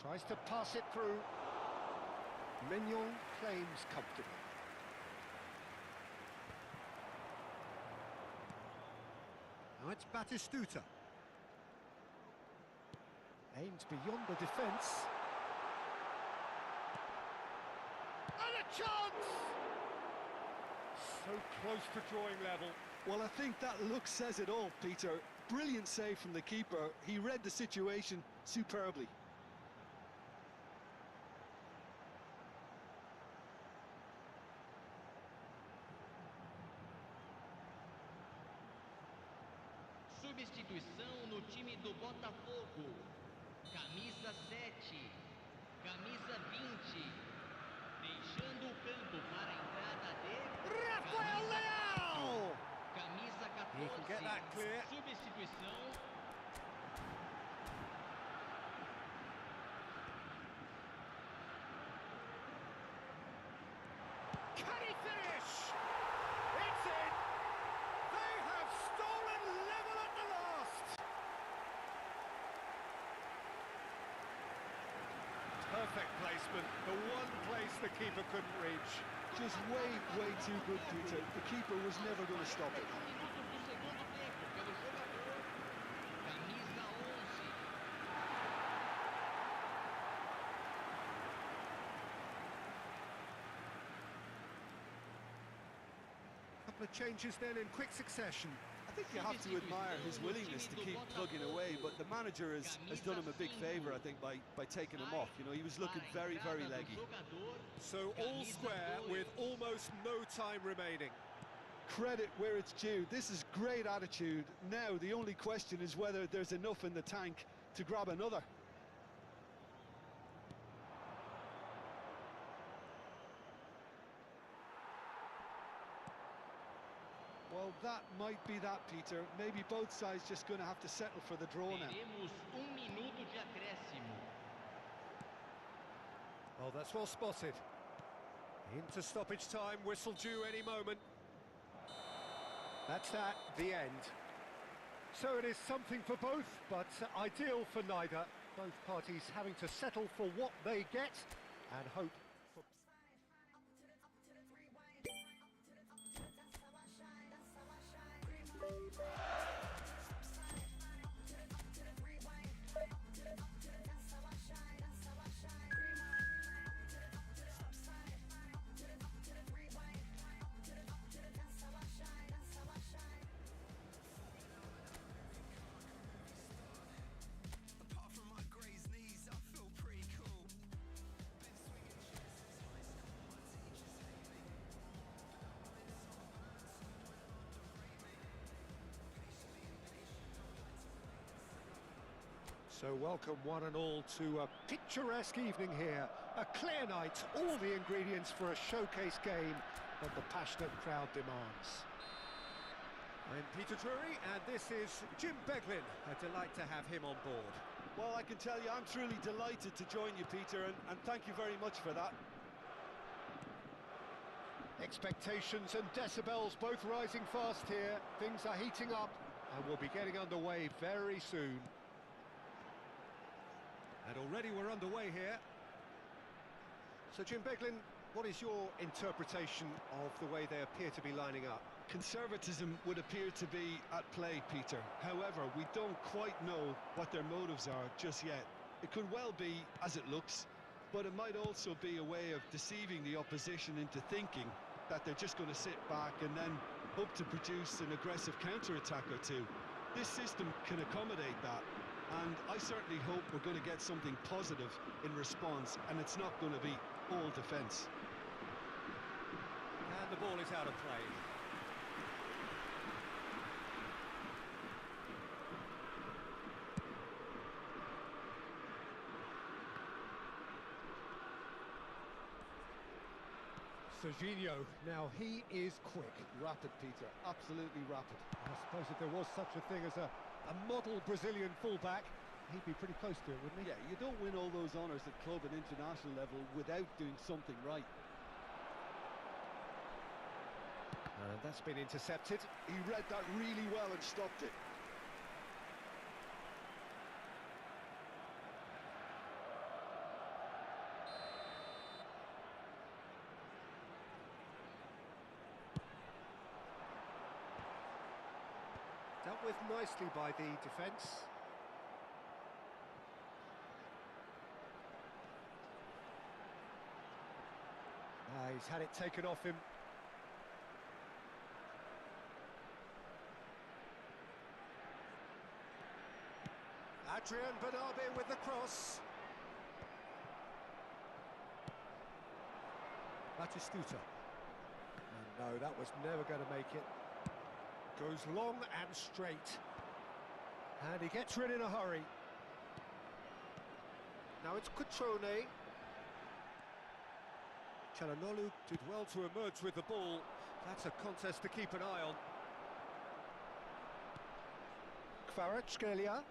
Tries to pass it through. Mignon claims comfortably. Now it's Batistuta. Aimed beyond the defence. And a chance! So close to drawing level. Well, I think that look says it all, Peter. Brilliant save from the keeper. He read the situation superbly. Substituição no time do Botafogo. Camisa 7, camisa 20. Deixando o campo para a entrada de Rafael Leão! Camisa 14. He can get that clear. Substituição. Can he finish? It's in! They have stolen level at the last! Perfect placement, the one place the keeper couldn't reach. Just way too good, Peter. The keeper was never going to stop it. Minutos do segundo tempo pelo jogador. Camisa 11. Couple of changes then in quick succession. I think you have to admire his willingness to keep plugging away, but the manager has done him a big favour, I think, by taking him off. You know, he was looking very leggy. So all square with almost no time remaining. Credit where it's due. This is great attitude. Now the only question is whether there's enough in the tank to grab another. Well, that might be that, Peter. Maybe both sides just going to have to settle for the draw now. Teremos minuto de acréscimo. Oh, that's well spotted. Into stoppage time, whistle due any moment. That's that, the end. So it is something for both, but ideal for neither. Both parties having to settle for what they get and hope for... Apart from my grazed knees, I feel pretty cool. Been swinging shit since high school. My teachers hate me. I'm in some bands who don't underrate me. Patiently impatient, don't like to wait. So welcome one and all to a picturesque evening here. A clear night, all the ingredients for a showcase game that the passionate crowd demands. I'm Peter Drury and this is Jim Beglin. A delight to have him on board. Well, I can tell you I'm truly delighted to join you, Peter, and thank you very much for that. Expectations and decibels both rising fast here. Things are heating up and we'll be getting underway very soon. And already we're underway here. So Jim Beglin, what is your interpretation of the way they appear to be lining up? Conservatism would appear to be at play, Peter. However, we don't quite know what their motives are just yet. It could well be as it looks, but it might also be a way of deceiving the opposition into thinking that they're just going to sit back and then hope to produce an aggressive counter-attack or two. This system can accommodate that, and I certainly hope we're going to get something positive in response, and it's not going to be all defence. And the ball is out of play. Serginho, now he is quick. Rapid, Peter, absolutely rapid. I suppose if there was such a thing as a model Brazilian fullback, he'd be pretty close to it, wouldn't he? Yeah, you don't win all those honours at club and international level without doing something right. And that's been intercepted. He read that really well and stopped it. dealt with nicely by the defence. He's had it taken off him. Adrian Bernabé with the cross. Batistuta. No, that was never going to make it. Goes long and straight. And he gets rid in a hurry. Now it's Cutrone. Çalhanoğlu did well to emerge with the ball. That's a contest to keep an eye on. Kvaratskhelia.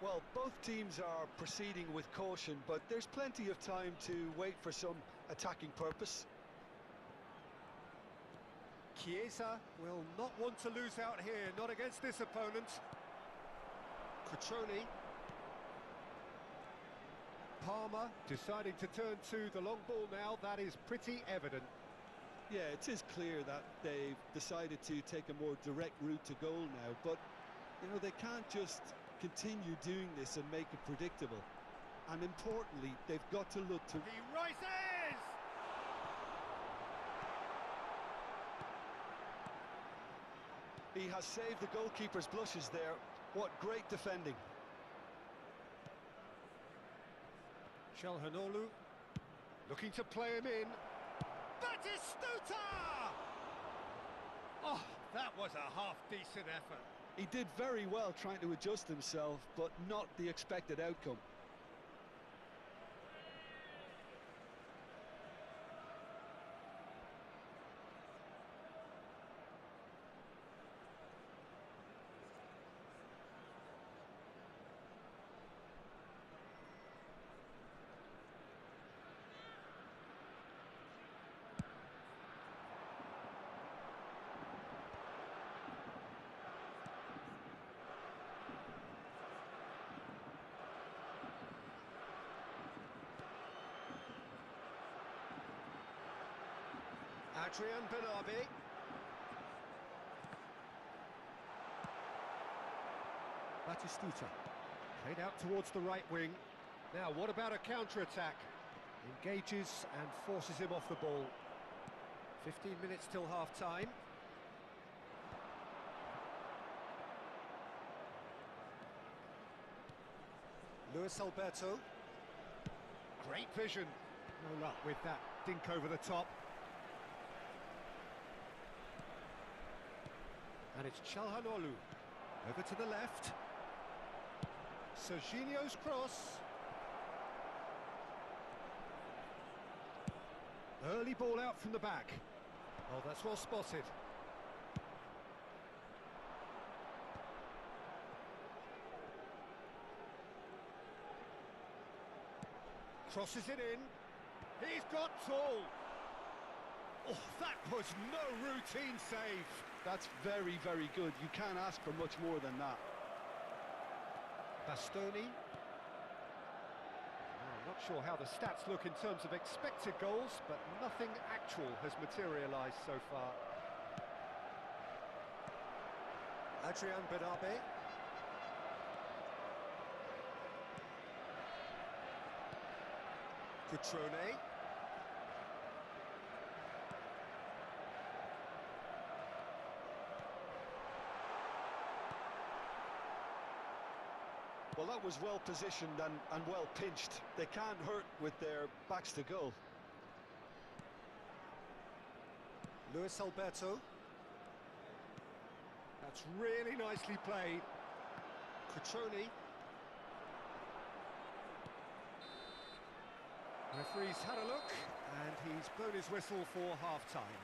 Well, both teams are proceeding with caution, but there's plenty of time to wait for some attacking purpose. Chiesa will not want to lose out here, not against this opponent. Cutrone. Palmer deciding to turn to the long ball now, that is pretty evident. Yeah, it is clear that they've decided to take a more direct route to goal now, but, you know, they can't just continue doing this and make it predictable. And importantly, they've got to look to... He rises! He has saved the goalkeeper's blushes there. What great defending. Çalhanoğlu looking to play him in. Batistuta! Oh, that was a half-decent effort. He did very well trying to adjust himself, but not the expected outcome. Adrian Bernabé. Batistuta. Played out towards the right wing. Now, what about a counter-attack? Engages and forces him off the ball. 15 minutes till half-time. Luis Alberto. Great vision. No luck with that dink over the top. And it's Çalhanoğlu. Over to the left. Serginho's cross. Early ball out from the back. Oh, that's well spotted. Crosses it in. He's got tall. Oh, that was no routine save. That's very, very good. You can't ask for much more than that. Bastoni. I'm not sure how the stats look in terms of expected goals, but nothing actual has materialised so far. Adrian Bernabé. Cutrone. Well, that was well positioned and well pinched. They can't hurt with their backs to goal. Luis Alberto. That's really nicely played. Cutrone. Referee's had a look, and he's blown his whistle for half-time.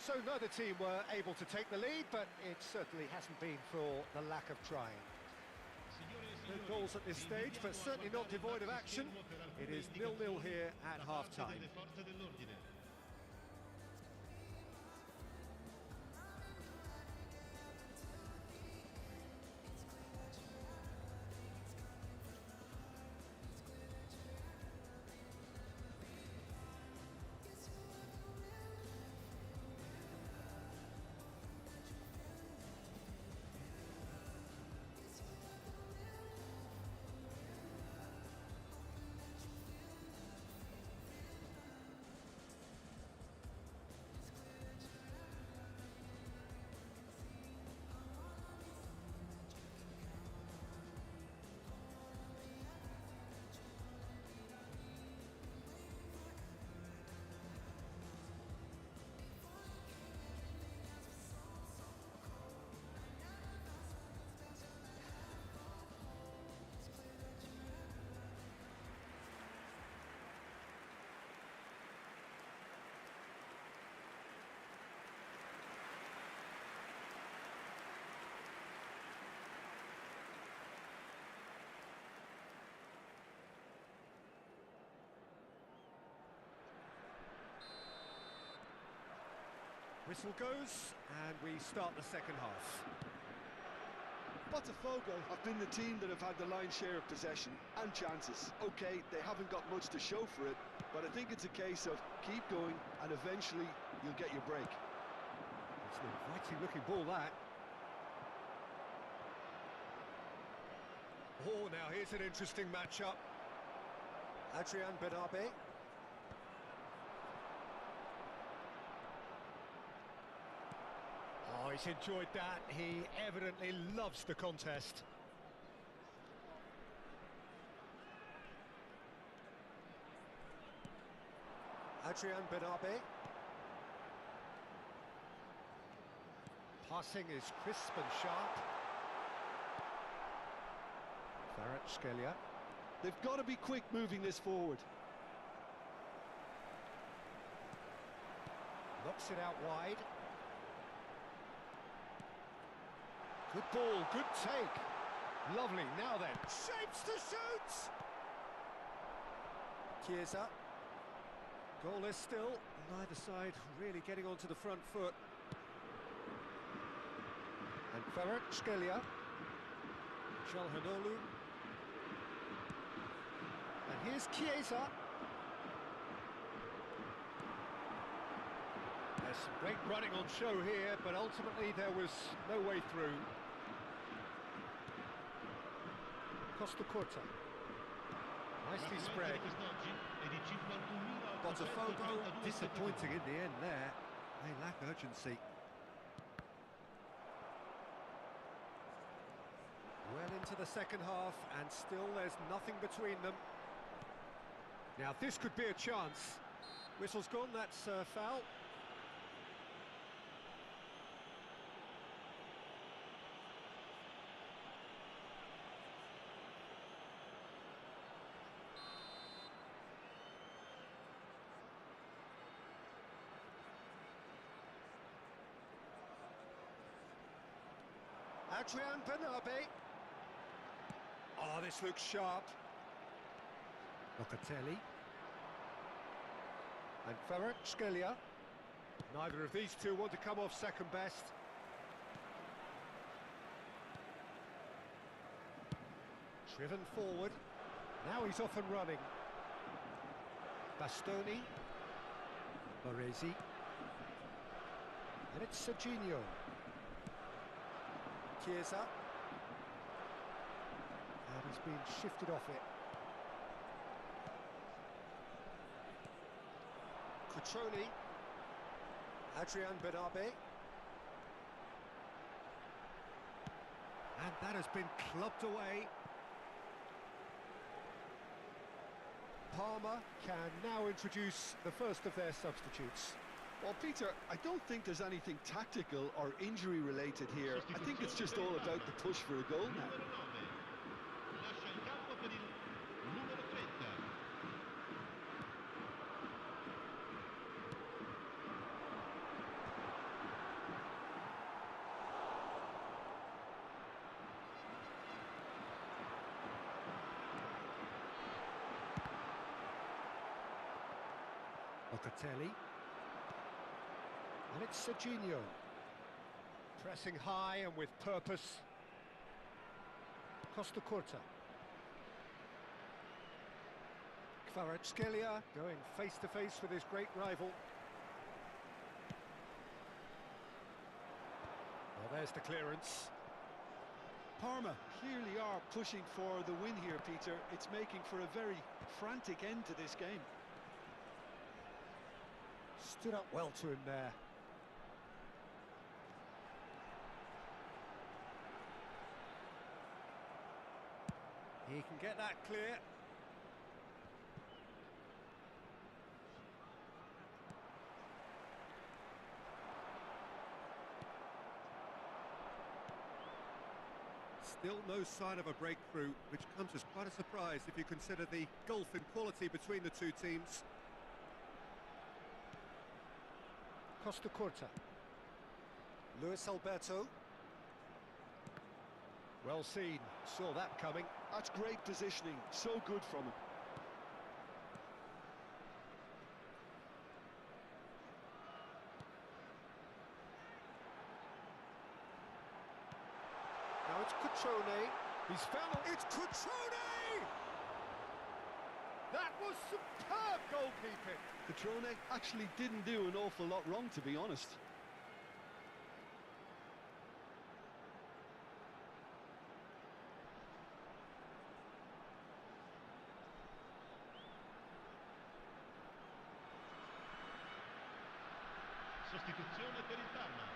So neither team were able to take the lead, but it certainly hasn't been for the lack of trying. No goals at this stage, but certainly not devoid of action. It is 0-0 here at half-time. Whistle goes, and we start the second half. Botafogo have been the team that have had the lion's share of possession and chances. Okay, they haven't got much to show for it, but I think it's a case of keep going and eventually you'll get your break. It's an inviting looking ball, that. Oh, now here's an interesting matchup. Adrian Benabe. Oh, he's enjoyed that. He evidently loves the contest. Adrian Benabe. Passing is crisp and sharp. Kvaratskhelia. They've got to be quick moving this forward. Knocks it out wide. Good ball, good take. Lovely, now then, shapes to shoot! Chiesa. Goalless still, neither side really getting onto the front foot. And Kvaratskhelia. Çalhanoğlu. And here's Chiesa. There's some great running on show here, but ultimately there was no way through. Costa Corta. Nicely spread. Botafogo disappointing in the end there. They lack urgency. Well into the second half, and still there's nothing between them. Now this could be a chance. Whistle's gone, that's foul. Adrian Benabe. Oh, this looks sharp. Locatelli. And Kvaratskhelia. Neither of these two want to come off second best. Driven forward. Now he's off and running. Bastoni. Baresi. And it's Joguinho. Chiesa. And he's been shifted off it. Cutrone. Adrian Benabe. And that has been clubbed away. Parma can now introduce the first of their substitutes. Well, Peter, I don't think there's anything tactical or injury related here. I think it's just all about the push for a goal now. Locatelli. And it's Joguinho. Pressing high and with purpose. Costa Corta. Kvaratskhelia going face to face with his great rival. Well, there's the clearance. Parma clearly are pushing for the win here, Peter. It's making for a very frantic end to this game. Stood up well to him there. He can get that clear. Still no sign of a breakthrough, which comes as quite a surprise if you consider the gulf in quality between the two teams. Costa Corta. Luis Alberto. Well seen, saw that coming. That's great positioning, so good from him. Cutrone. He's found it's Cutrone! That was superb goalkeeping. Catrone actually didn't do an awful lot wrong, to be honest. Sostituzione per il Parma.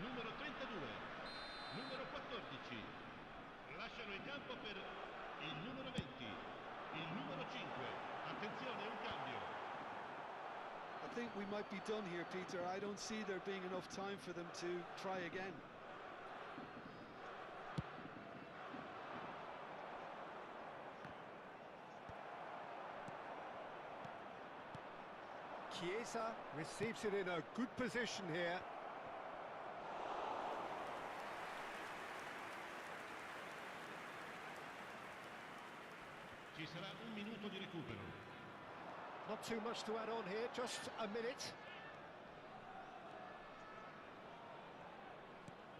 Numero 32, numero 14. Lasciano il campo per il numero 20, il numero 5. Attenzione, un cambio. I think we might be done here, Peter. I don't see there being enough time for them to try again. Chiesa receives it in a good position here. Ci sarà un minuto di recupero. Not too much to add on here, just a minute.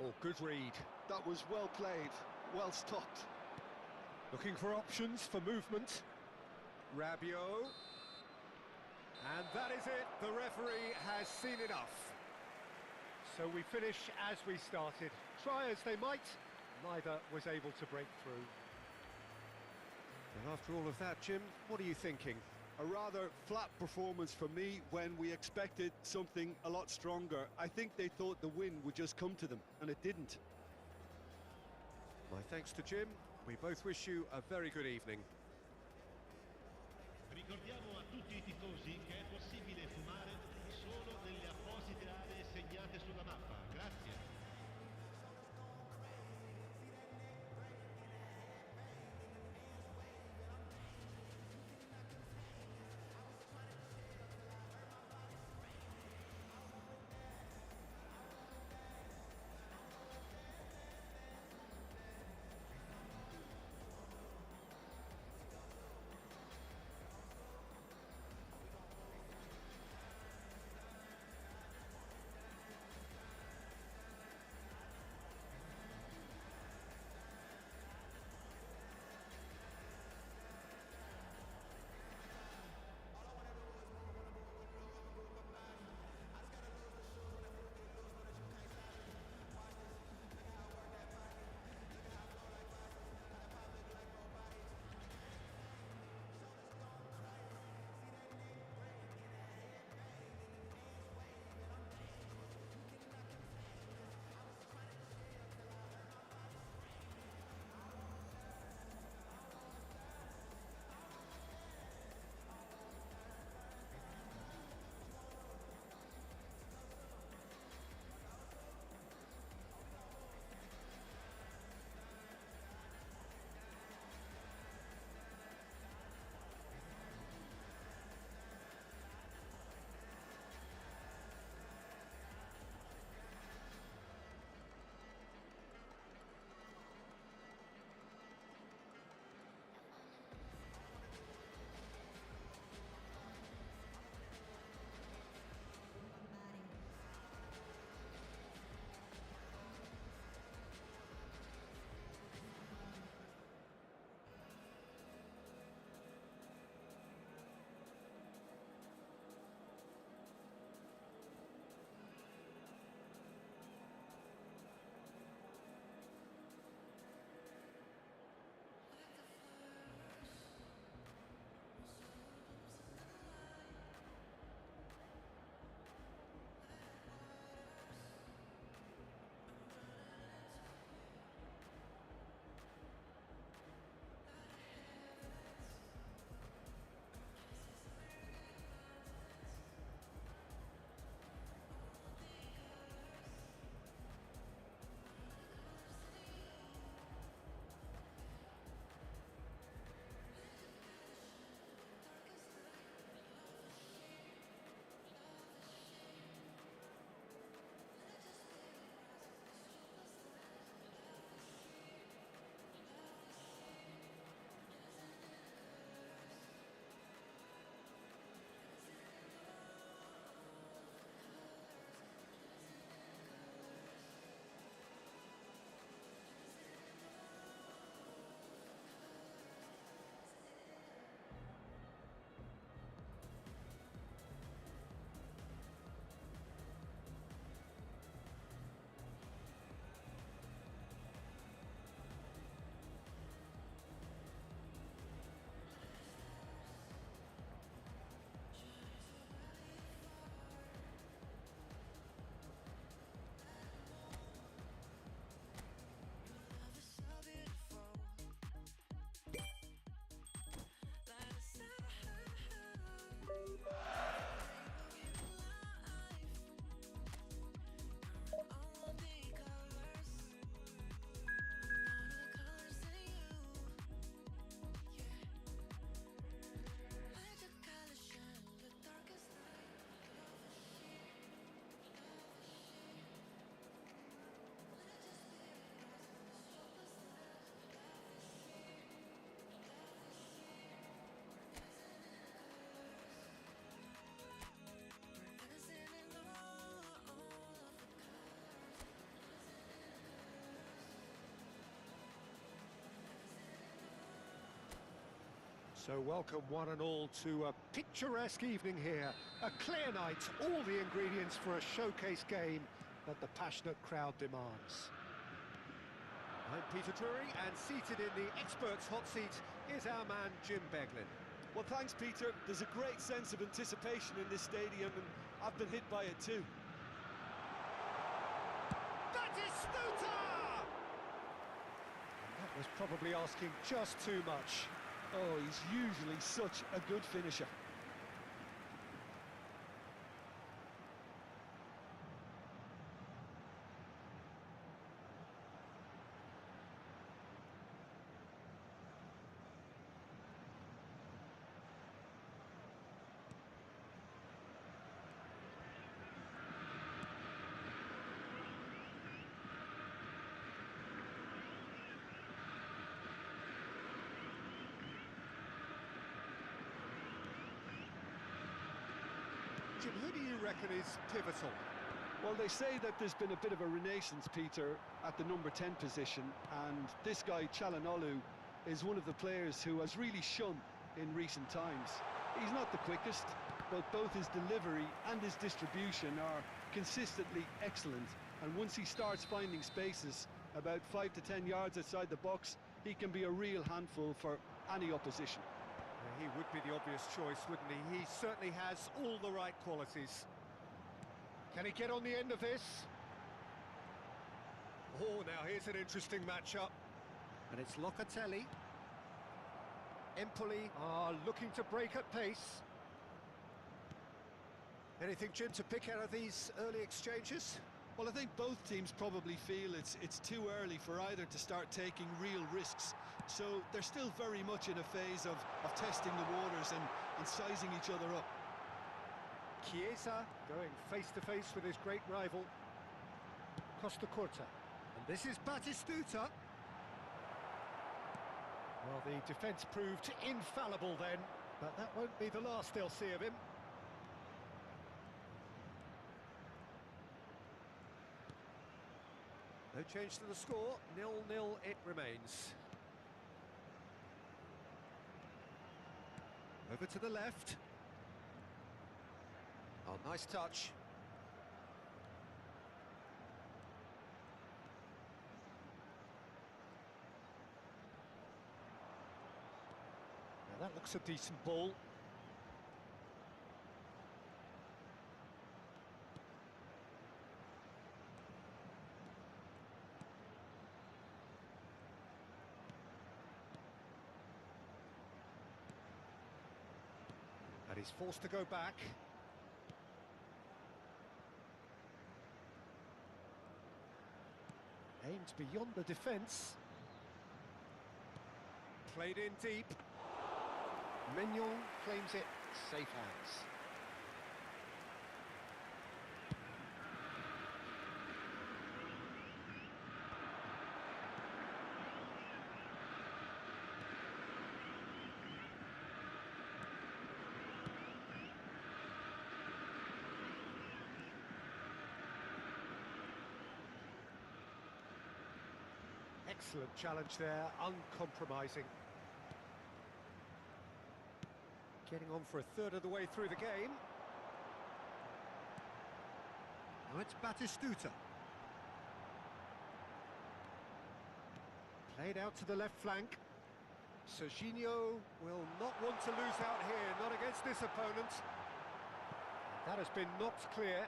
Oh, good read. That was well played, well stopped. Looking for options for movement. Rabiot. And that is it. The referee has seen enough. So we finish as we started. Try as they might, neither was able to break through. And after all of that, Jim, what are you thinking? A rather flat performance for me when we expected something a lot stronger. I think they thought the win would just come to them, and it didn't. My thanks to Jim. We both wish you a very good evening. Ricordiamo a tutti i tifosi che è possibile fumare solo nelle apposite aree segnate sulla mappa. Grazie. So welcome one and all to a picturesque evening here. A clear night, all the ingredients for a showcase game that the passionate crowd demands. I'm Peter Drury, and seated in the experts' hot seat is our man Jim Beglin. Well, thanks, Peter. There's a great sense of anticipation in this stadium, and I've been hit by it too. Batistuta! That was probably asking just too much. Oh, he's usually such a good finisher. Jim, who do you reckon is pivotal? Well, they say that there's been a bit of a renaissance, Peter, at the number 10 position, and this guy, Çalhanoğlu, is one of the players who has really shone in recent times. He's not the quickest, but both his delivery and his distribution are consistently excellent, and once he starts finding spaces about 5 to 10 yards outside the box, he can be a real handful for any opposition. He would be the obvious choice, wouldn't he? He certainly has all the right qualities. Can he get on the end of this? Oh, now here's an interesting matchup. And it's Locatelli. Empoli are looking to break at pace. Anything, Jim, to pick out of these early exchanges? Well, I think both teams probably feel it's too early for either to start taking real risks. So they're still very much in a phase of testing the waters and sizing each other up. Chiesa going face-to-face with his great rival, Costa Curta. And this is Batistuta. Well, the defence proved infallible then, but that won't be the last they'll see of him. No change to the score, 0-0 it remains. Over to the left. Oh, nice touch. Now that looks a decent ball. And he's forced to go back. Aimed beyond the defence. Played in deep. Mignon claims it, safe hands. Excellent challenge there, uncompromising. Getting on for a third of the way through the game. Now it's Batistuta. Played out to the left flank. Serginho will not want to lose out here, not against this opponent. That has been knocked clear.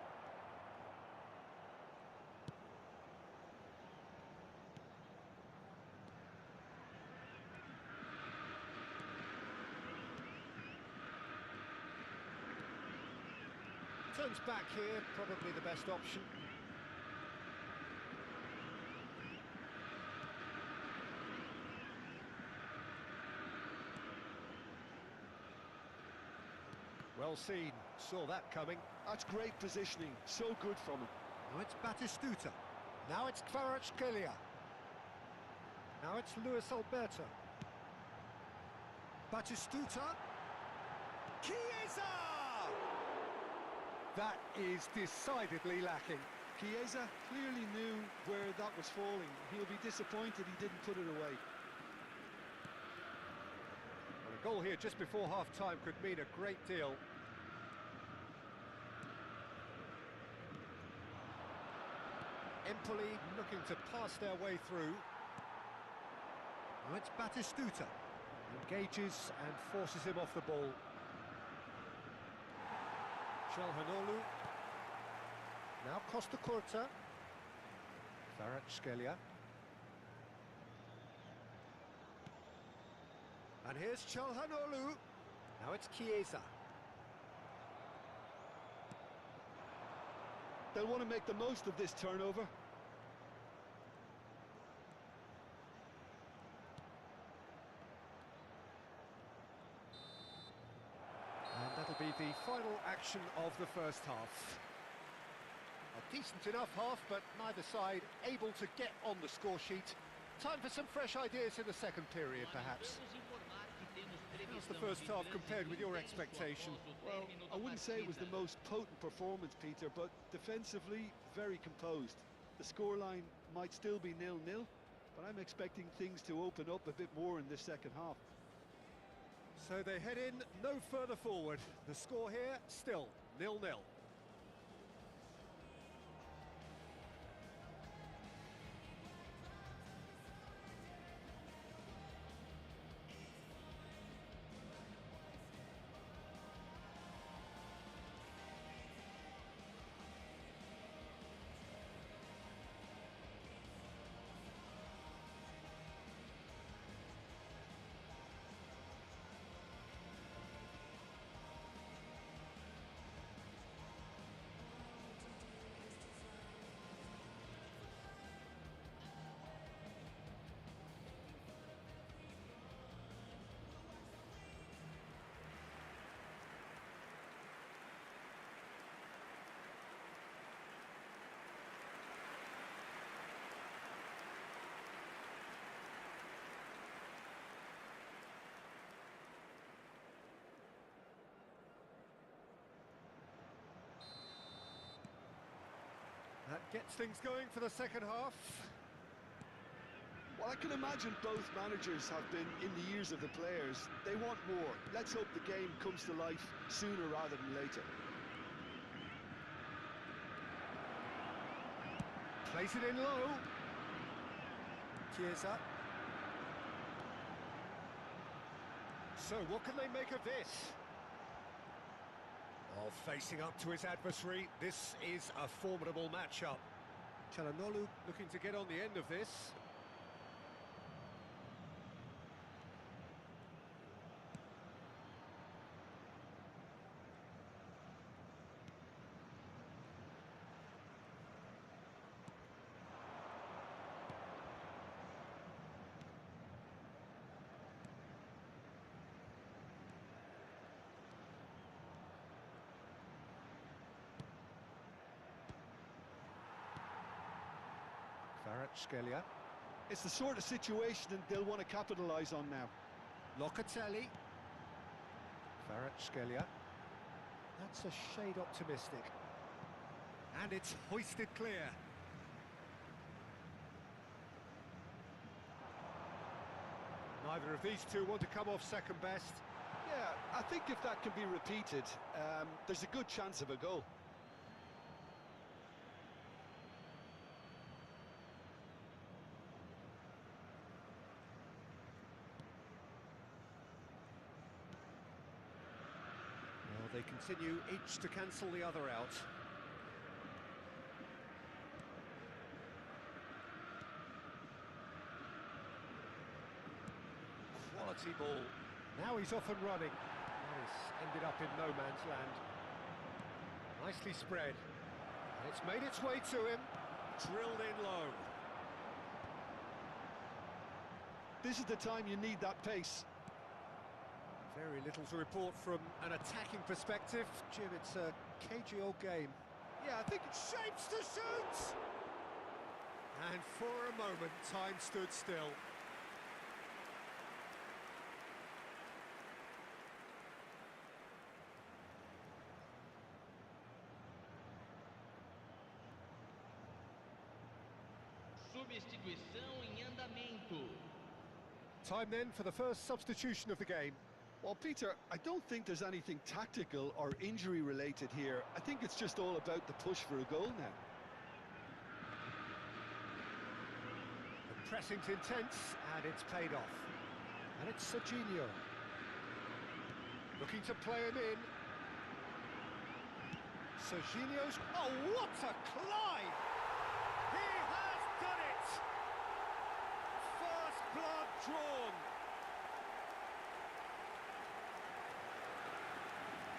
Turns back here, probably the best option. Well seen, saw that coming. That's great positioning, so good from him. Now it's Batistuta. Now it's Kvaratskhelia. Now it's Luis Alberto. Batistuta. Chiesa! That is decidedly lacking. Chiesa clearly knew where that was falling. He'll be disappointed he didn't put it away. Well, A goal here just before half-time could mean a great deal. Empoli looking to pass their way through. Now it's Batistuta. Engages and forces him off the ball. Çalhanoğlu. Now Costa Curta. Kvaratskhelia. And here's Çalhanoğlu. Now it's Chiesa. They'll want to make the most of this turnover. And that'll be the final action of the first half. A decent enough half, but neither side able to get on the score sheet. Time for some fresh ideas in the second period, perhaps. How's the first half compared with your expectation? Well, I wouldn't say it was the most potent performance, Peter, but defensively, very composed. The scoreline might still be 0-0, but I'm expecting things to open up a bit more in this second half. So they head in no further forward. The score here, still 0-0. That gets things going for the second half. Well, I can imagine both managers have been in the ears of the players. They want more. Let's hope the game comes to life sooner rather than later. Plays it in low. Chiesa. So what can they make of this? Oh, facing up to his adversary, this is a formidable matchup. Çalhanoğlu looking to get on the end of this. Kvaratskhelia. It's the sort of situation that they'll want to capitalise on now. Locatelli. Kvaratskhelia. That's a shade optimistic. And it's hoisted clear. Neither of these two want to come off second best. Yeah, I think if that can be repeated, there's a good chance of a goal. Well, they continue each to cancel the other out. Quality ball. Now he's off and running. And he's ended up in no man's land. Nicely spread. And it's made its way to him. Drilled in low. This is the time you need that pace. Very little to report from an attacking perspective. Jim, it's a cagey old game. Yeah, I think it shapes to shoot! And for a moment, time stood still. Substituição em andamento. Time then for the first substitution of the game. Well, Peter, I don't think there's anything tactical or injury related here. I think it's just all about the push for a goal now. The pressing's intense, and it's paid off. And it's Joguinho. Looking to play him in. Serginho's... Oh, what a climb! He has done it! First blood drawn.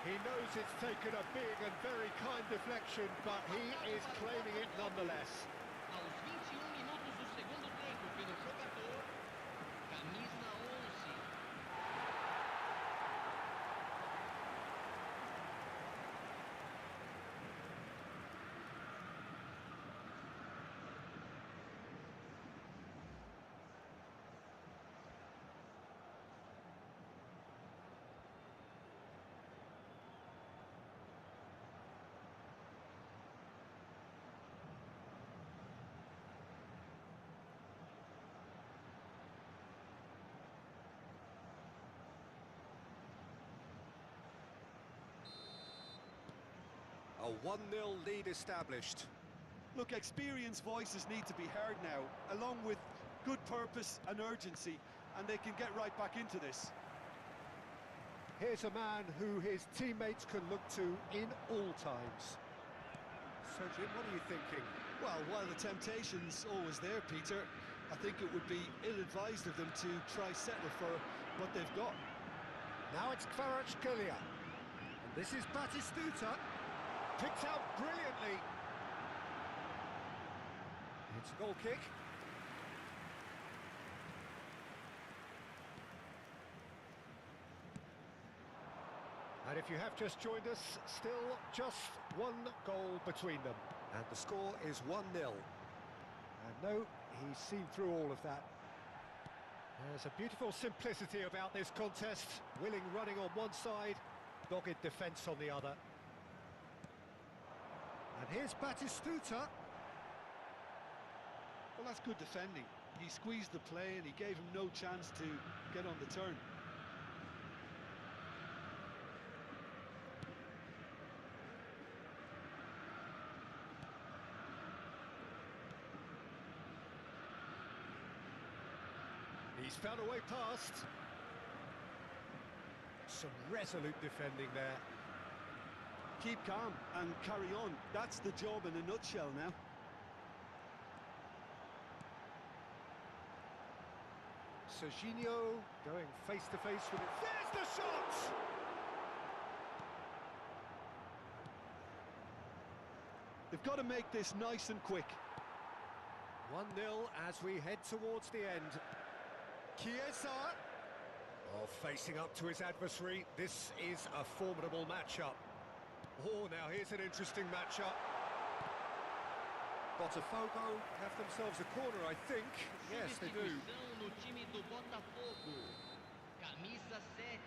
He knows it's taken a big and very kind deflection, but he is claiming it nonetheless. Aos 21 minutos do segundo tempo, pelo jogador, camisa 11. A 1-0 lead established. Look, experienced voices need to be heard now, along with good purpose and urgency, and they can get right back into this. Here's a man who his teammates can look to in all times. So, Jim, what are you thinking? Well, while the temptation's always there, Peter, I think it would be ill-advised of them to try settle for what they've got. Now it's Kvaratskhelia. And this is Batistuta. Picked out brilliantly. It's a goal kick. And if you have just joined us, still just one goal between them. And the score is 1-0. And no, he's seen through all of that. There's a beautiful simplicity about this contest. Willing running on one side, dogged defence on the other. And here's Batistuta. Well, that's good defending. He squeezed the play and he gave him no chance to get on the turn. He's found a way past. Some resolute defending there. Keep calm and carry on. That's the job in a nutshell now. Joguinho going face to face with it. There's the shot! They've got to make this nice and quick. 1-0 as we head towards the end. Chiesa. Oh, facing up to his adversary. This is a formidable matchup. Oh, now here's an interesting matchup. Botafogo have themselves a corner, I think. Yes, they do. Substituição no time do Botafogo. Camisa 7.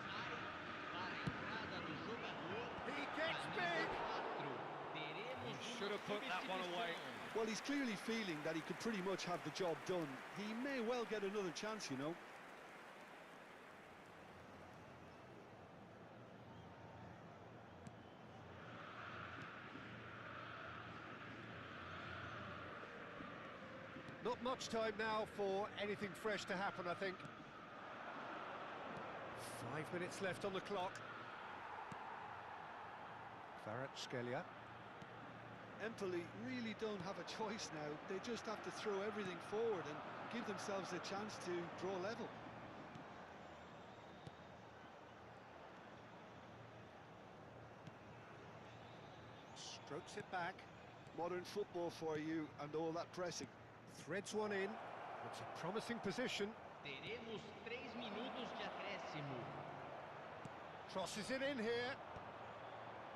Sai para a entrada do jogador. He gets big. Camisa 4. Teremos Should have put that one away. Well, he's clearly feeling that he could pretty much have the job done. He may well get another chance, you know. Not much time now for anything fresh to happen, I think. 5 minutes left on the clock. Kvaratskhelia. Empoli really don't have a choice now. They just have to throw everything forward and give themselves a chance to draw level. Strokes it back. Modern football for you and all that pressing. Threads one in. It's a promising position. Teremos 3 minutos de acréscimo. Crosses it in here.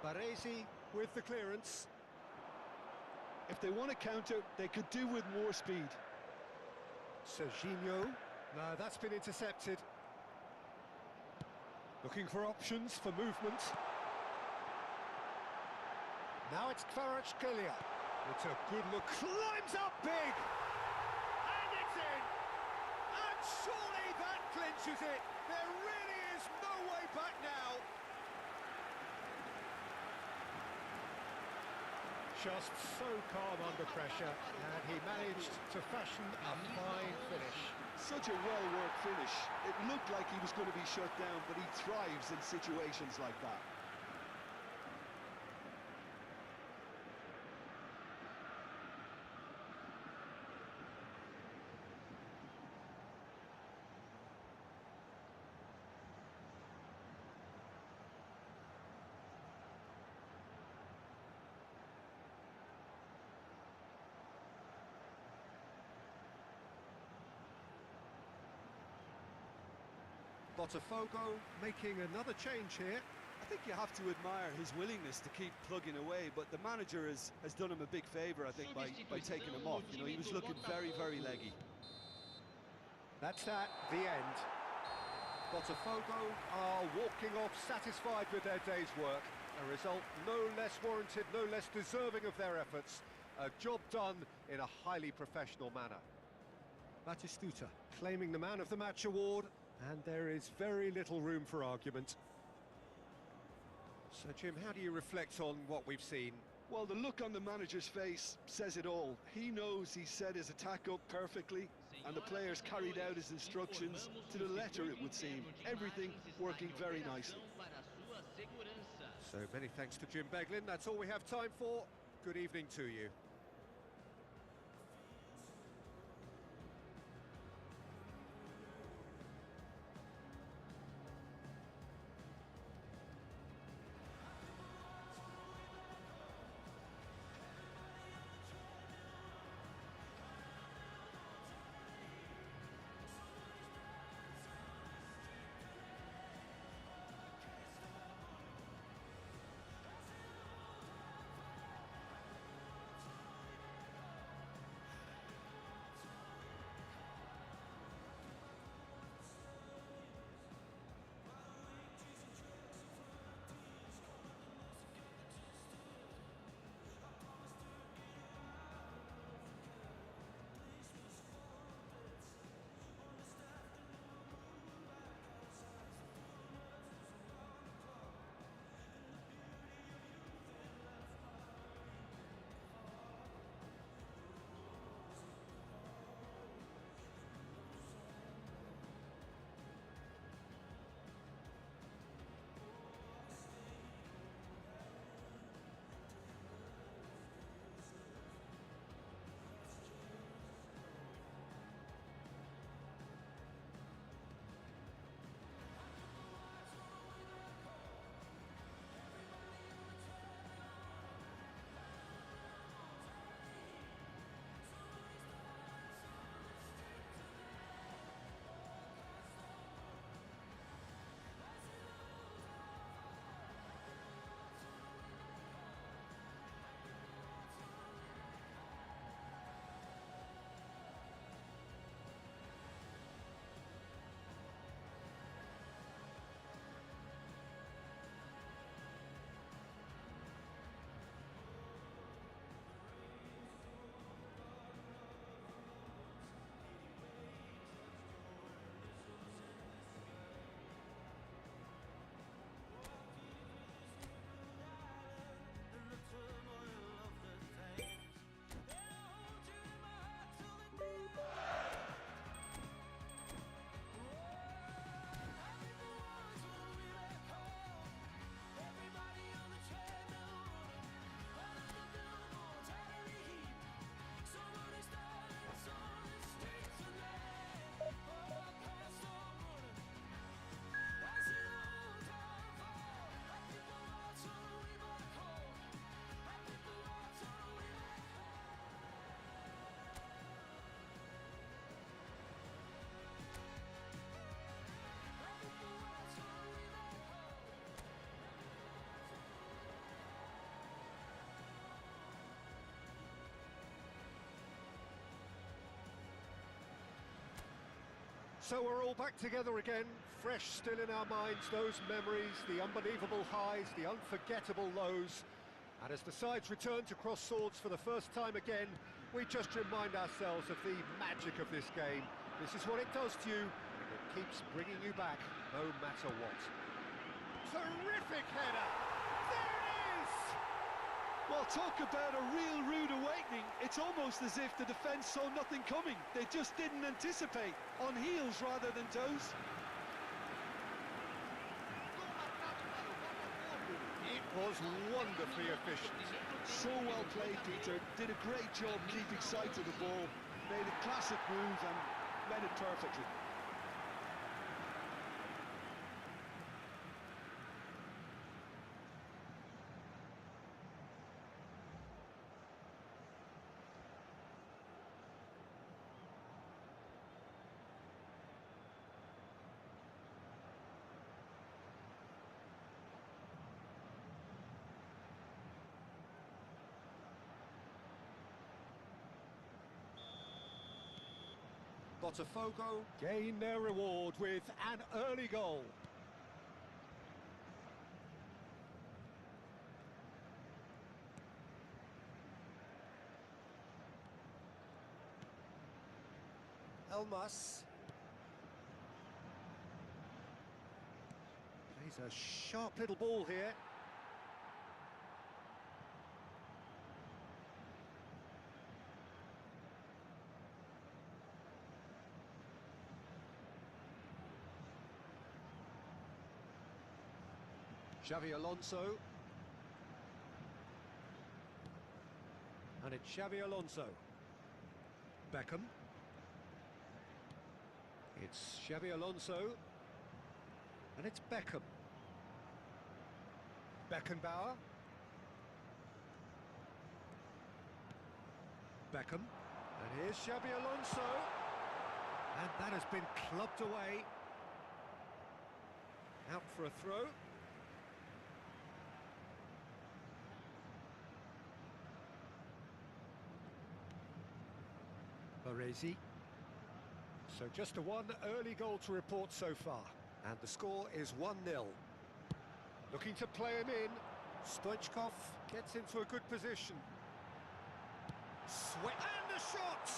Baresi with the clearance. If they want to counter, they could do with more speed. Joguinho. No, that's been intercepted. Looking for options for movement. Now it's Kvaratskhelia. It's a good look. Climbs up big! And it's in! And surely that clinches it! They're just so calm under pressure, and he managed to fashion a fine finish. Such a well-worked finish. It looked like he was going to be shut down, but he thrives in situations like that. Botafogo making another change here. I think you have to admire his willingness to keep plugging away, but the manager has done him a big favour, I think, by taking him off. You know, he was looking very, very leggy. That's at the end. Botafogo are walking off satisfied with their day's work. A result no less warranted, no less deserving of their efforts. A job done in a highly professional manner. Batistuta claiming the Man of the Match award, and there is very little room for argument. So, Jim, how do you reflect on what we've seen? Well, the look on the manager's face says it all. He knows he set his attack up perfectly, and the players carried out his instructions to the letter, it would seem. Everything working very nicely. So many thanks to Jim Beglin. That's all we have time for. Good evening to you. So we're all back together again, fresh still in our minds, those memories, the unbelievable highs, the unforgettable lows. And as the sides return to cross swords for the first time again, we just remind ourselves of the magic of this game. This is what it does to you, and it keeps bringing you back, no matter what. Terrific header! There it is! Well, Oh, talk about a real rude awakening. It's almost as if the defence saw nothing coming. They just didn't anticipate. On heels rather than toes. Gol marcado para o Botafogo. It was wonderfully efficient. So well played, Peter. Did a great job keeping sight of the ball. Made a classic move and read it perfectly. Botafogo gain their reward with an early goal. Elmas plays a sharp little ball here. Xavi Alonso. And it's Xavi Alonso. Beckham. It's Xavi Alonso. And it's Beckham. Beckenbauer. Beckham. And here's Xavi Alonso. And that has been clubbed away. Out for a throw. Baresi. So just a one early goal to report so far. And the score is 1-0. Looking to play him in. Stoichkov gets into a good position. Sweat and a shot!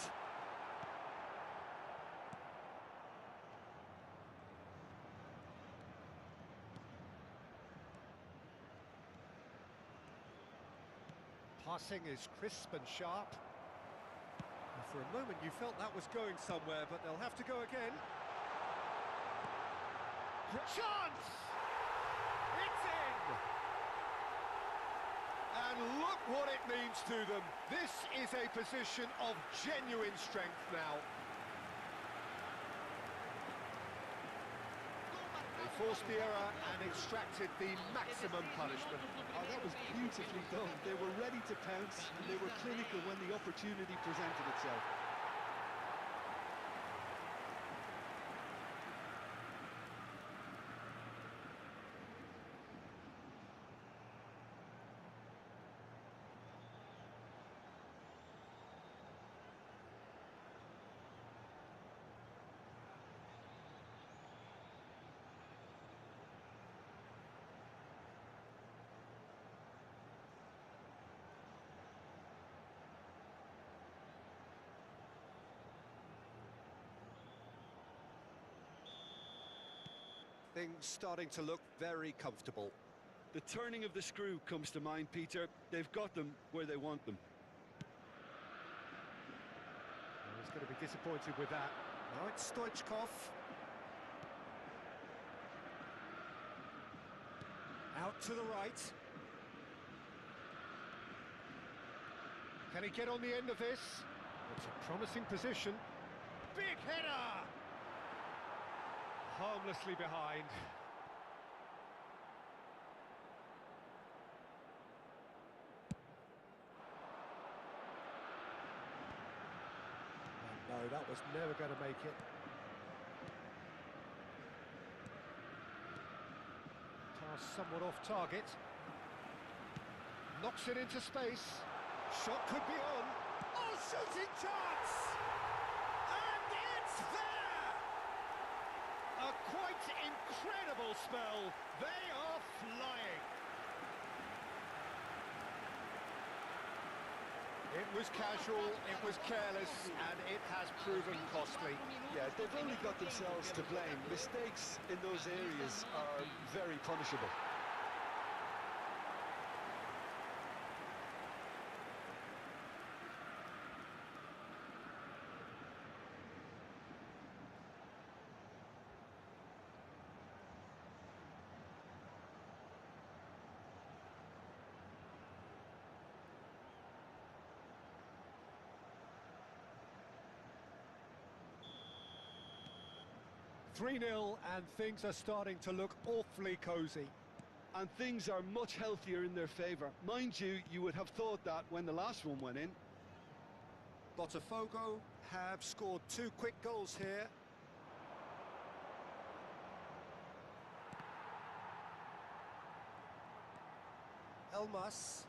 Passing is crisp and sharp. And for a moment you felt that was going somewhere, but they'll have to go again. Chance! It's in! And look what it means to them. This is a position of genuine strength now. They forced the error and extracted the maximum punishment. Oh, that was beautifully done. They were ready to pounce and they were clinical when the opportunity presented itself. Things starting to look very comfortable. The turning of the screw comes to mind, Peter. They've got them where they want them. Well, he's going to be disappointed with that. Now it's Stoichkov. Out to the right. Can he get on the end of this? It's a promising position. Big header! Harmlessly behind. Oh, no, that was never going to make it. Pass somewhat off target. Knocks it into space. Shot could be on. Oh, shooting chance! And it's there! A quite incredible spell. They are flying. It was casual, it was careless, and it has proven costly. Yeah, they've only got themselves to blame. Mistakes in those areas are very punishable. 3-0, and things are starting to look awfully cosy. And things are much healthier in their favour. Mind you, you would have thought that when the last one went in. Botafogo have scored 2 quick goals here. Elmas.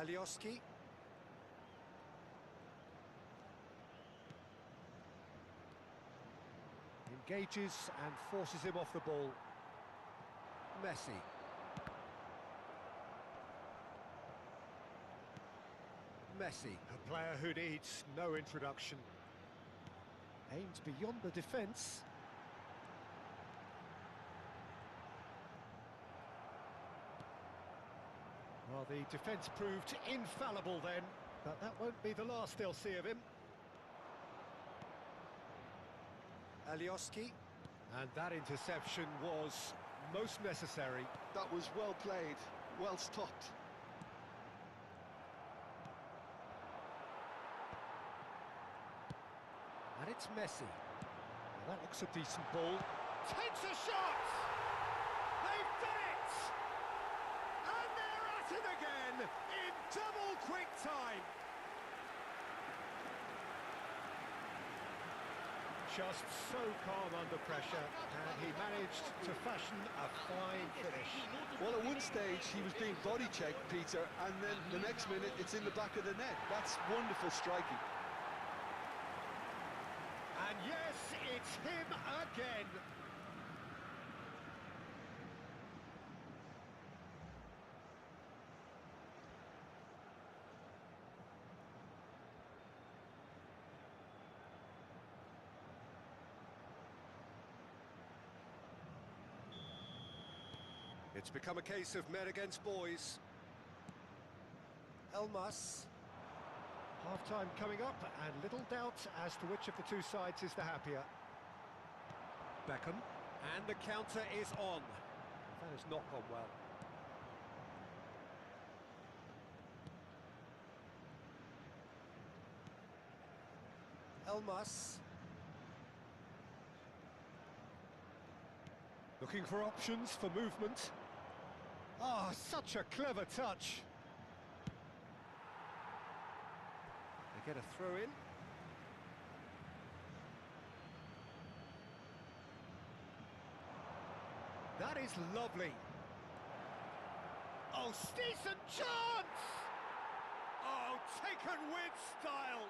Alioski. Engages and forces him off the ball. Messi. Messi, a player who needs no introduction. Aims beyond the defence. Well, the defence proved infallible then, but that won't be the last they'll see of him. Alioski, and that interception was most necessary. That was well played, well stopped. And it's Messi. Well, that looks a decent ball. Takes a shot! They've done it! And they're at it again in double quick time. Just so calm under pressure, and he managed to fashion a fine finish. Well, at one stage he was being body checked, Peter, and then the next minute it's in the back of the net. That's wonderful striking. And yes, it's him again. It's become a case of men against boys. Elmas. Half-time coming up, and little doubt as to which of the two sides is the happier. Beckham, and the counter is on. That has not gone well. Elmas. Looking for options for movement. Ah, such a clever touch. They get a throw in. That is lovely. Oh, decent chance! Oh, taken with style.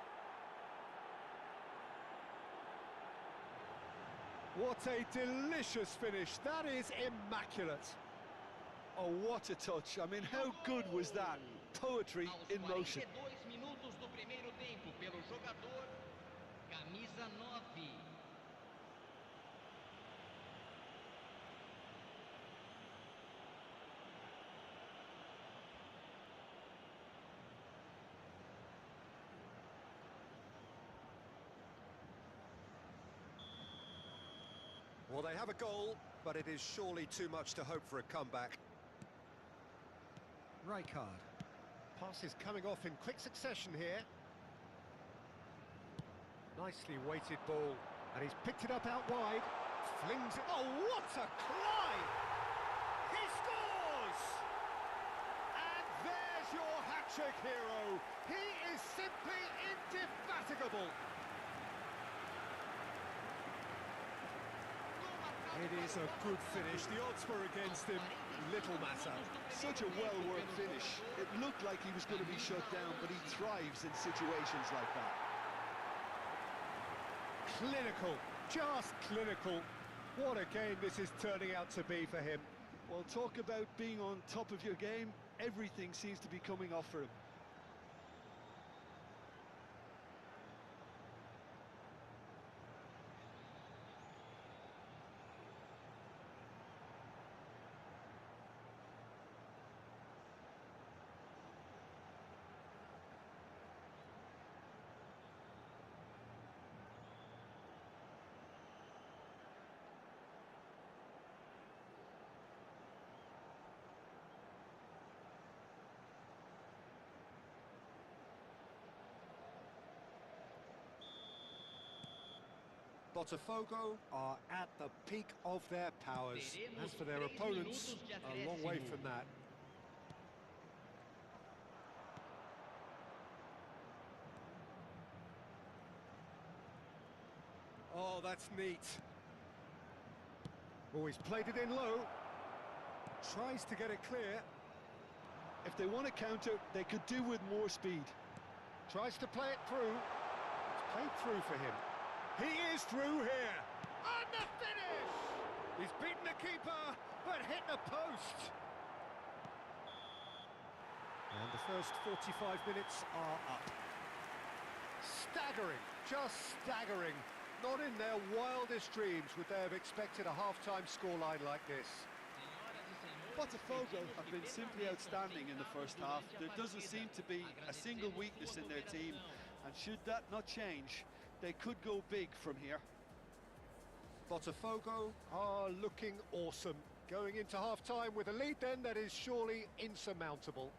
What a delicious finish. That is immaculate. Oh, what a touch. I mean, how good was that? Poetry in motion. Aos 42 minutos do primeiro tempo pelo jogador camisa 9. Well, they have a goal, but it is surely too much to hope for a comeback. Rijkaard. Pass is coming off in quick succession here. Nicely weighted ball, and he's picked it up out wide. Flings it. Oh, what a climb! He scores! And there's your hat-trick hero. He is simply indefatigable. It is a good finish. The odds were against him. Little matter. Such a well-worked finish. It looked like he was going to be shut down, but he thrives in situations like that. Clinical. Just clinical. What a game this is turning out to be for him. Well, talk about being on top of your game. Everything seems to be coming off for him. Botafogo are at the peak of their powers. As for their opponents, a long way from that. Oh, that's neat. Oh, he's played it in low. Tries to get it clear. If they want to counter, they could do with more speed. Tries to play it through. It's played through for him. He is through here. And the finish! He's beaten the keeper, but hit the post. And the first 45 minutes are up. Staggering, just staggering. Not in their wildest dreams would they have expected a half-time scoreline like this. Botafogo have been simply outstanding in the first half. There doesn't seem to be a single weakness in their team, and should that not change, they could go big from here. Botafogo are looking awesome. Going into half-time with a lead then that is surely insurmountable.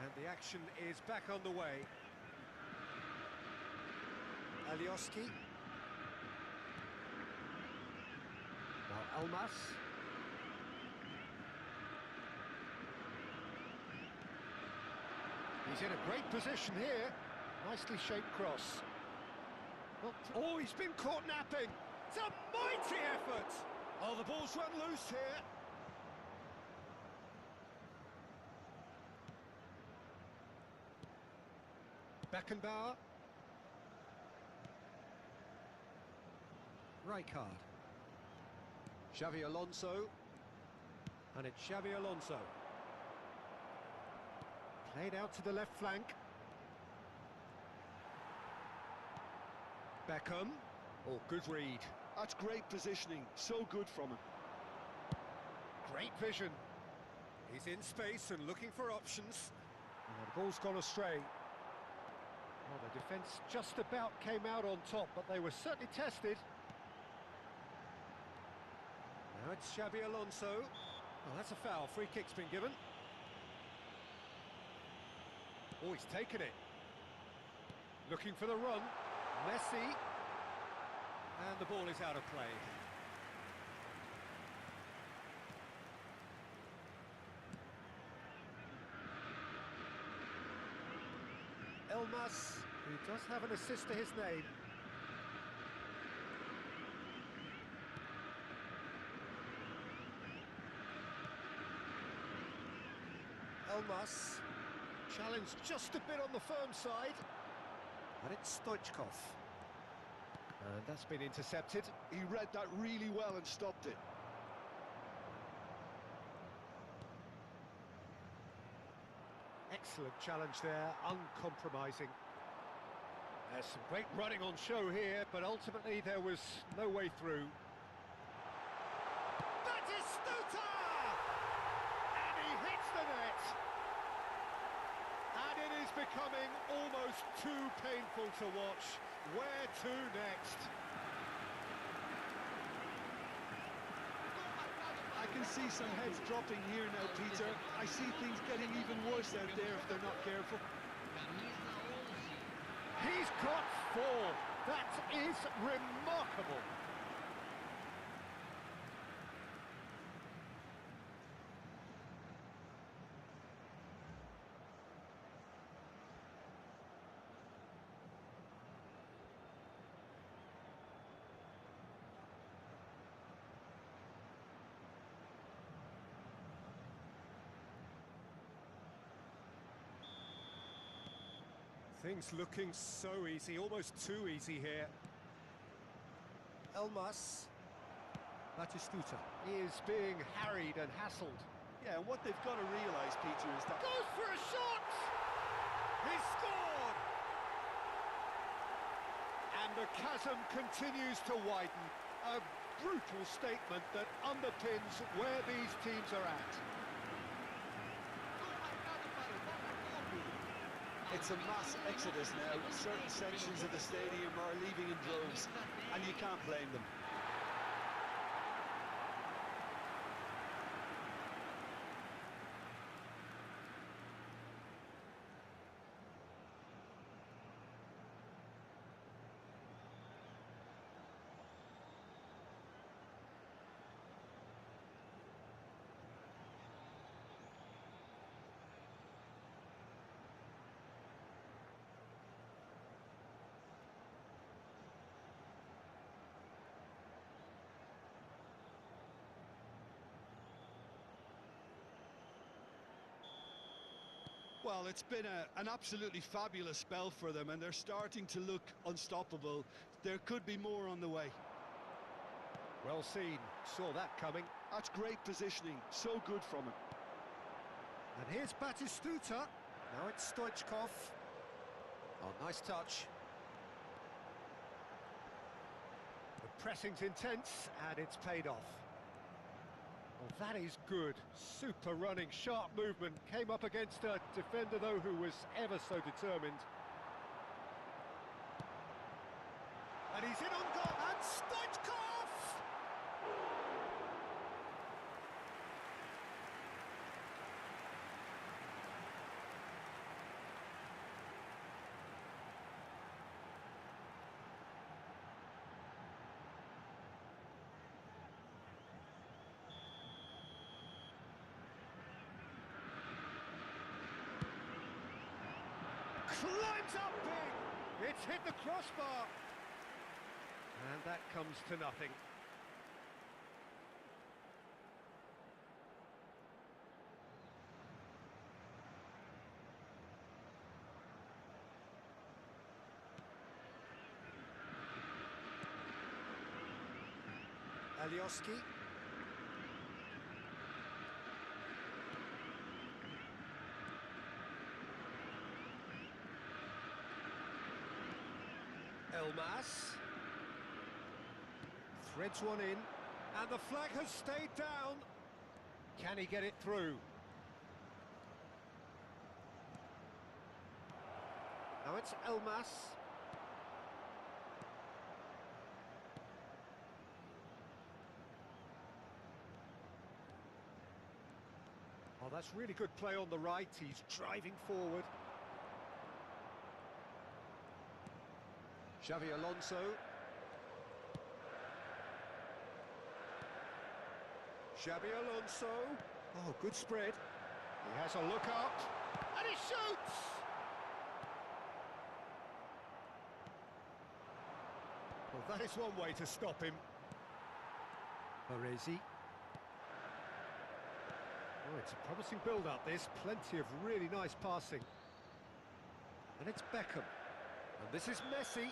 And the action is back on the way. Alioski. Now Elmas. He's in a great position here. Nicely shaped cross. Oh, he's been caught napping. It's a mighty effort. Oh, the ball's run loose here. Beckenbauer. Rijkaard. Xavi Alonso. And it's Xavi Alonso. Played out to the left flank. Beckham. Oh, good read. That's great positioning, so good from him. Great vision. He's in space and looking for options. Oh, the ball's gone astray. Well, the defence just about came out on top, but they were certainly tested. Now it's Xabi Alonso. Oh, that's a foul. Free kick's been given. Oh, he's taken it. Looking for the run. Messi. And the ball is out of play. Elmas, who does have an assist to his name. Elmas, challenged just a bit on the firm side. And it's Stoichkov. And that's been intercepted. He read that really well and stopped it. Excellent challenge there, uncompromising. There's some great running on show here, but ultimately there was no way through. That is Stuta! And he hits the net! And it is becoming almost too painful to watch. Where to next? I can see some heads dropping here now, Peter. I see things getting even worse out there if they're not careful. He's got 4. That is remarkable. Things looking so easy, almost too easy here. Elmas. Batistuta is being harried and hassled. Yeah, and what they've got to realise, Peter, is that... Goes for a shot! He scored! And the chasm continues to widen. A brutal statement that underpins where these teams are at. It's a mass exodus now. Certain sections of the stadium are leaving in droves, and you can't blame them. Well, it's been an absolutely fabulous spell for them, and they're starting to look unstoppable. There could be more on the way. Well seen, saw that coming. That's great positioning, so good from him. And here's Batistuta. Now it's Stoichkov. Oh, nice touch. The pressing's intense, and it's paid off. Well, that is good. Super running, sharp movement. Came up against a defender, though, who was ever so determined. And he's in on goal. And Stoichkov! Climbs up big! It's hit the crossbar! And that comes to nothing. Alioski. Elmas threads one in, and the flag has stayed down. Can he get it through? Now it's Elmas. Oh, that's really good play on the right. He's driving forward. Xavi Alonso. Xavi Alonso. Oh, good spread. He has a look up. And he shoots! Well, that is one way to stop him. Baresi. Oh, it's a promising build-up, this. Plenty of really nice passing. And it's Beckham. And this is Messi.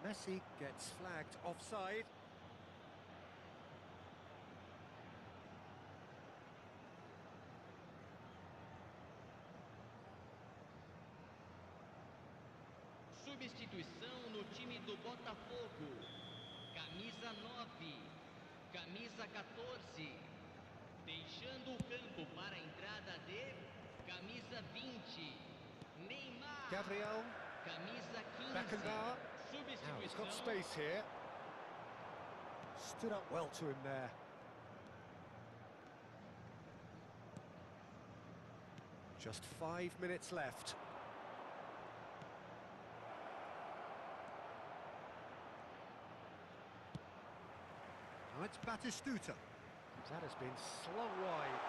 Messi gets flagged offside. Substituição no time do Botafogo. Camisa 9, camisa 14. Deixando o campo para a entrada de camisa 20. Neymar. Gabriel. Camisa 15. Beckenbauer. Now he's got space here. Stood up well to him there. Just 5 minutes left. Now it's Batistuta. That has been slung wide.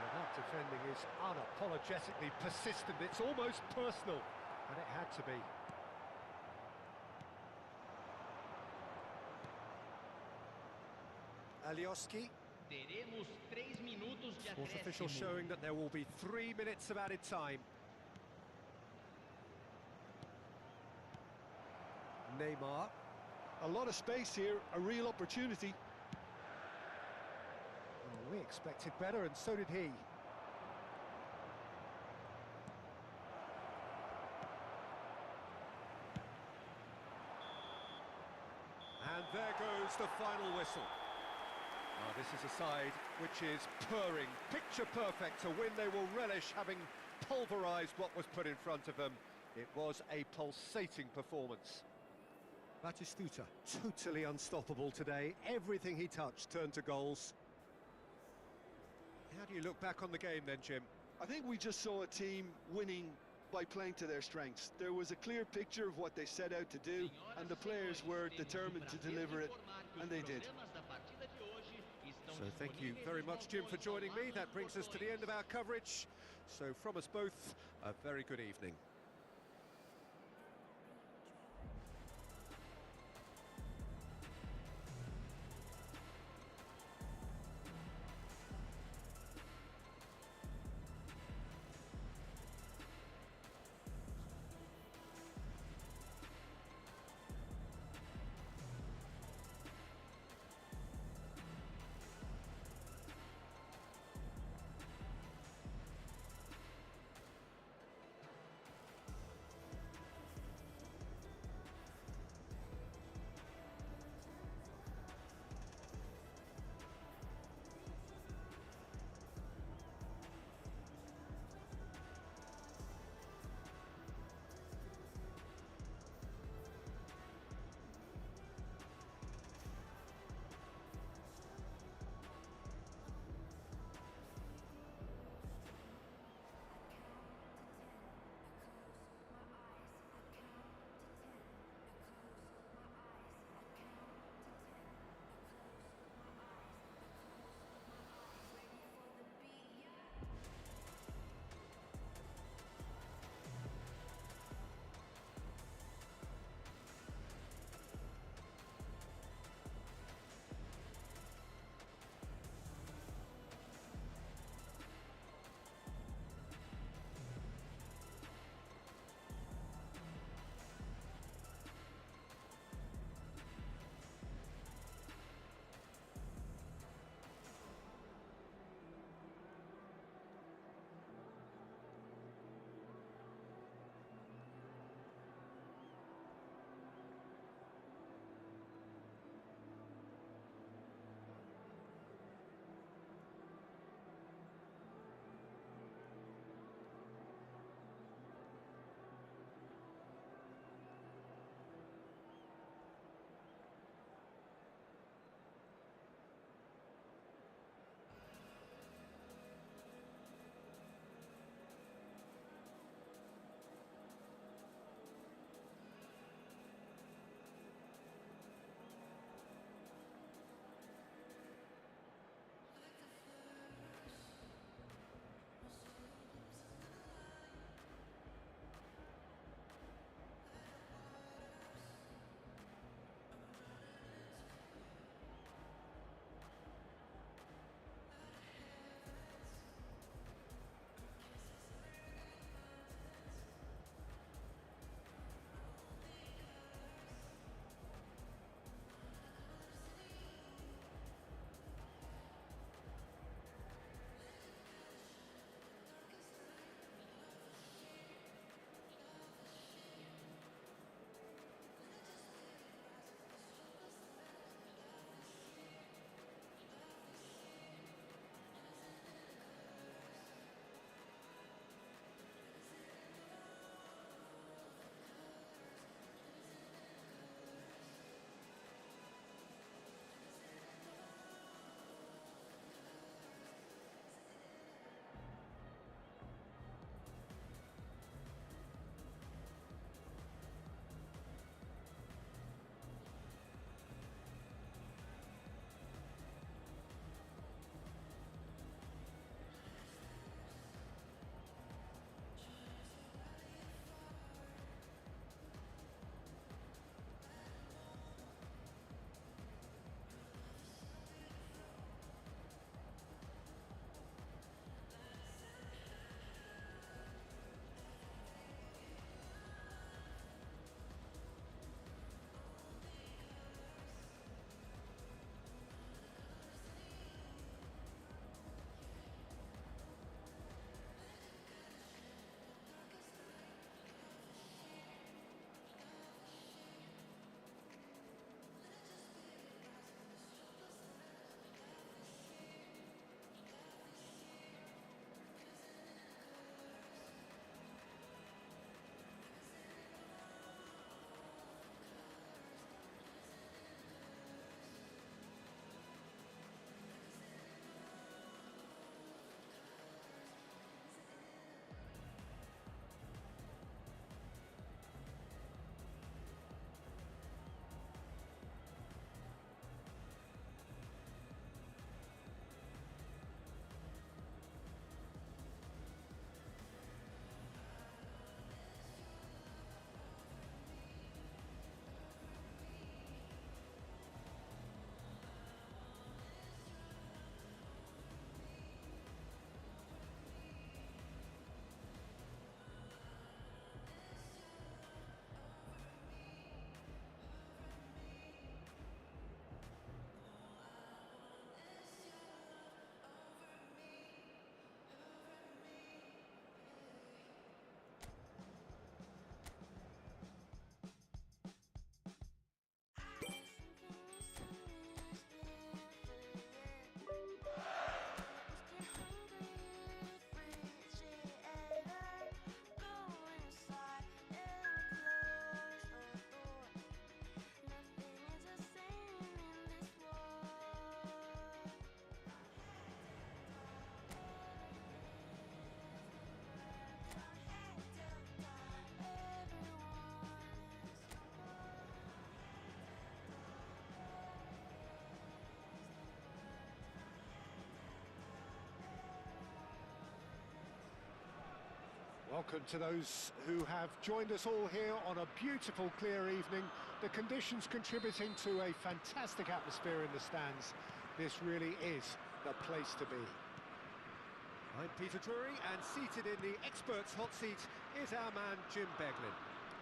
Well, that defending is unapologetically persistent. It's almost personal, and it had to be. Alioski. Teremos 3 minutos de Sport official acréscimo. showing that there will be 3 minutes of added time. Neymar. A lot of space here, a real opportunity. Well, we expected better, and so did he. And there goes the final whistle. Now, this is a side which is purring, picture perfect, a win they will relish, having pulverised what was put in front of them. It was a pulsating performance. Batistuta, totally unstoppable today. Everything he touched turned to goals. How do you look back on the game then, Jim? I think we just saw a team winning by playing to their strengths. There was a clear picture of what they set out to do, and the players were determined to deliver it, and they did. So thank you very much, Jim, for joining me. That brings us to the end of our coverage. So from us both, a very good evening. Welcome to those who have joined us all here on a beautiful, clear evening. The conditions contributing to a fantastic atmosphere in the stands. This really is the place to be. I'm Peter Drury, and seated in the experts' hot seat is our man Jim Beglin.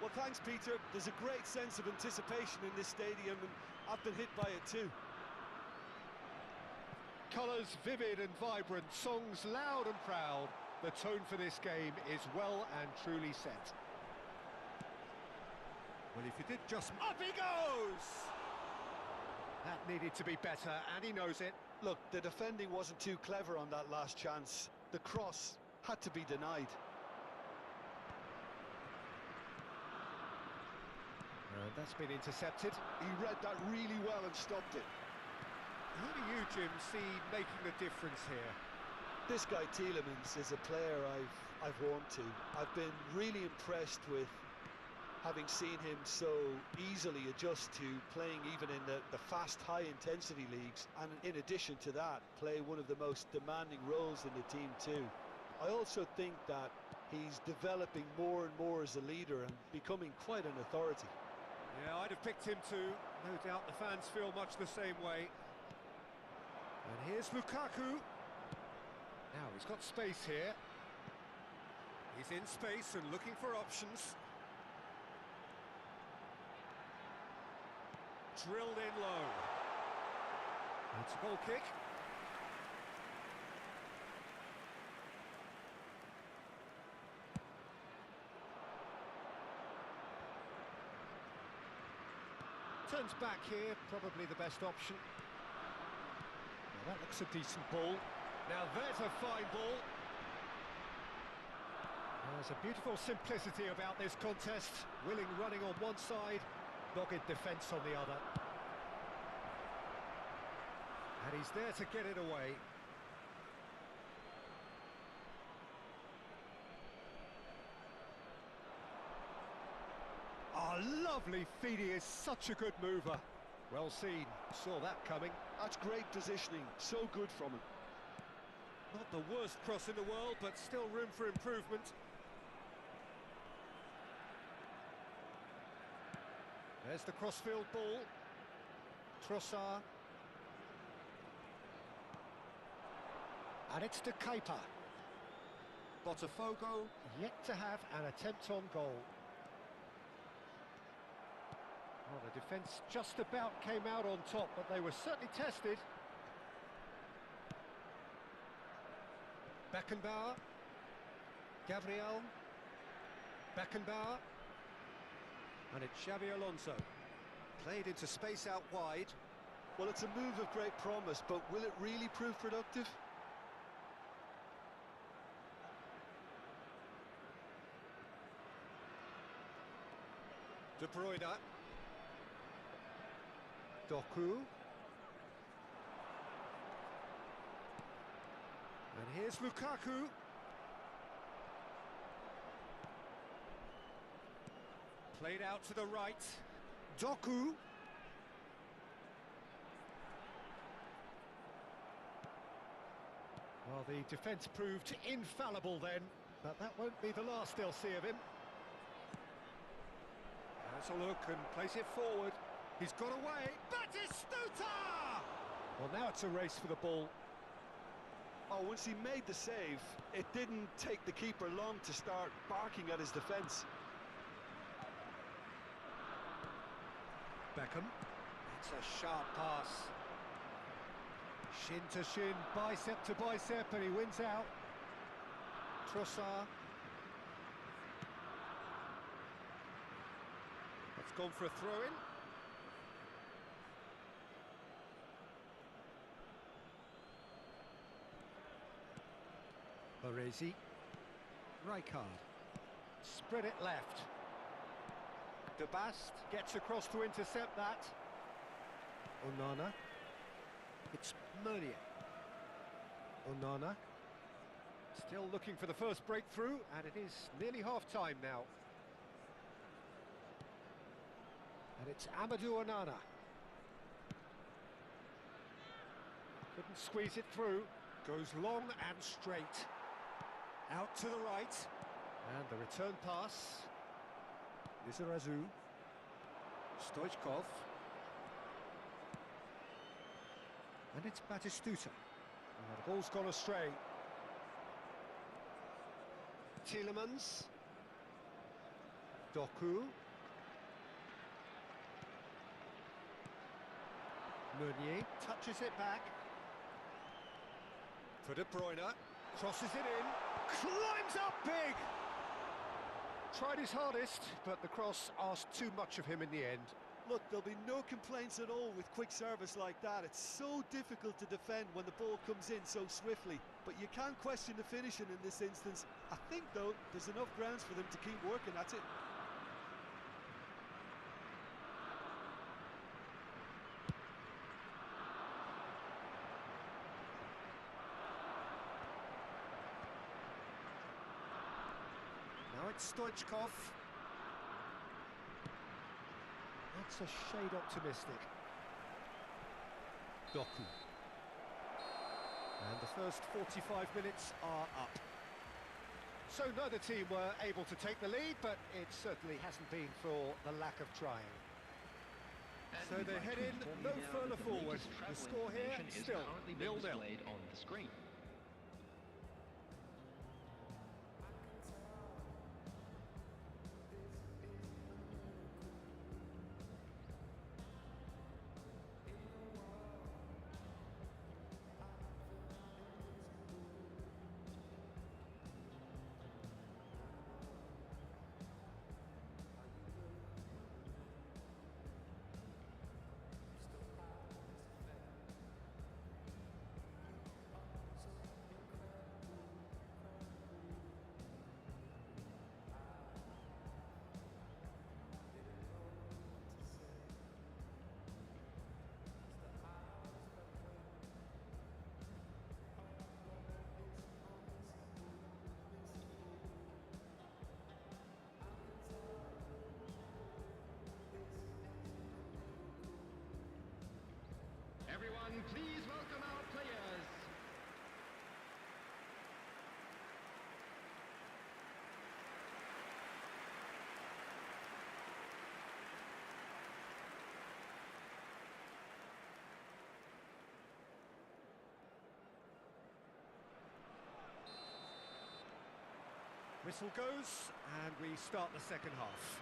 Well, thanks, Peter. There's a great sense of anticipation in this stadium, and I've been hit by it too. Colours vivid and vibrant, songs loud and proud. The tone for this game is well and truly set. Well, if you did just... Up he goes! That needed to be better, and he knows it. Look, the defending wasn't too clever on that last chance. The cross had to be denied. And that's been intercepted. He read that really well and stopped it. Who do you, Jim, see making the difference here? This guy Tielemans is a player I've warmed to. I've been really impressed with having seen him so easily adjust to playing even in the fast, high-intensity leagues, and in addition to that, play one of the most demanding roles in the team too. I also think that he's developing more and more as a leader and becoming quite an authority. Yeah, I'd have picked him too. No doubt the fans feel much the same way. And here's Lukaku. Now, he's got space here. He's in space and looking for options. Drilled in low. It's a goal kick. Turns back here, probably the best option. Now that looks a decent ball. Now there's a fine ball. There's a beautiful simplicity about this contest. Willing running on one side, dogged defence on the other. And he's there to get it away. Oh, lovely feed. He is such a good mover. Well seen. Saw that coming. That's great positioning. So good from him. Not the worst cross in the world, but still room for improvement. There's the crossfield ball. Trossard. And it's to Kepa. Botafogo yet to have an attempt on goal. Well, the defence just about came out on top, but they were certainly tested. Beckenbauer. Gabriel. Beckenbauer. And it's Xabi Alonso. Played into space out wide. Well, it's a move of great promise, but will it really prove productive? De Bruyne. Doku. And here's Lukaku. Played out to the right. Doku. Well, the defence proved infallible then, but that won't be the last they'll see of him. Has a look and plays it forward. He's got away. Batistuta! Well, now it's a race for the ball. Oh, once he made the save, it didn't take the keeper long to start barking at his defence. Beckham. It's a sharp pass. Shin to shin, bicep to bicep, and he wins out. Trossard. That's gone for a throw-in. Baresi. Rijkaard. Spread it left. De Bast gets across to intercept that. Onana. It's Meunier. Onana. Still looking for the first breakthrough, and it is nearly half-time now. And it's Amadou Onana. Couldn't squeeze it through. Goes long and straight. Out to the right. And the return pass. Lizarazu. Stoichkov. And it's Batistuta. The ball's gone astray. Tielemans. Doku. Meunier touches it back. For De Bruyne. Crosses it in. Climbs up big! Tried his hardest, but the cross asked too much of him in the end. Look, there'll be no complaints at all with quick service like that. It's so difficult to defend when the ball comes in so swiftly. But you can't question the finishing in this instance. I think, though, there's enough grounds for them to keep working at it. Now it's Stoichkov. That's a shade optimistic. Doku. And the first 45 minutes are up. So neither team were able to take the lead, but it certainly hasn't been for the lack of trying. So they head in no further forward. The score here still 0-0. On the screen. Everyone, please welcome our players. Whistle goes, and we start the second half.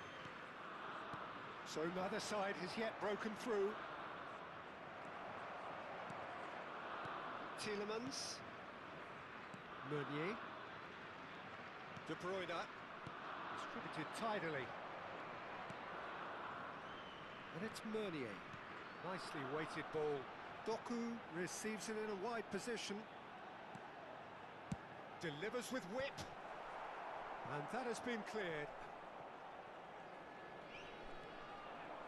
So neither side has yet broken through. Tielemans. Meunier. De Bruyne. Distributed tidily. And it's Meunier. Nicely weighted ball. Doku receives it in a wide position. Delivers with whip. And that has been cleared.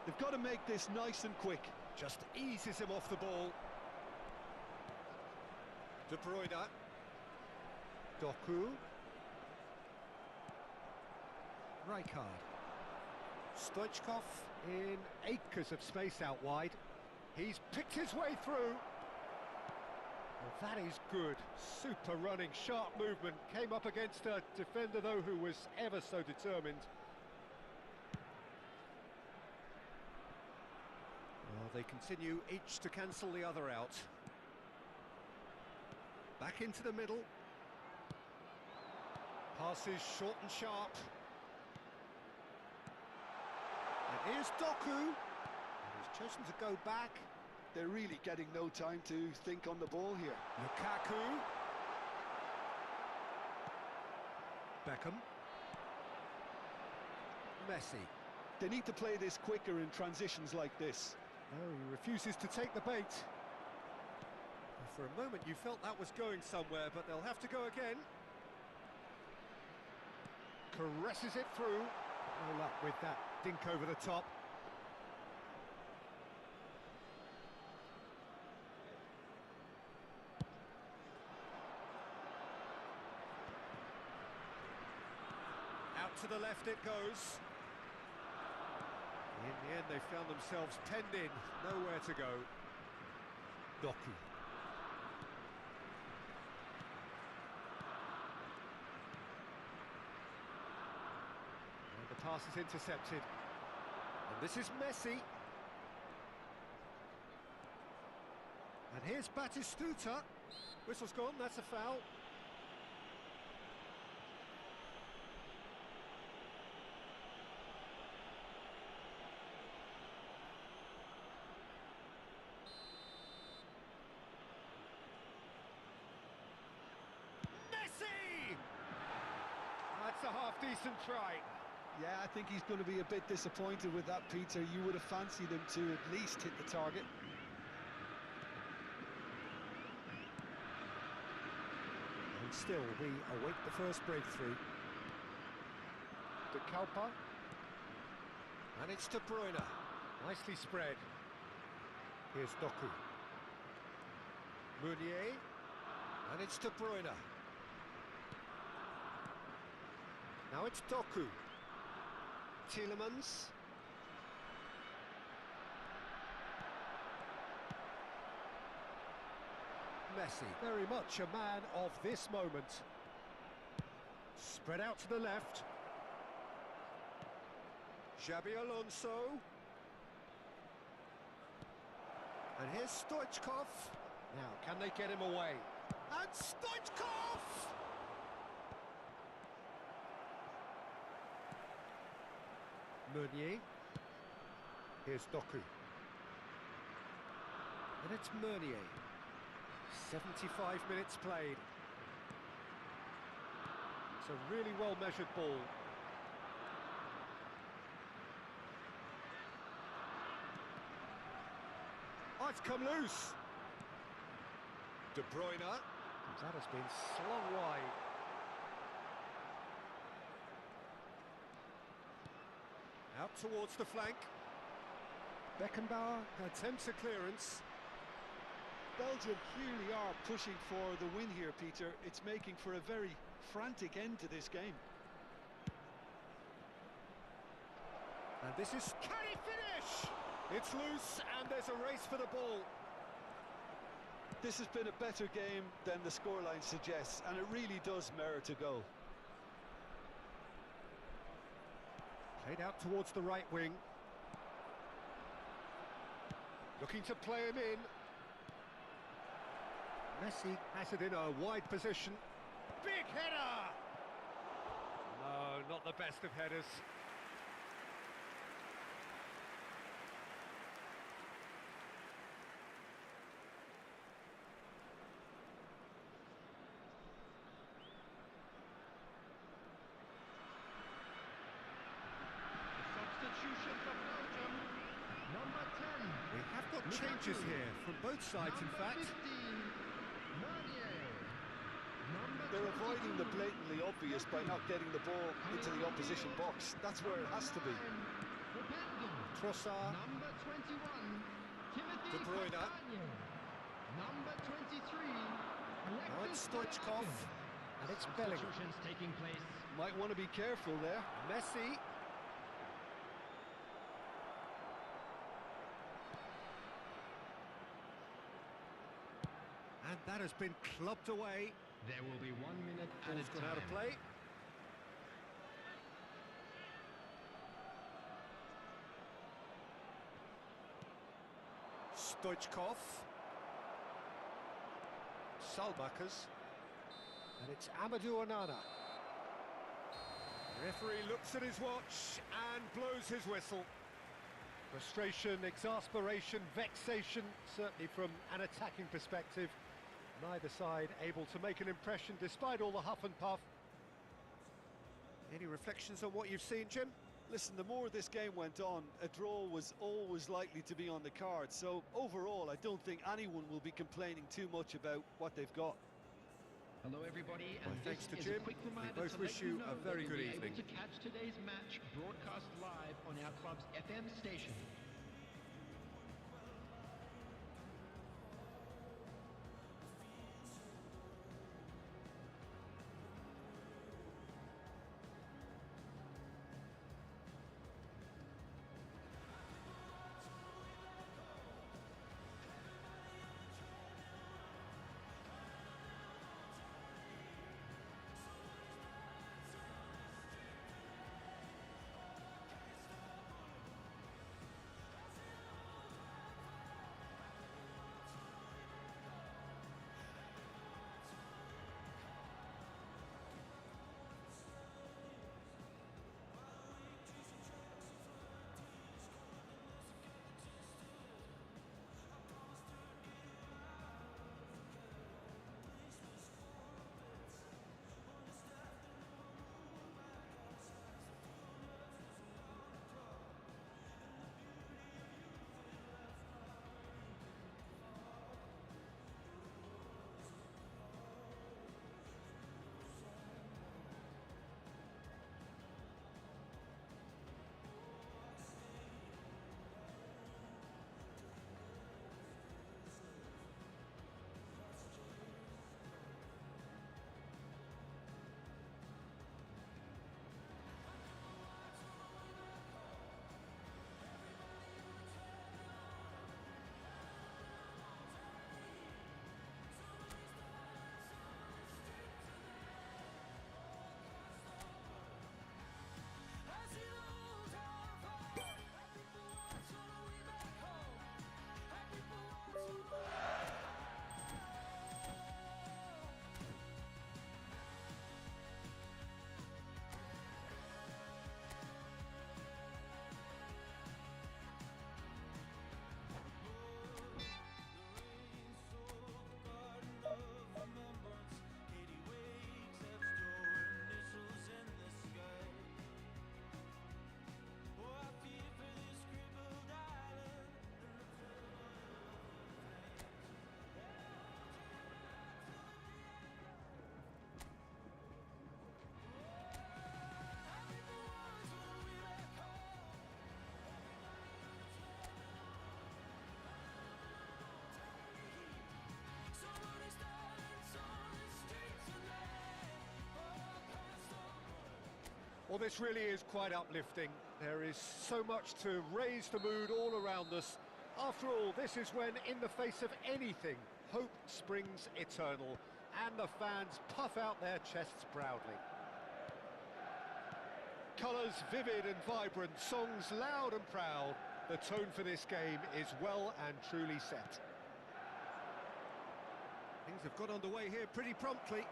They've got to make this nice and quick. Just eases him off the ball. De Bruyne. Doku. Rijkaard. Stoichkov in acres of space out wide. He's picked his way through. Well, that is good. Super running, sharp movement. Came up against a defender, though, who was ever so determined. Well, they continue each to cancel the other out. Back into the middle. Passes short and sharp. And here's Doku. He's chosen to go back. They're really getting no time to think on the ball here. Lukaku. Beckham. Messi. They need to play this quicker in transitions like this. No, he refuses to take the bait. For a moment you felt that was going somewhere, but they'll have to go again. Caresses it through. No luck with that dink over the top. Out to the left it goes. In the end, they found themselves penned in, nowhere to go. Doku. pass is intercepted. And this is Messi. And here's Batistuta. Whistle's gone, that's a foul. Messi! That's a half-decent try. Yeah, I think he's going to be a bit disappointed with that, Peter. You would have fancied him to at least hit the target. And still, we await the first breakthrough. De Kalpa. And it's De Bruyne. Nicely spread. Here's Doku. Meunier. And it's De Bruyne. Now it's Doku. Tielemans. Messi, very much a man of this moment. Spread out to the left. Xabi Alonso. And here's Stoichkov. Now, can they get him away? And Stoichkov! Meunier. Here's Doku. And it's Meunier. 75 minutes played. It's a really well-measured ball. Oh, it's come loose. De Bruyne. That has been slung wide. Out towards the flank. Beckenbauer attempts a clearance. Belgium clearly are pushing for the win here, Peter. It's making for a very frantic end to this game. And this is... Can he finish? It's loose and there's a race for the ball. This has been a better game than the scoreline suggests, and it really does merit a goal. Played out towards the right wing. Looking to play him in. Messi has it in a wide position. Big header! No, not the best of headers. Substitution for Belgium. Number 10. We have got changes here from both sides, in Number fact. 15. Meunier. Number They're avoiding the 22. blatantly obvious by not getting the ball into the opposition box. That's where it has to be. For Belgium. Trossard. Number 21. Timothy De Bruyne. Castagne. Number 23. Now it's Stoichkov. And it's Bellingham. Substitutions taking place. Might want to be careful there. Messi. And that has been clubbed away. There will be 1 minute at Ball's a gone time. out of play. Stoichkov. Salbakas. And it's Amadou Onana. The referee looks at his watch and blows his whistle. Frustration, exasperation, vexation, certainly from an attacking perspective. Neither side able to make an impression despite all the huff and puff. Any reflections on what you've seen, Jim? Listen, the more this game went on, a draw was always likely to be on the cards. So overall, I don't think anyone will be complaining too much about what they've got. Hello everybody, and Well, thanks this to is Jim. a quick We reminder both to wish let you know a very that good you'll be evening. able to catch today's match broadcast live on our club's FM station. Well, this really is quite uplifting. There is so much to raise the mood all around us. After all, this is when, in the face of anything, hope springs eternal, and the fans puff out their chests proudly. Colours vivid and vibrant, songs loud and proud. The tone for this game is well and truly set. Things have got underway here pretty promptly.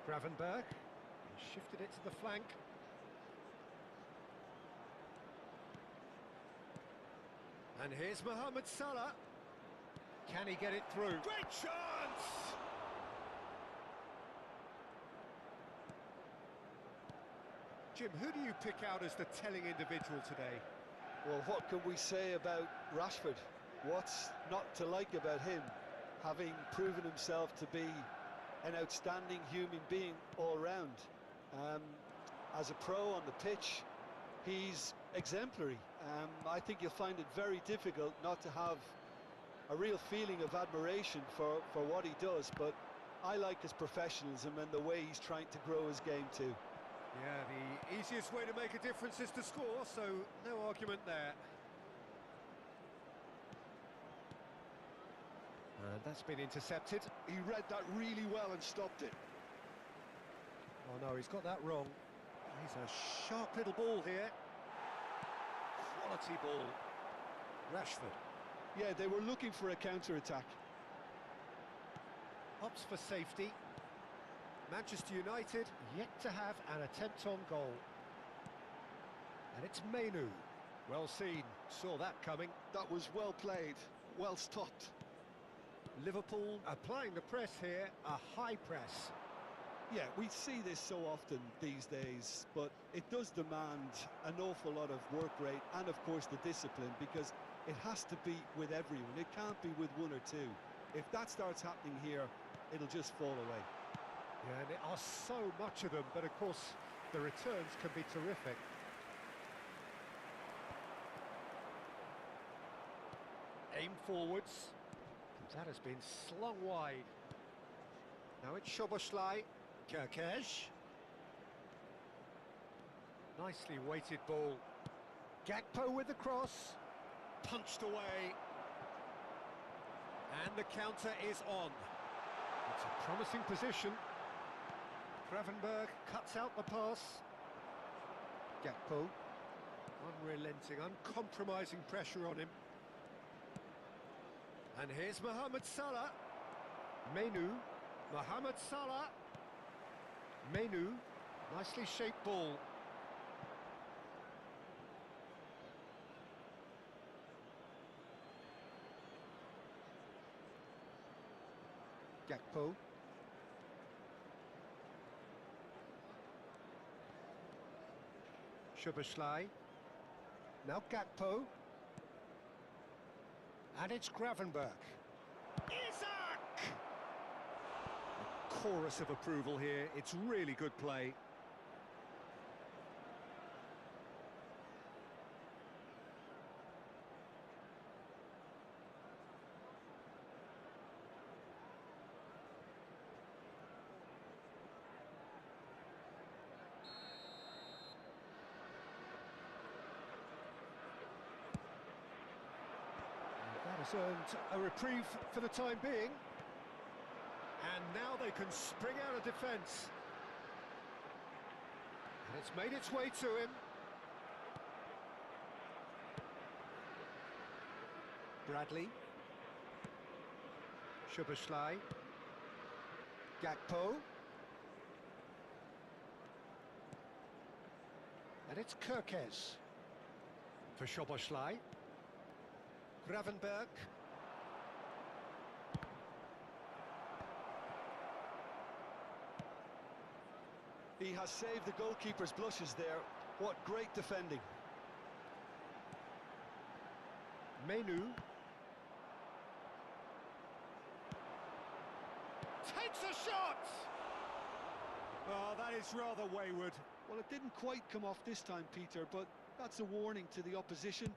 Gravenberg, he shifted it to the flank. And here's Mohamed Salah. Can he get it through? Great chance! Jim, who do you pick out as the telling individual today? Well, what can we say about Rashford? What's not to like about him, having proven himself to be an outstanding human being all round? As a pro on the pitch, he's exemplary. I think you'll find it very difficult not to have a real feeling of admiration for what he does, but I like his professionalism and the way he's trying to grow his game too. Yeah, the easiest way to make a difference is to score, so no argument there. And that's been intercepted. He read that really well and stopped it. Oh no, he's got that wrong. He's a sharp little ball here. Quality ball. Rashford. Yeah, they were looking for a counter-attack. Opts for safety. Manchester United yet to have an attempt on goal. And it's Menu. Well seen, saw that coming. That was well played, well stopped. Liverpool applying the press here, a high press. Yeah, we see this so often these days, but it does demand an awful lot of work rate and, of course, the discipline, because it has to be with everyone. It can't be with one or two. If that starts happening here, it'll just fall away. Yeah, and there are so much of them, but of course, the returns can be terrific. Aim forwards. That has been slung wide. Now it's Szoboszlai. Kerkez. Nicely weighted ball. Gakpo with the cross. Punched away. And the counter is on. It's a promising position. Gravenberg cuts out the pass. Gakpo. Unrelenting, uncompromising pressure on him. And here's Mohamed Salah. Menu. Mohamed Salah. Menu. Nicely shaped ball. Gakpo. Szoboszlai. Now Gakpo. And it's Gravenberg. Isak! A chorus of approval here. It's really good play. Has earned a reprieve for the time being, and now they can spring out of defence, and it's made its way to him. Bradley. Szoboszlai. Gakpo. And it's Kerkez for Szoboszlai. Gravenberg. He has saved the goalkeeper's blushes there. What great defending. Menu. Takes a shot! Oh, that is rather wayward. Well, it didn't quite come off this time, Peter, but that's a warning to the opposition.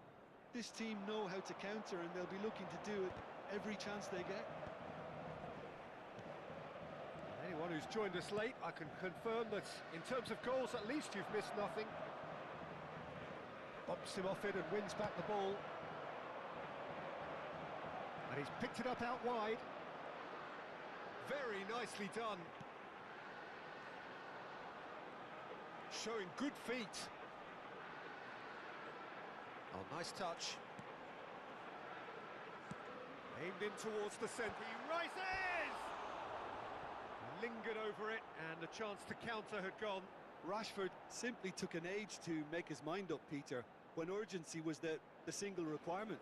This team know how to counter, and they'll be looking to do it every chance they get. Anyone who's joined us late, I can confirm that in terms of goals, at least you've missed nothing. Bumps him off it and wins back the ball. And he's picked it up out wide. Very nicely done. Showing good feet. Oh, nice touch. Aimed in towards the centre. He rises! Lingered over it, and the chance to counter had gone. Rashford simply took an age to make his mind up, Peter, when urgency was the single requirement.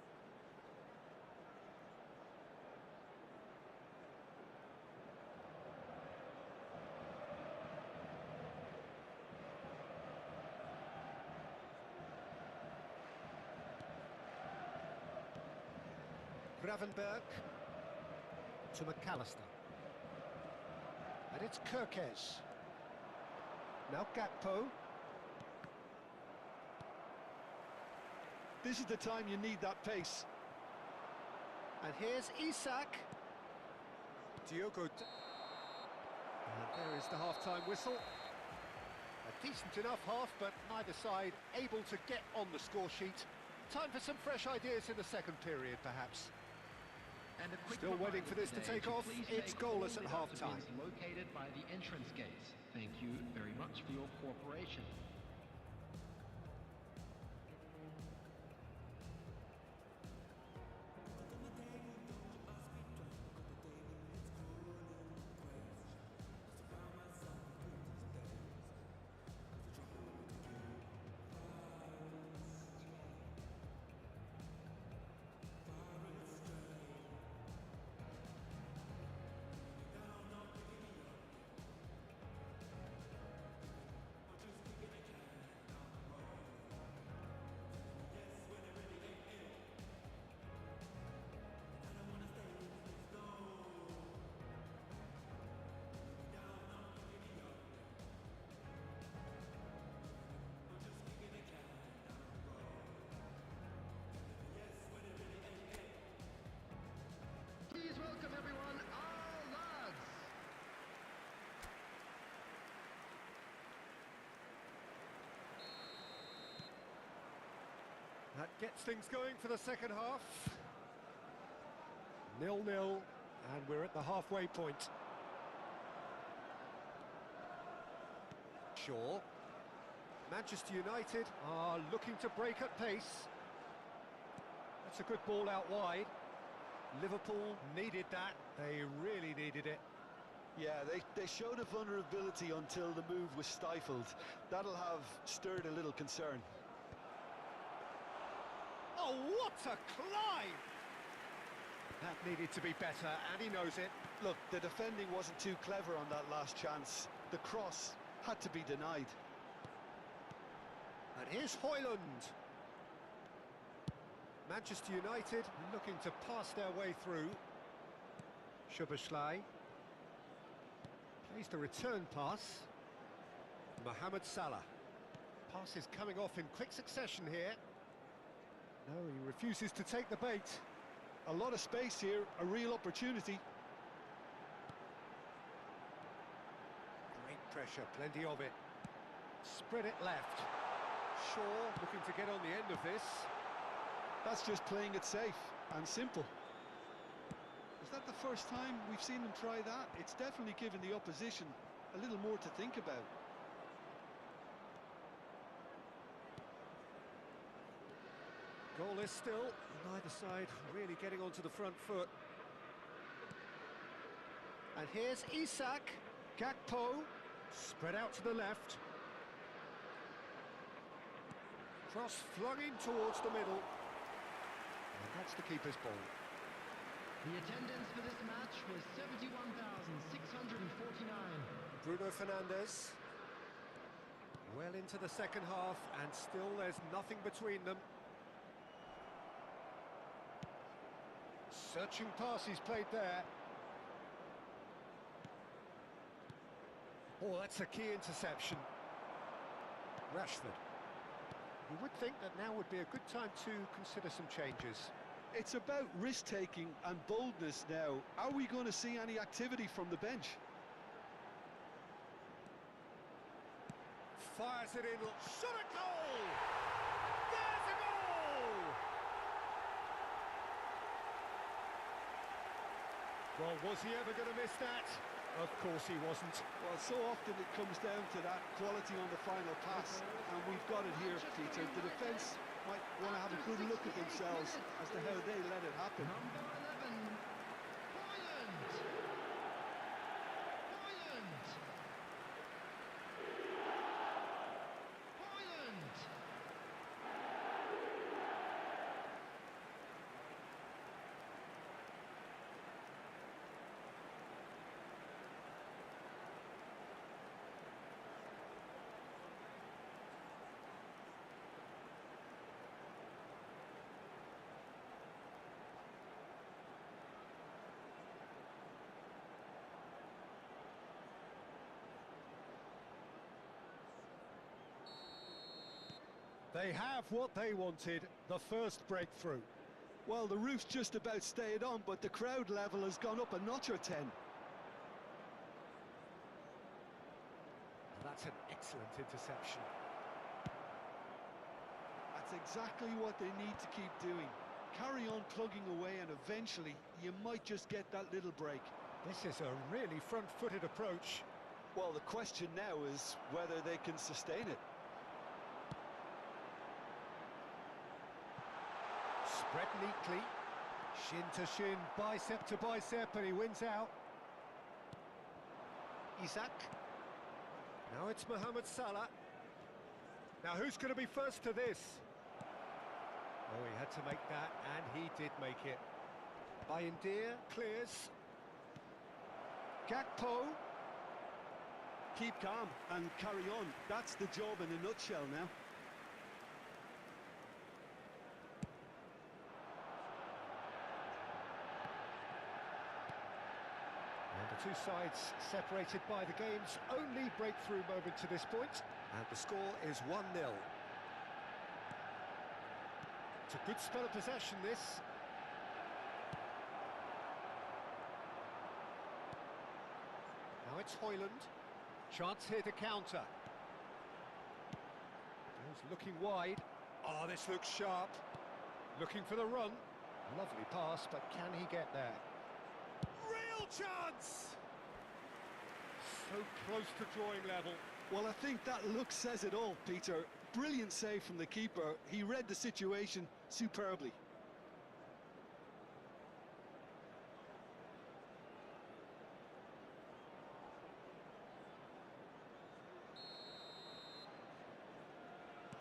Gravenberg to McAllister. And it's Kirkes. Now Gakpo. This is the time you need that pace. And here's Isak. Diogo. And there is the half-time whistle. A decent enough half, but neither side able to get on the score sheet. Time for some fresh ideas in the second period, perhaps. And a quick Still waiting reminder for this to today take off. please It's make all goalless at the half-time. dustbins located by the entrance gates. Thank you very much for your cooperation. Please welcome everyone, our lads! That gets things going for the second half. 0-0, and we're at the halfway point. Shaw. Manchester United are looking to break at pace. That's a good ball out wide. Liverpool needed that. They really needed it. Yeah, they showed a vulnerability until the move was stifled. That'll have stirred a little concern. Oh, what a climb! That needed to be better, and he knows it. Look, the defending wasn't too clever on that last chance. The cross had to be denied. And here's Højlund. Manchester United looking to pass their way through. Szoboszlai plays the return pass. Mohamed Salah. Pass is coming off in quick succession here. No, he refuses to take the bait. A lot of space here, a real opportunity. Great pressure, plenty of it. Spread it left. Shaw looking to get on the end of this. That's just playing it safe and simple. Is that the first time we've seen him try that? It's definitely given the opposition a little more to think about. Goalless still, neither side really getting onto the front foot. And here's Isak. Gakpo, spread out to the left. Cross flung in towards the middle. And that's the keeper's ball. The attendance for this match was 71,649. Bruno Fernandes. Well into the second half, and still there's nothing between them. Searching pass he's played there. Oh, that's a key interception. Rashford. You would think that now would be a good time to consider some changes. It's about risk-taking and boldness now. Are we going to see any activity from the bench? fires it in. Shot a goal! There's a goal! Well, was he ever going to miss that? Of course he wasn't. Well, so often it comes down to that quality on the final pass, and we've got it here, Peter. The defence might want to have a good look at themselves as to how they let it happen. Number 11, Poland. Poland. Poland. They have what they wanted, the first breakthrough. Well, the roof's just about stayed on, but the crowd level has gone up a notch or 10. That's an excellent interception. That's exactly what they need to keep doing. Carry on plugging away, and eventually you might just get that little break. This is a really front-footed approach. Well, the question now is whether they can sustain it. Spread neatly, shin to shin, bicep to bicep, and he wins out. Isaac. Now it's Mohamed Salah. Now who's going to be first to this? Oh, he had to make that, and he did make it. Bayindir clears. Gakpo. Keep calm and carry on. That's the job in a nutshell now. The two sides separated by the game's only breakthrough moment to this point, and the score is 1-0. It's a good spell of possession, this. Now it's Højlund. Chance here to counter. He's looking wide. Oh, this looks sharp. Looking for the run. Lovely pass, but can he get there? Real chance! So close to drawing level. Well, I think that look says it all, Peter. Brilliant save from the keeper. He read the situation superbly.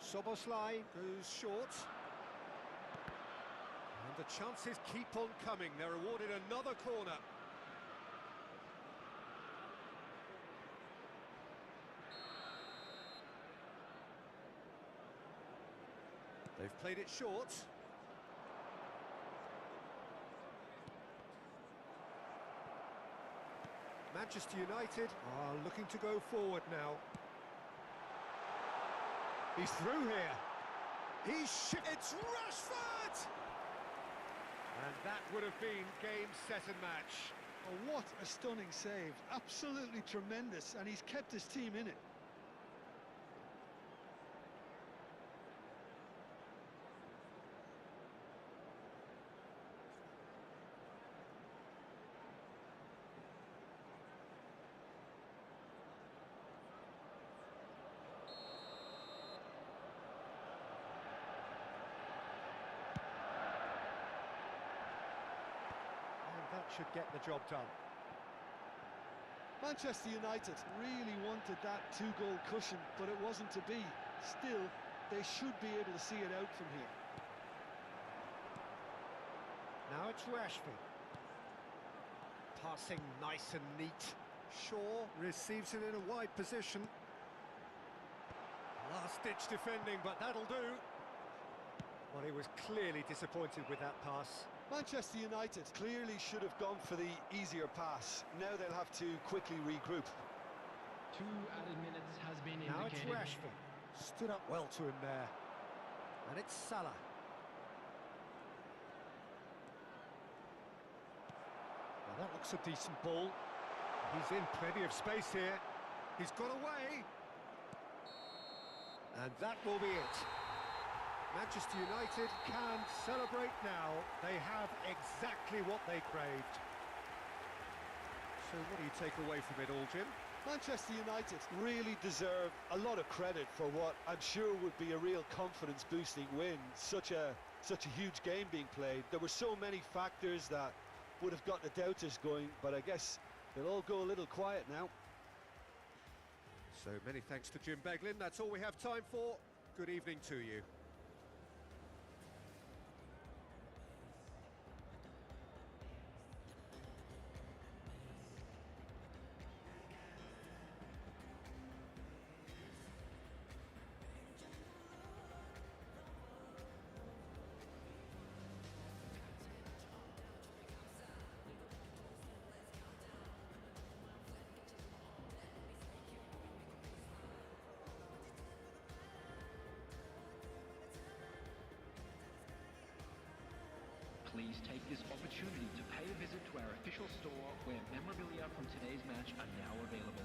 Soboslai goes short. And the chances keep on coming. They're awarded another corner. They've played it short. Manchester United are looking to go forward now. He's through here. It's Rashford! And that would have been game, set and match. Oh, what a stunning save. Absolutely tremendous, and he's kept his team in it. Should get the job done. Manchester United really wanted that two-goal cushion, but it wasn't to be. Still, they should be able to see it out from here. Now it's Rashford. Passing nice and neat. Shaw receives it in a wide position. Last-ditch defending, but that'll do. Well, he was clearly disappointed with that pass. Manchester United clearly should have gone for the easier pass. Now they'll have to quickly regroup. 2 added minutes has been Now it's indicated. Rashford. Stood up well to him there. And it's Salah. Well, that looks a decent ball. He's in plenty of space here. He's got away. And that will be it. Manchester United can celebrate now. They have exactly what they craved. So what do you take away from it all, Jim? Manchester United really deserve a lot of credit for what I'm sure would be a real confidence-boosting win. Such a huge game being played. There were so many factors that would have got the doubters going, but I guess they'll all go a little quiet now. So many thanks to Jim Beglin. That's all we have time for. Good evening to you. Please take this opportunity to pay a visit to our official store where memorabilia from today's match are now available.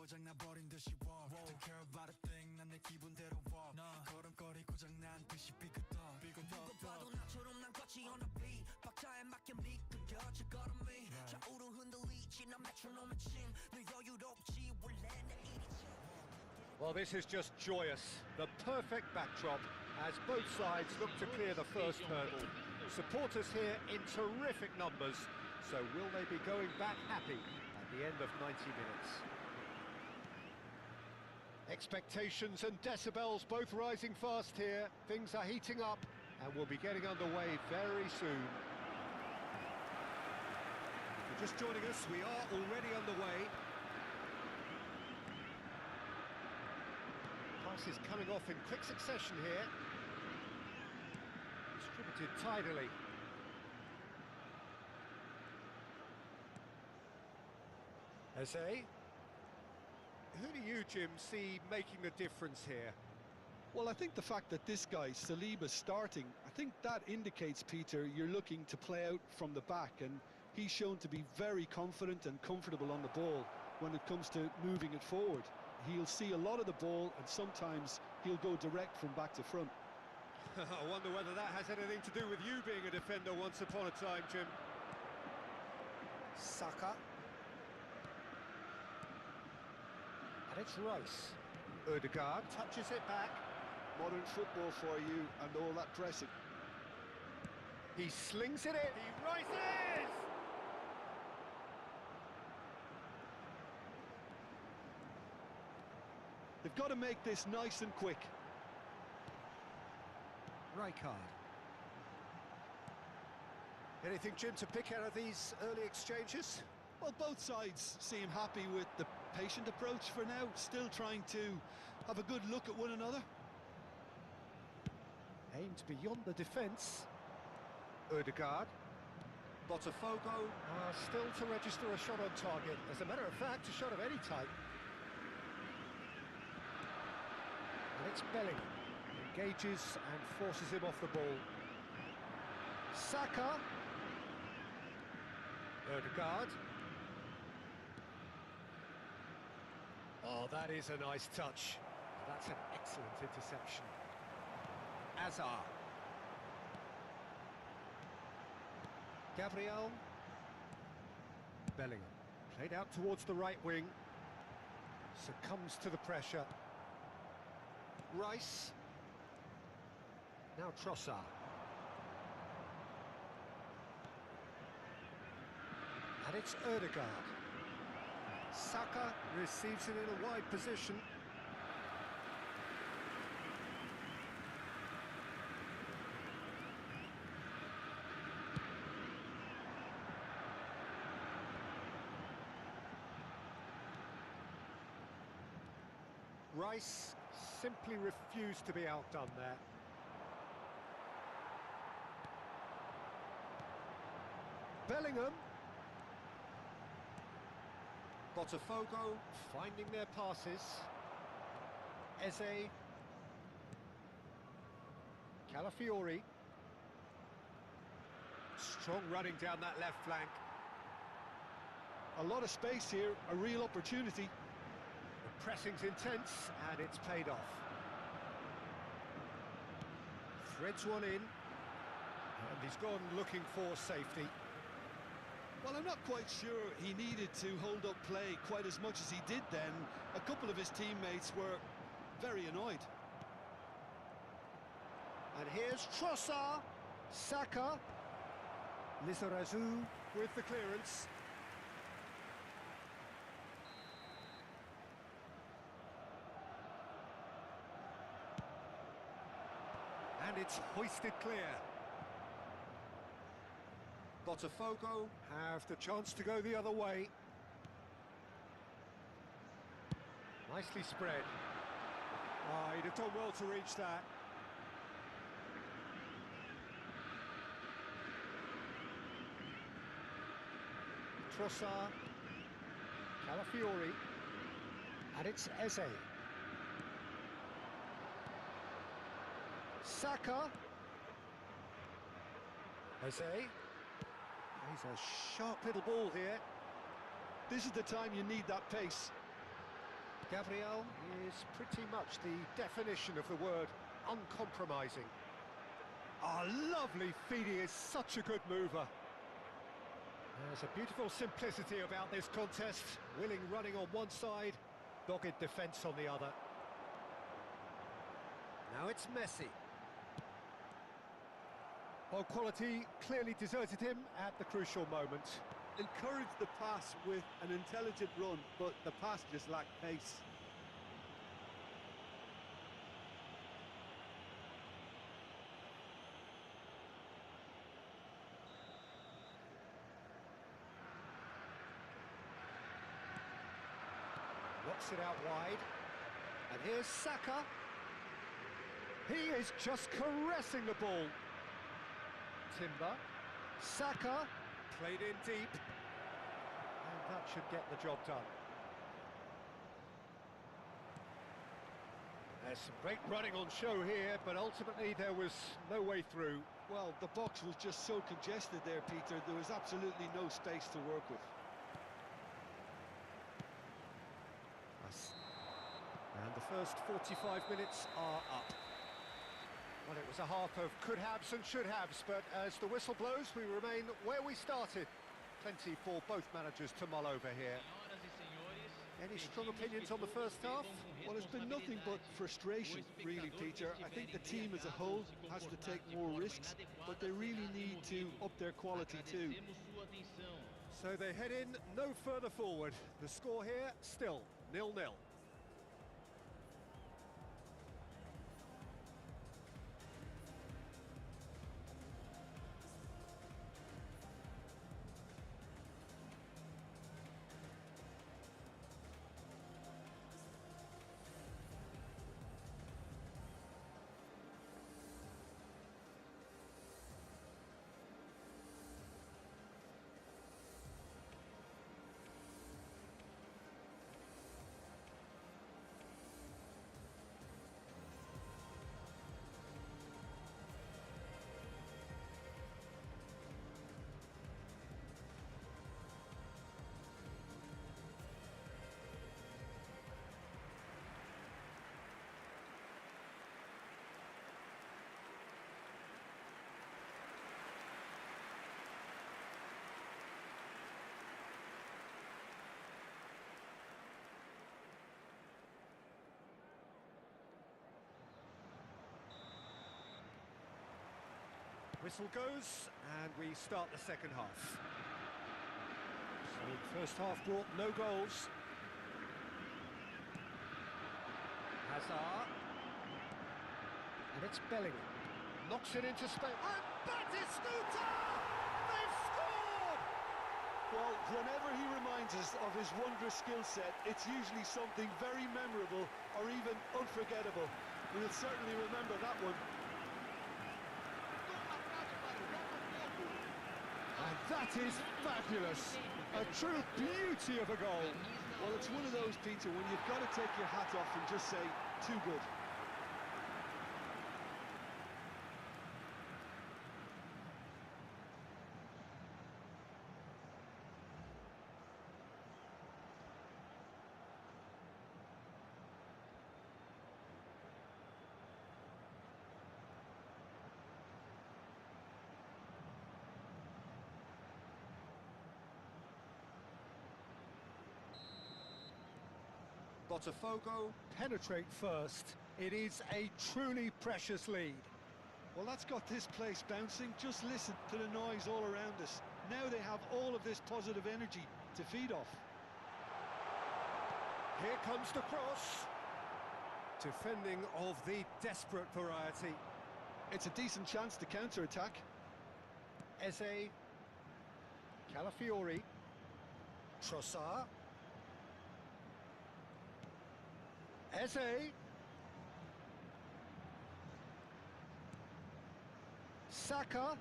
고장나버린 듯이 walk Don't care about a thing 난 내 기분대로 walk 걸음걸이 고장난 듯이 삐그덕 누가 봐도 나처럼 난 걷지 on the beat 박자에 맞게 미끄러져 걸음이 좌우로 흔들리지 난 메트로놈의 침늘 여유롭지 원래 내 일이지. Well, this is just joyous. The perfect backdrop as both sides look to clear the first hurdle. Supporters here in terrific numbers. So will they be going back happy at the end of 90 minutes? Expectations and decibels both rising fast here. Things are heating up and we'll be getting underway very soon. If you're just joining us, we are already underway. Passes coming off in quick succession here. Distributed tidily. Eze. Who do you, Jim, see making the difference here? Well, I think the fact that this guy, Saliba's starting, I think that indicates, Peter, you're looking to play out from the back, and he's shown to be very confident and comfortable on the ball when it comes to moving it forward. He'll see a lot of the ball, and sometimes he'll go direct from back to front. I wonder whether that has anything to do with you being a defender once upon a time, Jim. Saka. And it's Rice. Ødegaard touches it back. Modern football for you and all that pressing. He slings it in. He rises! They've got to make this nice and quick. Rijkaard. Anything, Jim, to pick out of these early exchanges? Well, both sides seem happy with the patient approach for now, still trying to have a good look at one another. Aimed beyond the defence. Ødegaard. Botafogo are still to register a shot on target. As a matter of fact, a shot of any type. And it's Bellingham. Engages and forces him off the ball. Saka. Ødegaard. Oh, that is a nice touch. That's an excellent interception. Azar. Gabriel. Bellingham. Played out towards the right wing. Succumbs to the pressure. Rice. Now Trossard. And it's Ødegaard. Saka receives it in a wide position. Rice simply refused to be outdone there. Bellingham. Botafogo finding their passes. Eze. Calafiori. Strong running down that left flank. A lot of space here, a real opportunity. The pressing's intense and it's paid off. Threads one in. And he's gone looking for safety. Well, I'm not quite sure he needed to hold up play quite as much as he did then. A couple of his teammates were very annoyed. And here's Trossard. Saka. Lizarazu with the clearance. And it's hoisted clear. Botafogo have the chance to go the other way. Nicely spread. Ah, he'd have done well to reach that. Trossard. Calafiori. And it's Eze. Saka. Eze. He's a sharp little ball here. This is the time you need that pace. Gabriel is pretty much the definition of the word uncompromising. Ah, lovely feed, he is such a good mover. There's a beautiful simplicity about this contest. Willing running on one side, dogged defence on the other. Now it's Messi. Well, quality clearly deserted him at the crucial moment. Encouraged the pass with an intelligent run, but the pass just lacked pace. Knocks it out wide. And here's Saka. He is just caressing the ball. Timber. Saka. Played in deep. And that should get the job done. There's some great running on show here, but ultimately there was no way through. Well, the box was just so congested there, Peter. There was absolutely no space to work with. And the first 45 minutes are up. Well, it was a half of could-haves and should-haves, but as the whistle blows, we remain where we started. Plenty for both managers to mull over here. Any strong opinions on the first half? Well, it's been nothing but frustration, really, Peter. I think the team as a whole has to take more risks, but they really need to up their quality too. So they head in no further forward. The score here, still 0-0. Whistle goes, and we start the second half. So the first half brought no goals. Hazard. And it's Bellingham. Knocks it into space. And Batistuta! They've scored! Well, whenever he reminds us of his wondrous skill set, it's usually something very memorable or even unforgettable. We'll certainly remember that one. And that is fabulous. A true beauty of a goal. Well, it's one of those, Peter, when you've got to take your hat off and just say, too good. Botafogo penetrate first. It is a truly precious lead. Well, that's got this place bouncing. Just listen to the noise all around us. Now they have all of this positive energy to feed off. Here comes the cross. Defending of the desperate variety. It's a decent chance to counter-attack. Eze. Calafiori. Trossard. Eze. Saka.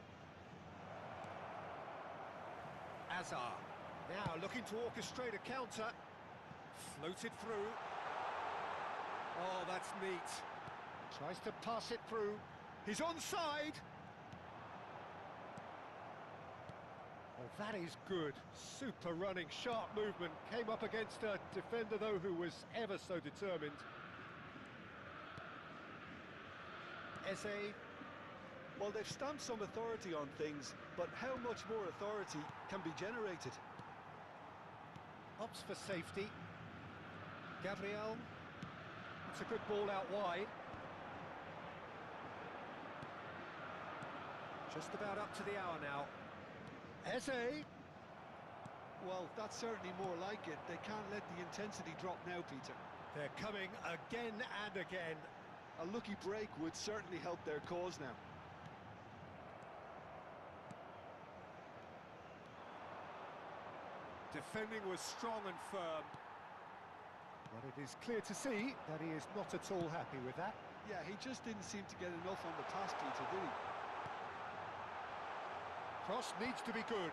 Hazard. Now looking to orchestrate a counter. Floated through. Oh, that's neat. Tries to pass it through. He's onside. Oh, Well, that is good. Super running, sharp movement. Came up against a defender, though, who was ever so determined. Eze. Well, they've stamped some authority on things, but how much more authority can be generated? Opts for safety. Gabriel. It's a good ball out wide. Just about up to the hour now. Eze. Well, that's certainly more like it. They can't let the intensity drop now, Peter. They're coming again and again. A lucky break would certainly help their cause now. Defending was strong and firm. But it is clear to see that he is not at all happy with that. Yeah, he just didn't seem to get enough on the pass, Peter, did he? Cross needs to be good.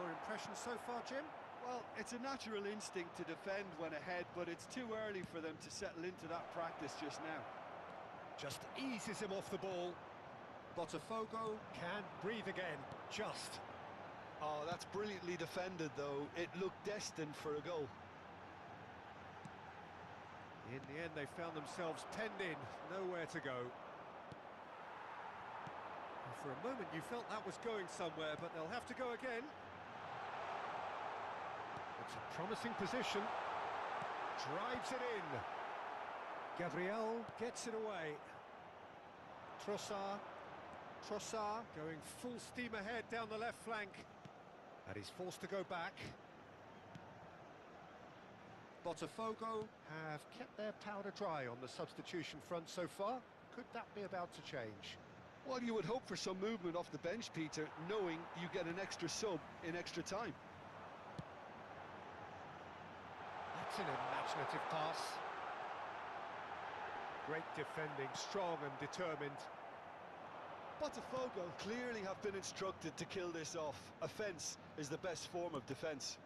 Your impression so far, Jim? Well, it's a natural instinct to defend when ahead, but it's too early for them to settle into that practice just now. Just eases him off the ball. Botafogo can breathe again. Just. Oh, that's brilliantly defended, though. It looked destined for a goal. In the end, they found themselves penned in. Nowhere to go. And for a moment, you felt that was going somewhere, but they'll have to go again. It's a promising position. Drives it in. Gabriel gets it away. Trossard going full steam ahead down the left flank. And he's forced to go back. Botafogo have kept their powder dry on the substitution front so far. Could that be about to change? Well, you would hope for some movement off the bench, Peter, knowing you get an extra sub in extra time. That's an imaginative pass. Great defending, strong and determined. Botafogo clearly have been instructed to kill this off. Offence is the best form of defence.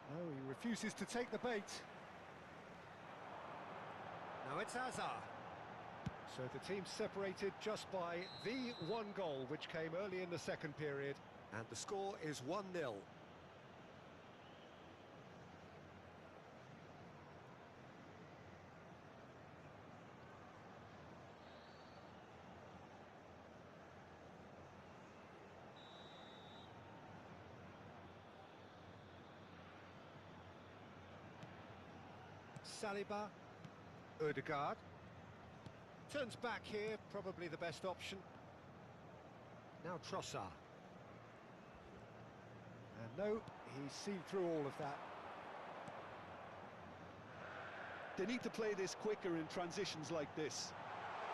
No, he refuses to take the bait. Now it's Hazard. So the team's separated just by the one goal, which came early in the second period. And the score is 1-0. Saliba, Odegaard, turns back here, probably the best option. Now Trossard. And no, he's seen through all of that. They need to play this quicker in transitions like this.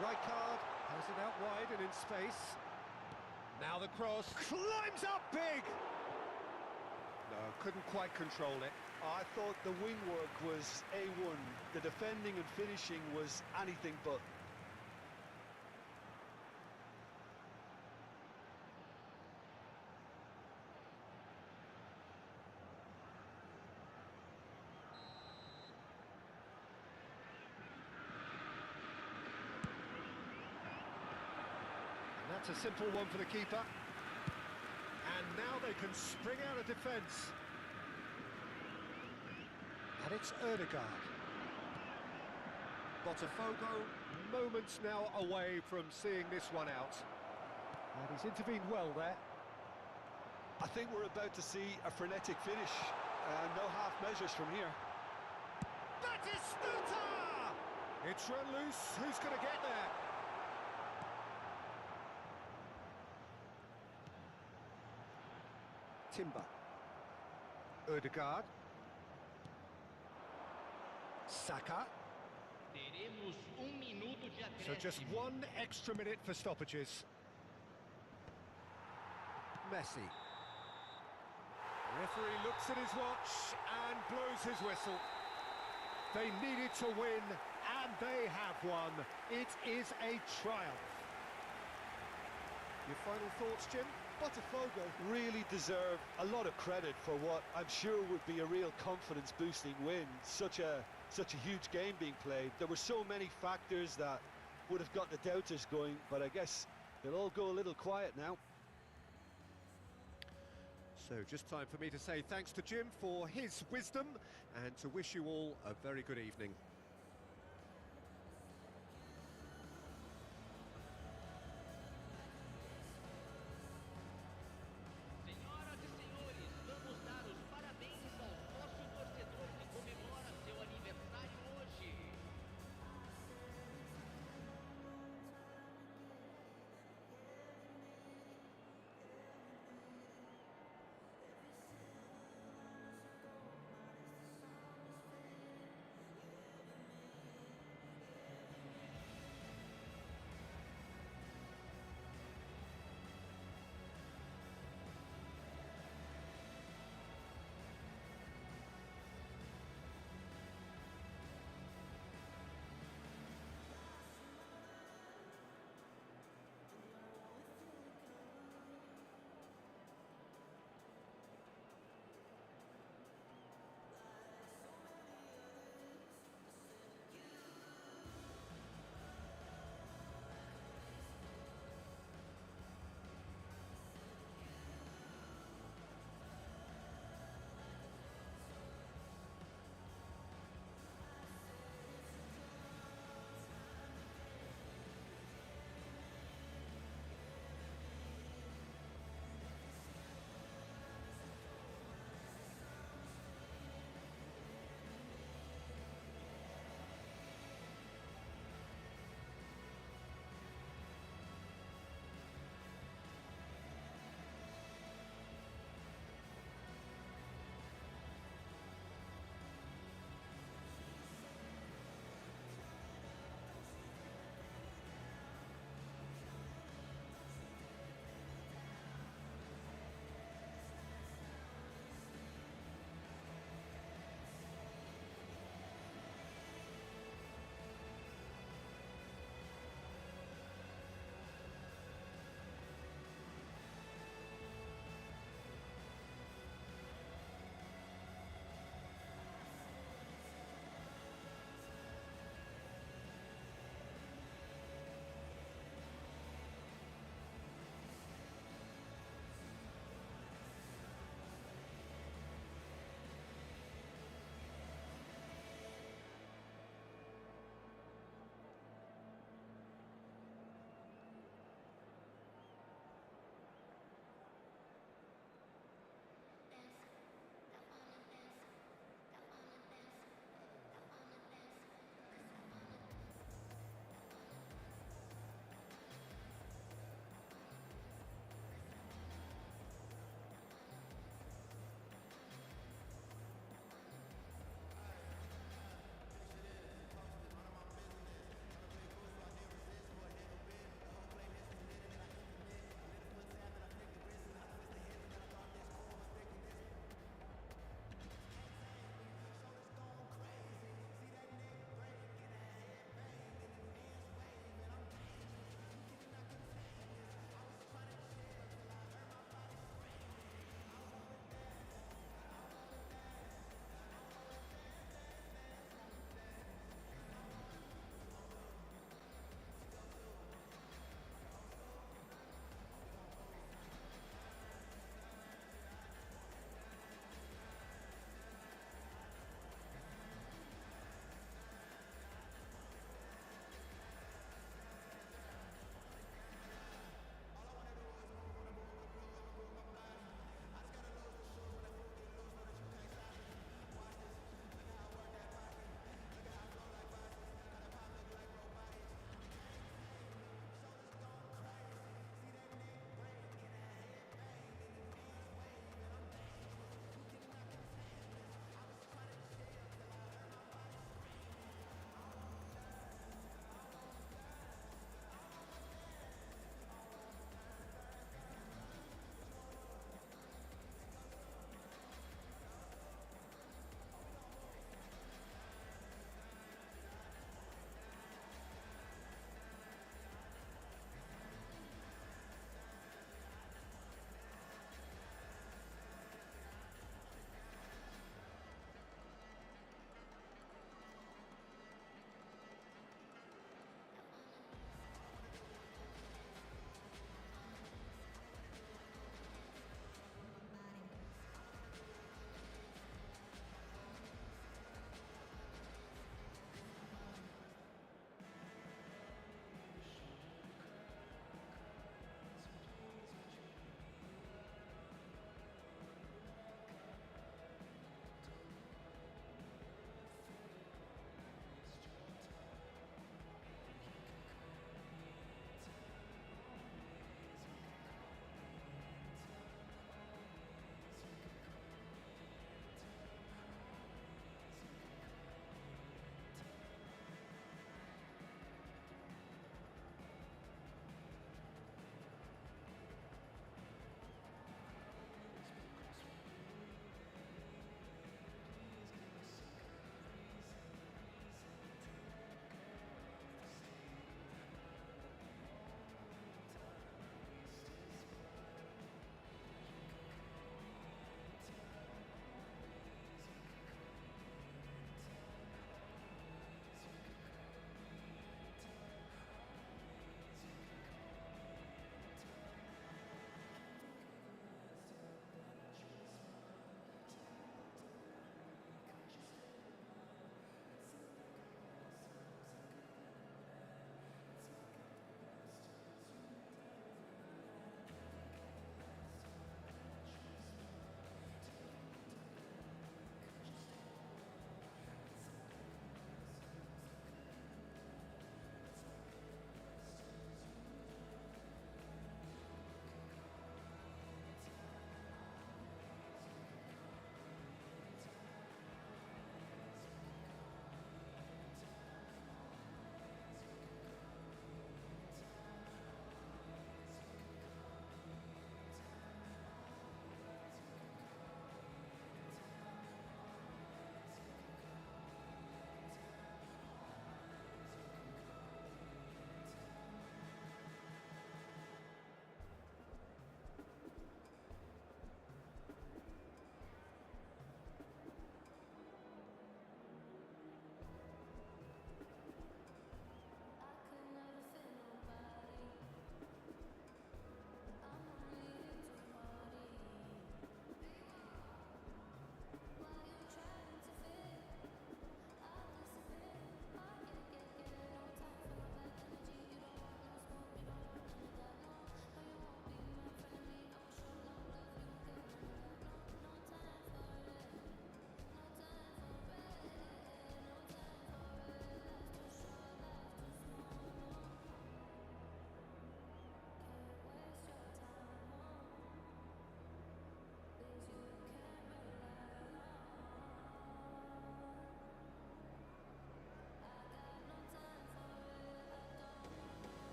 Rijkaard has it out wide and in space. Now the cross climbs up big! No, couldn't quite control it. I thought the wing work was A1. The defending and finishing was anything but. And that's a simple one for the keeper. And now they can spring out of defence. And it's Odegaard. Botafogo, moments now away from seeing this one out. And he's intervened well there. I think we're about to see a frenetic finish. No half measures from here. Batistuta! It's run loose. Who's going to get there? Timber. Odegaard. Saka. Teremos minuto de So just acréscimo. 1 extra minute for stoppages. Messi. The referee looks at his watch and blows his whistle. They needed to win, and they have won. It is a triumph. Your final thoughts, Jim? Botafogo really deserve a lot of credit for what I'm sure would be a real confidence-boosting win. Such a huge game being played. There were so many factors that would have got the doubters going, but I guess they'll all go a little quiet now. So just time for me to say thanks to Jim for his wisdom and to wish you all a very good evening. Senhoras e senhores, vamos dar os parabéns ao sócio torcedor que comemora seu aniversário hoje.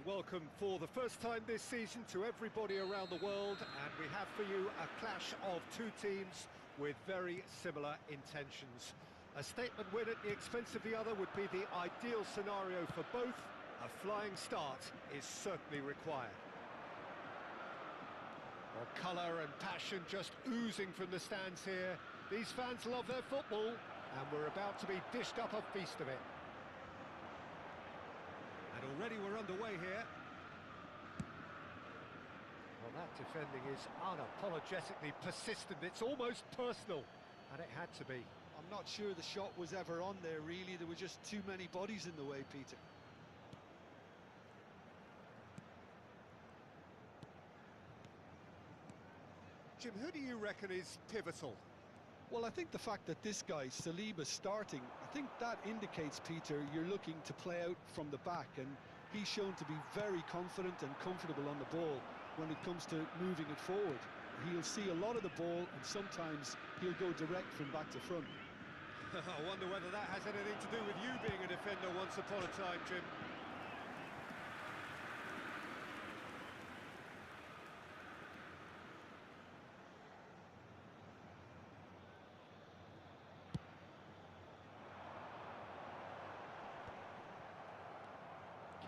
and welcome for the first time this season to everybody around the world, and we have for you a clash of two teams with very similar intentions. A statement win at the expense of the other would be the ideal scenario for both. A flying start is certainly required. Well, colour and passion just oozing from the stands here. These fans love their football, and we're about to be dished up a feast of it. And already we're underway here. Well, that defending is unapologetically persistent. It's almost personal, and it had to be. I'm not sure the shot was ever on there, really. There were just too many bodies in the way, Peter. Jim, who do you reckon is pivotal? Well, I think the fact that this guy, Saliba's starting, I think that indicates, Peter, you're looking to play out from the back, and he's shown to be very confident and comfortable on the ball when it comes to moving it forward. He'll see a lot of the ball, and sometimes he'll go direct from back to front. I wonder whether that has anything to do with you being a defender once upon a time, Jim.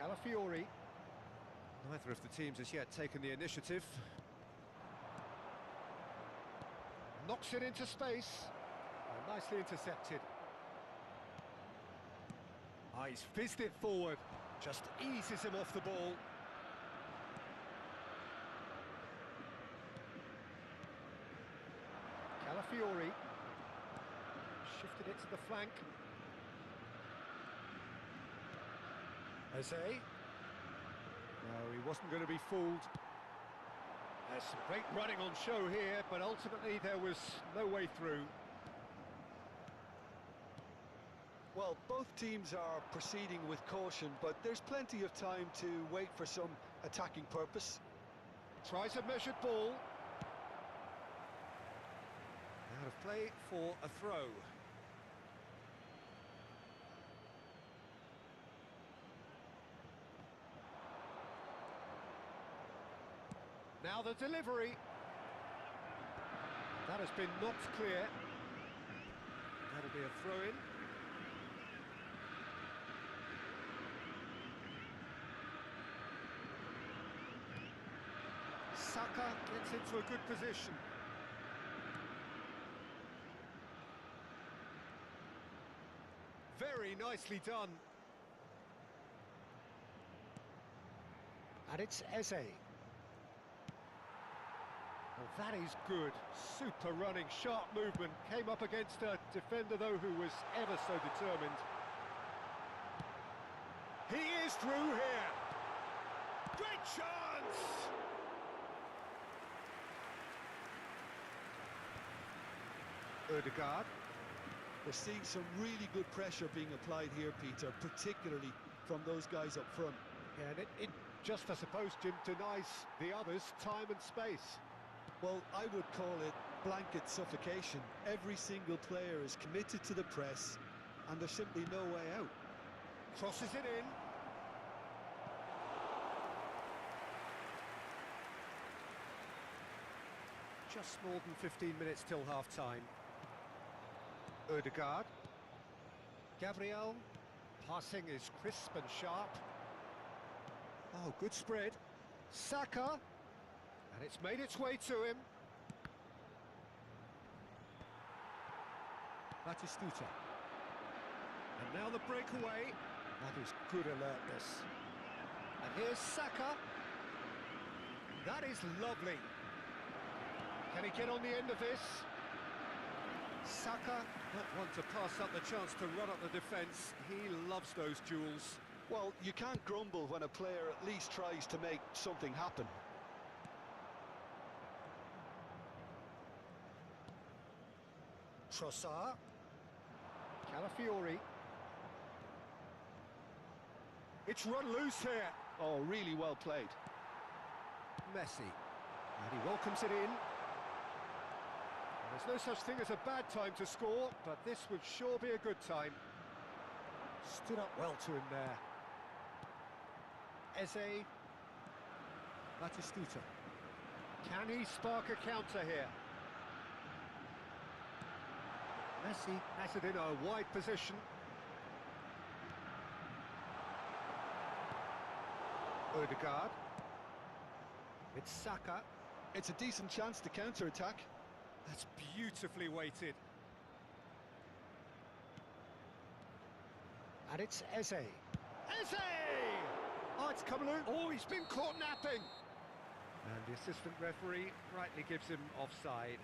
Calafiori. Neither of the teams has yet taken the initiative. Knocks it into space. Oh, nicely intercepted. Ah, he's fizzed it forward. Just eases him off the ball. Calafiori. Shifted it to the flank. Eze. No, he wasn't going to be fooled. There's some great running on show here, but ultimately there was no way through. Well, both teams are proceeding with caution, but there's plenty of time to wait for some attacking purpose. Tries a measured ball. Out of play for a throw. Now the delivery. That has been knocked clear. That'll be a throw-in. Saka gets into a good position. Very nicely done. And it's Eze. Well, that is good. Super running, sharp movement. Came up against a defender, though, who was ever so determined. He is through here. Great chance! Ødegaard. We're seeing some really good pressure being applied here, Peter, particularly from those guys up front. Yeah, and it just, I suppose, Jim, denies the others time and space. Well, I would call it blanket suffocation. Every single player is committed to the press, and there's simply no way out. Crosses it in. Just more than 15 minutes till half-time. Ødegaard. Gabriel. Passing is crisp and sharp. Oh, good spread. Saka. And it's made its way to him. Batistuta. And now the breakaway. That is good alertness. And here's Saka. That is lovely. Can he get on the end of this? Saka, not one to pass up the chance to run up the defence. He loves those duels. Well, you can't grumble when a player at least tries to make something happen. Trossard. Calafiori. It's run loose here. Oh, really well played. Messi. And he welcomes it in. There's no such thing as a bad time to score, but this would sure be a good time. Stood up well to him there. Eze. Batistuta. Can he spark a counter here? Messi has it in a wide position. Odegaard. It's Saka. It's a decent chance to counter-attack. That's beautifully weighted. And it's Eze. Eze! Oh, it's come loose. Oh, he's been caught napping. And the assistant referee rightly gives him offside.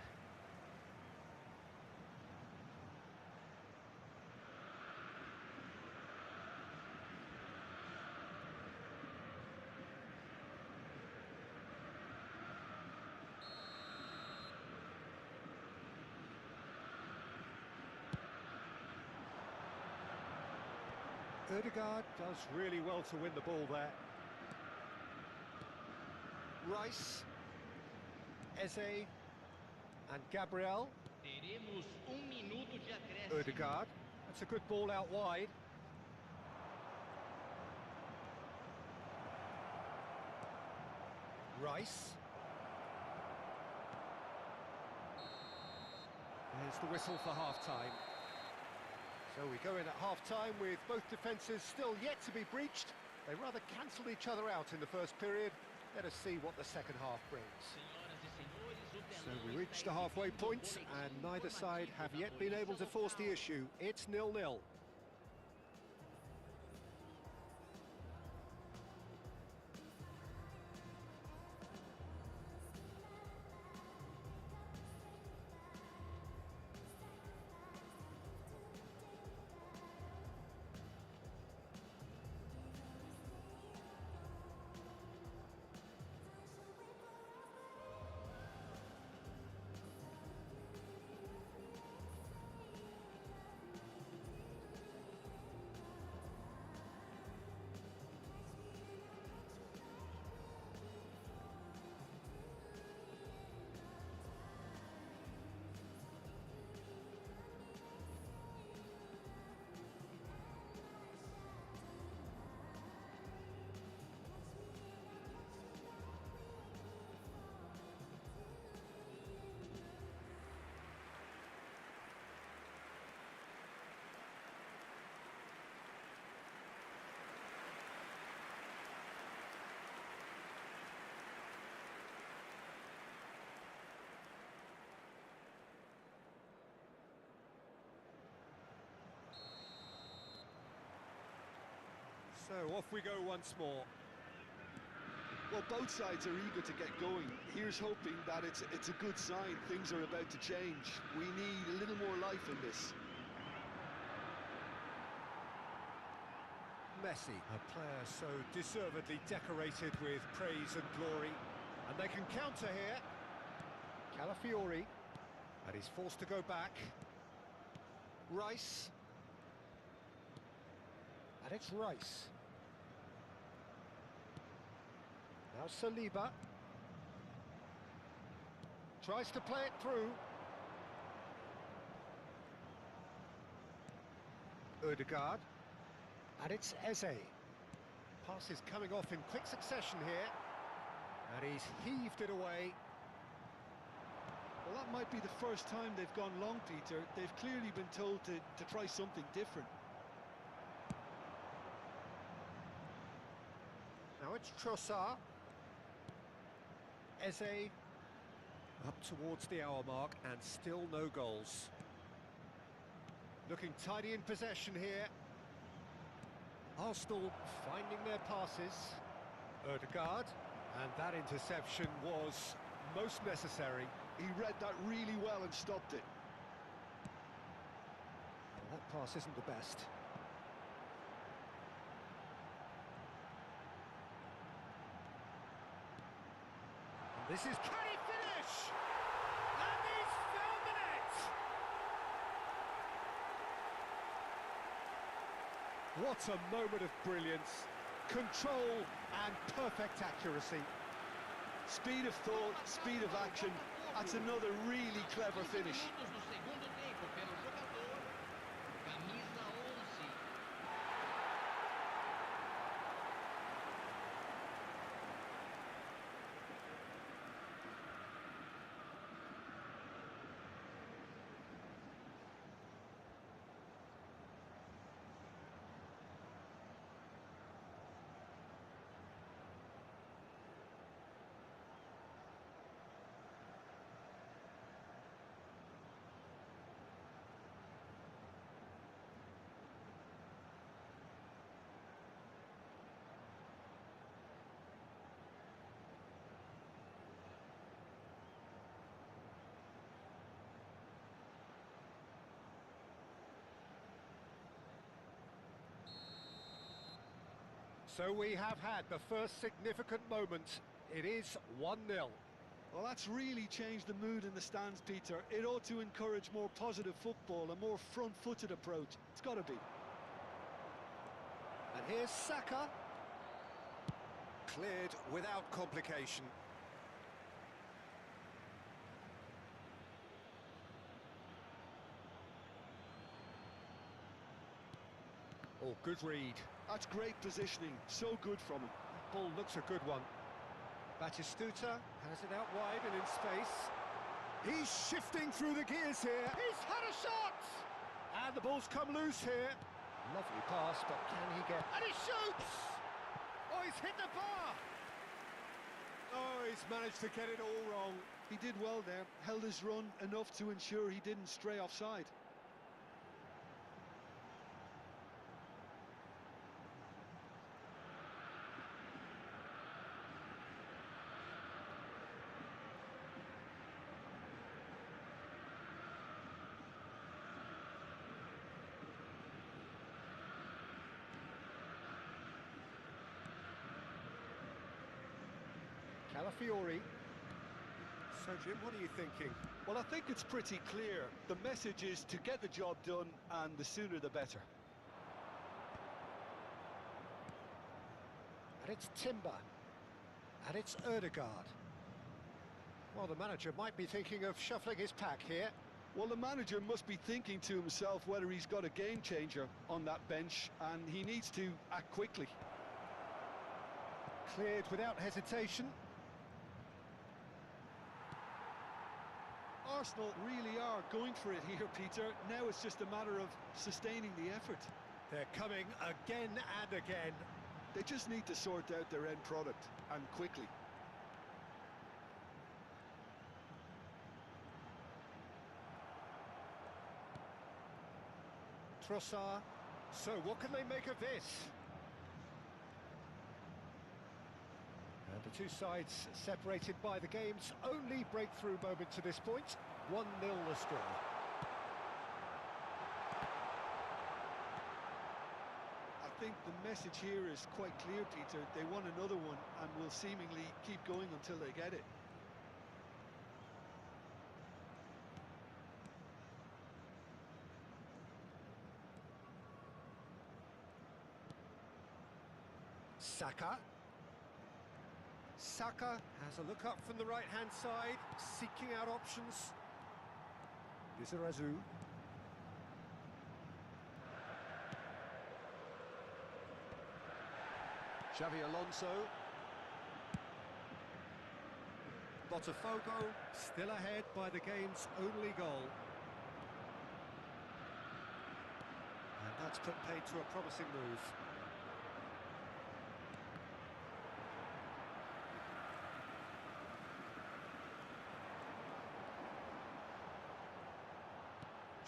Odegaard does really well to win the ball there. Rice, Eze, and Gabriel. Teremos minuto de acréscimo. Odegaard, that's a good ball out wide. Rice. There's the whistle for half-time. So we go in at half-time with both defences still yet to be breached. They rather cancelled each other out in the first period. Let us see what the second half brings. So we reached the halfway point, and neither side have yet been able to force the issue. It's 0-0. So off we go once more. Well, both sides are eager to get going. Here's hoping that it's a good sign. Things are about to change. We need a little more life in this. Messi, a player so deservedly decorated with praise and glory. And they can counter here. Calafiori. And he's forced to go back. Rice. And it's Rice. Now Saliba. Tries to play it through. Odegaard. And it's Eze. Pass is coming off in quick succession here. And he's heaved it away. Well, that might be the first time they've gone long, Peter. They've clearly been told to try something different. Now it's Trossard. Eze up towards the hour mark and still no goals. Looking tidy in possession here. Arsenal finding their passes. Odegaard, and that interception was most necessary. He read that really well and stopped it. Well, that pass isn't the best. And this is, can he finish? And he's found the net! What a moment of brilliance, control and perfect accuracy. Speed of thought, speed of action. That's another really clever finish. Minutos do segundo tempo pelo jogador, camisa 11. So we have had the first significant moment. It is 1-0. Well, that's really changed the mood in the stands, Peter. It ought to encourage more positive football, a more front-footed approach. It's got to be. And here's Saka. Cleared without complication. Oh, good read. That's great positioning. So good from him. Ball looks a good one. Batistuta has it out wide and in space. He's shifting through the gears here. He's had a shot! And the ball's come loose here. Lovely pass, but can he get... And he shoots! Oh, he's hit the bar! Oh, he's managed to get it all wrong. He did well there. Held his run enough to ensure he didn't stray offside. Calafiori. So, Jim, what are you thinking? Well, I think it's pretty clear. The message is to get the job done, and the sooner the better. And it's Timber. And it's Ødegaard. Well, the manager might be thinking of shuffling his pack here. Well, the manager must be thinking to himself whether he's got a game changer on that bench, and he needs to act quickly. Cleared without hesitation. Arsenal really are going for it here, Peter. Now it's just a matter of sustaining the effort. They're coming again and again. They just need to sort out their end product, and quickly. Trossard. So what can they make of this? And the two sides separated by the game's only breakthrough moment to this point. 1-0 the score. I think the message here is quite clear, Peter. They want another one and will seemingly keep going until they get it. Saka. Saka has a look up from the right-hand side, seeking out options. Lizarazu. Xavi Alonso. Botafogo still ahead by the game's only goal. And that's put paid to a promising move.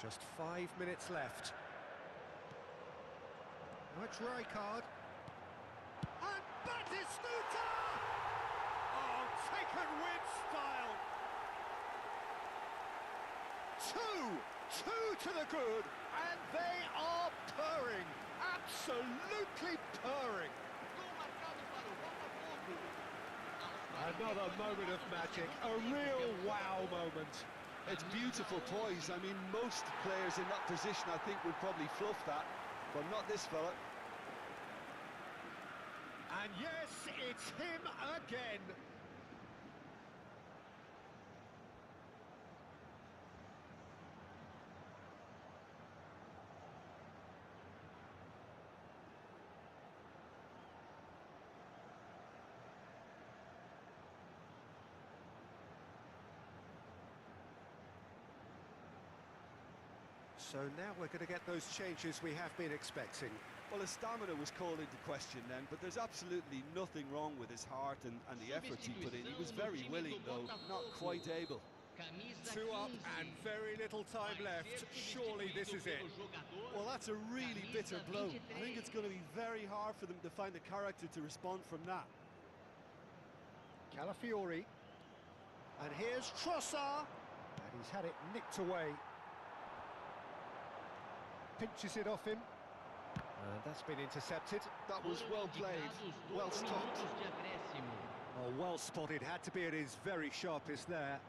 Just 5 minutes left. Now it's Rijkaard. And Batistuta! Oh, taken with style. Two to the good, and they are purring. Absolutely purring. Gol marcado para o Botafogo. Another moment of magic, a real wow moment. It's beautiful poise. I mean, most players in that position, I think, would probably fluff that, but not this fella. And yes, it's him again. So now we're going to get those changes we have been expecting. Well, his stamina was called into question then, but there's absolutely nothing wrong with his heart and the effort he put in. He was very willing, though, not quite able. Camisa 2 up 15. and very little time left. Surely this is it. Well, that's a really bitter blow. I think it's going to be very hard for them to find the character to respond from that. Calafiori. And here's Trossard. And he's had it nicked away. Pinches it off him. And that's been intercepted. That was well played, well stopped. Minutos de acréscimo. Oh, well spotted. Had to be at his very sharpest there.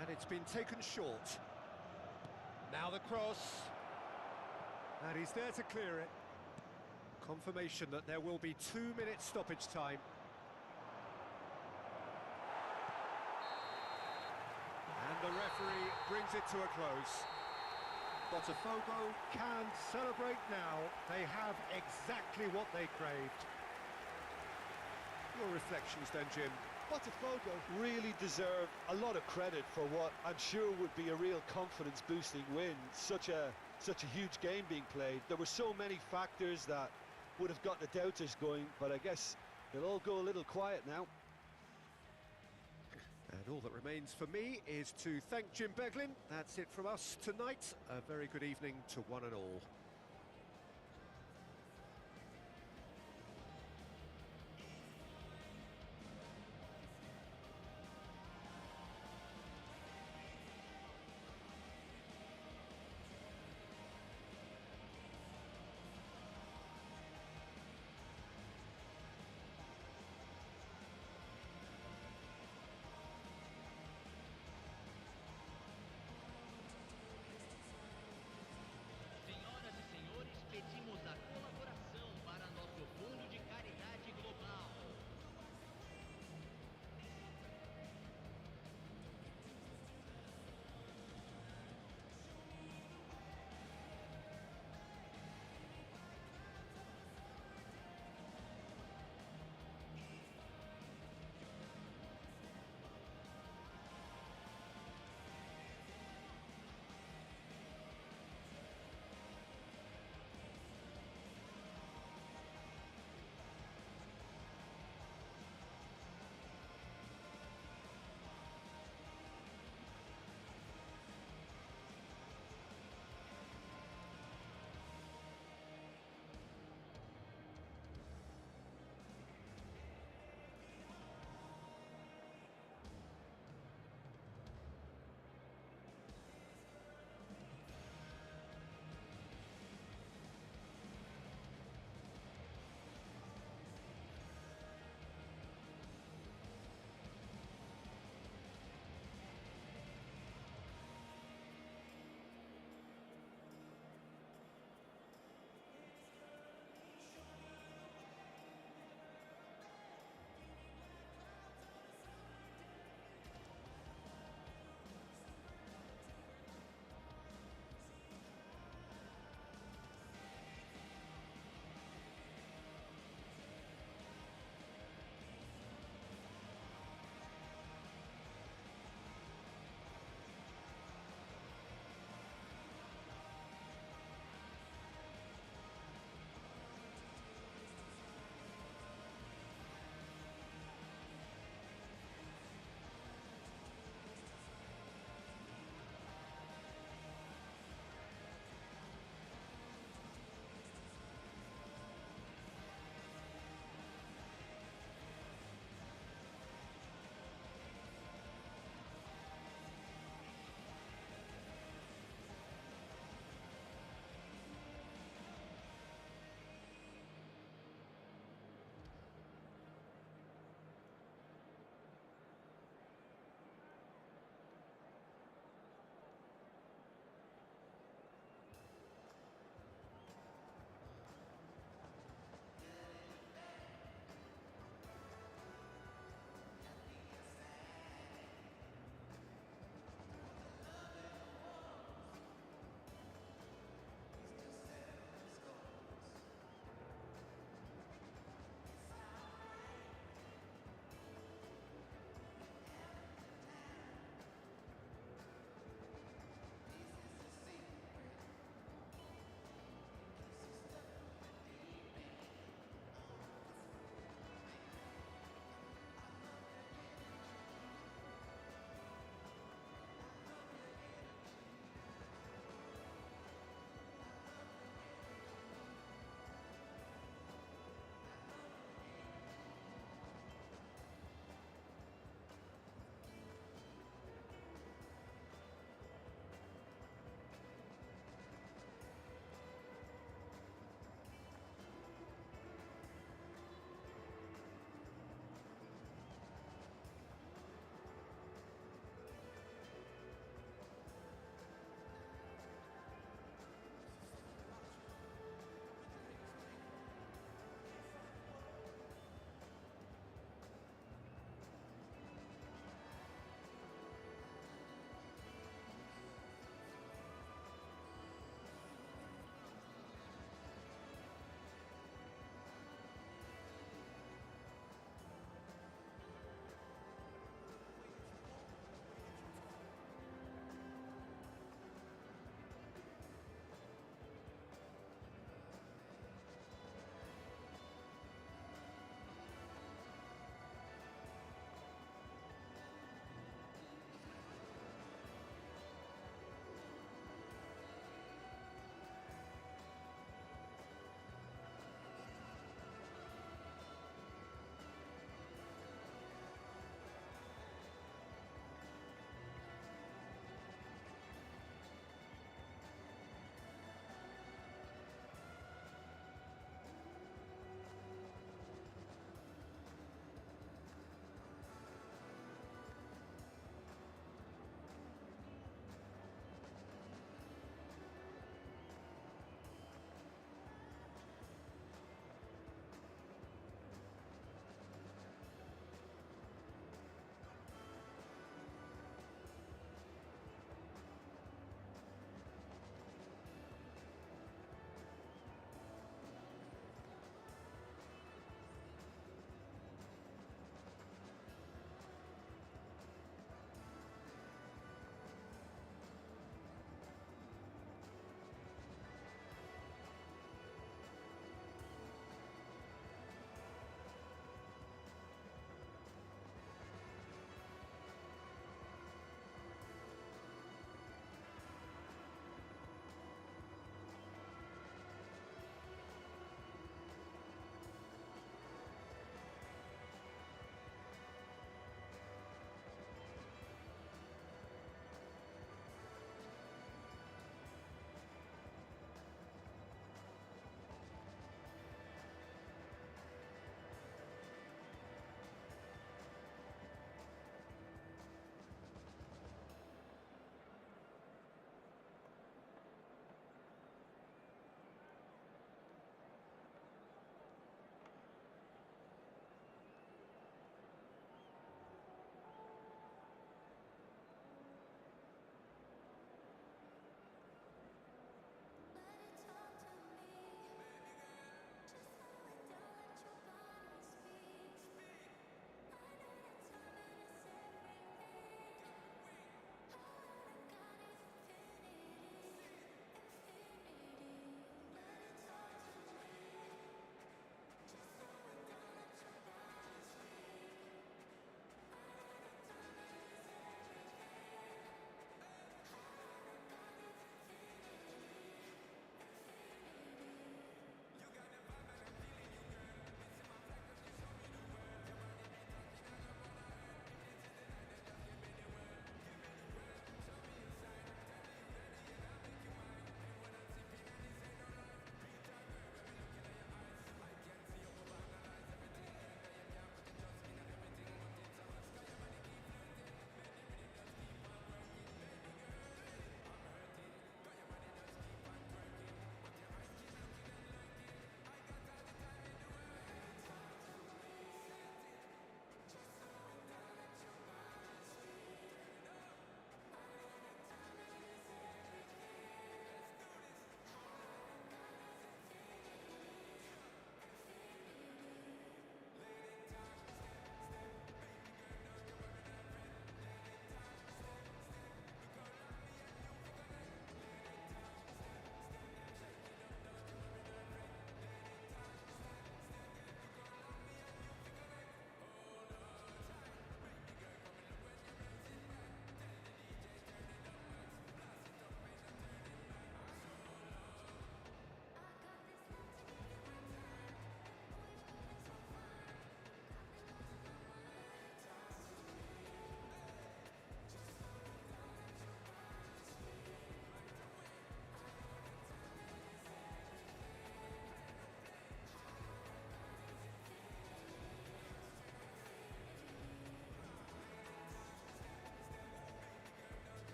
And it's been taken short. Now the cross. And he's there to clear it. Confirmation that there will be 2 minutes stoppage time. And the referee brings it to a close. Botafogo can celebrate now. They have exactly what they craved. Your reflections then, Jim? Botafogo really deserve a lot of credit for what I'm sure would be a real confidence-boosting win. Such a huge game being played. There were so many factors that would have got the doubters going, but I guess they'll all go a little quiet now. And all that remains for me is to thank Jim Beglin. That's it from us tonight. A very good evening to one and all. Senhoras e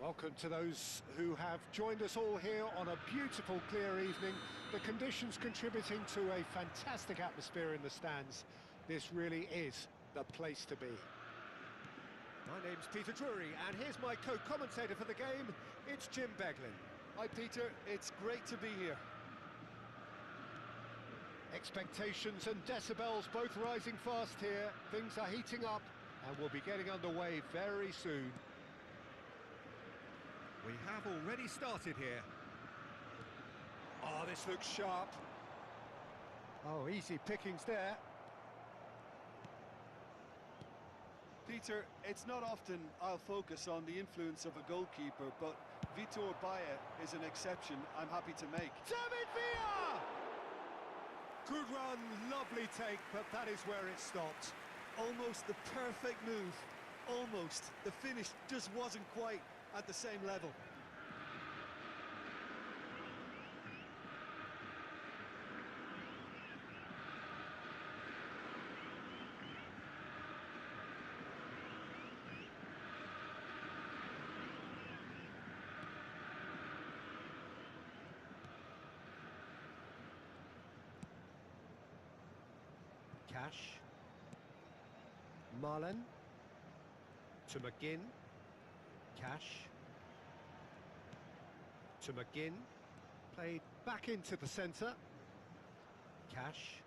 Welcome to those who have joined us all here on a beautiful, clear evening. The conditions contributing to a fantastic atmosphere in the stands. This really is the place to be. My name's Peter Drury, and here's my co-commentator for the game. It's Jim Beglin. Hi, Peter. It's great to be here. Expectations and decibels both rising fast here. Things are heating up, and we'll be getting underway very soon. We have already started here. Oh, this looks sharp. Oh, easy pickings there. Peter, it's not often I'll focus on the influence of a goalkeeper, but Vitor Baia is an exception I'm happy to make. David Villa! Good run, lovely take, but that is where it stopped. Almost the perfect move. Almost. The finish just wasn't quite at the same level. Cash. Marlon. To McGinn. Cash. To McGinn. Played back into the centre. Cash.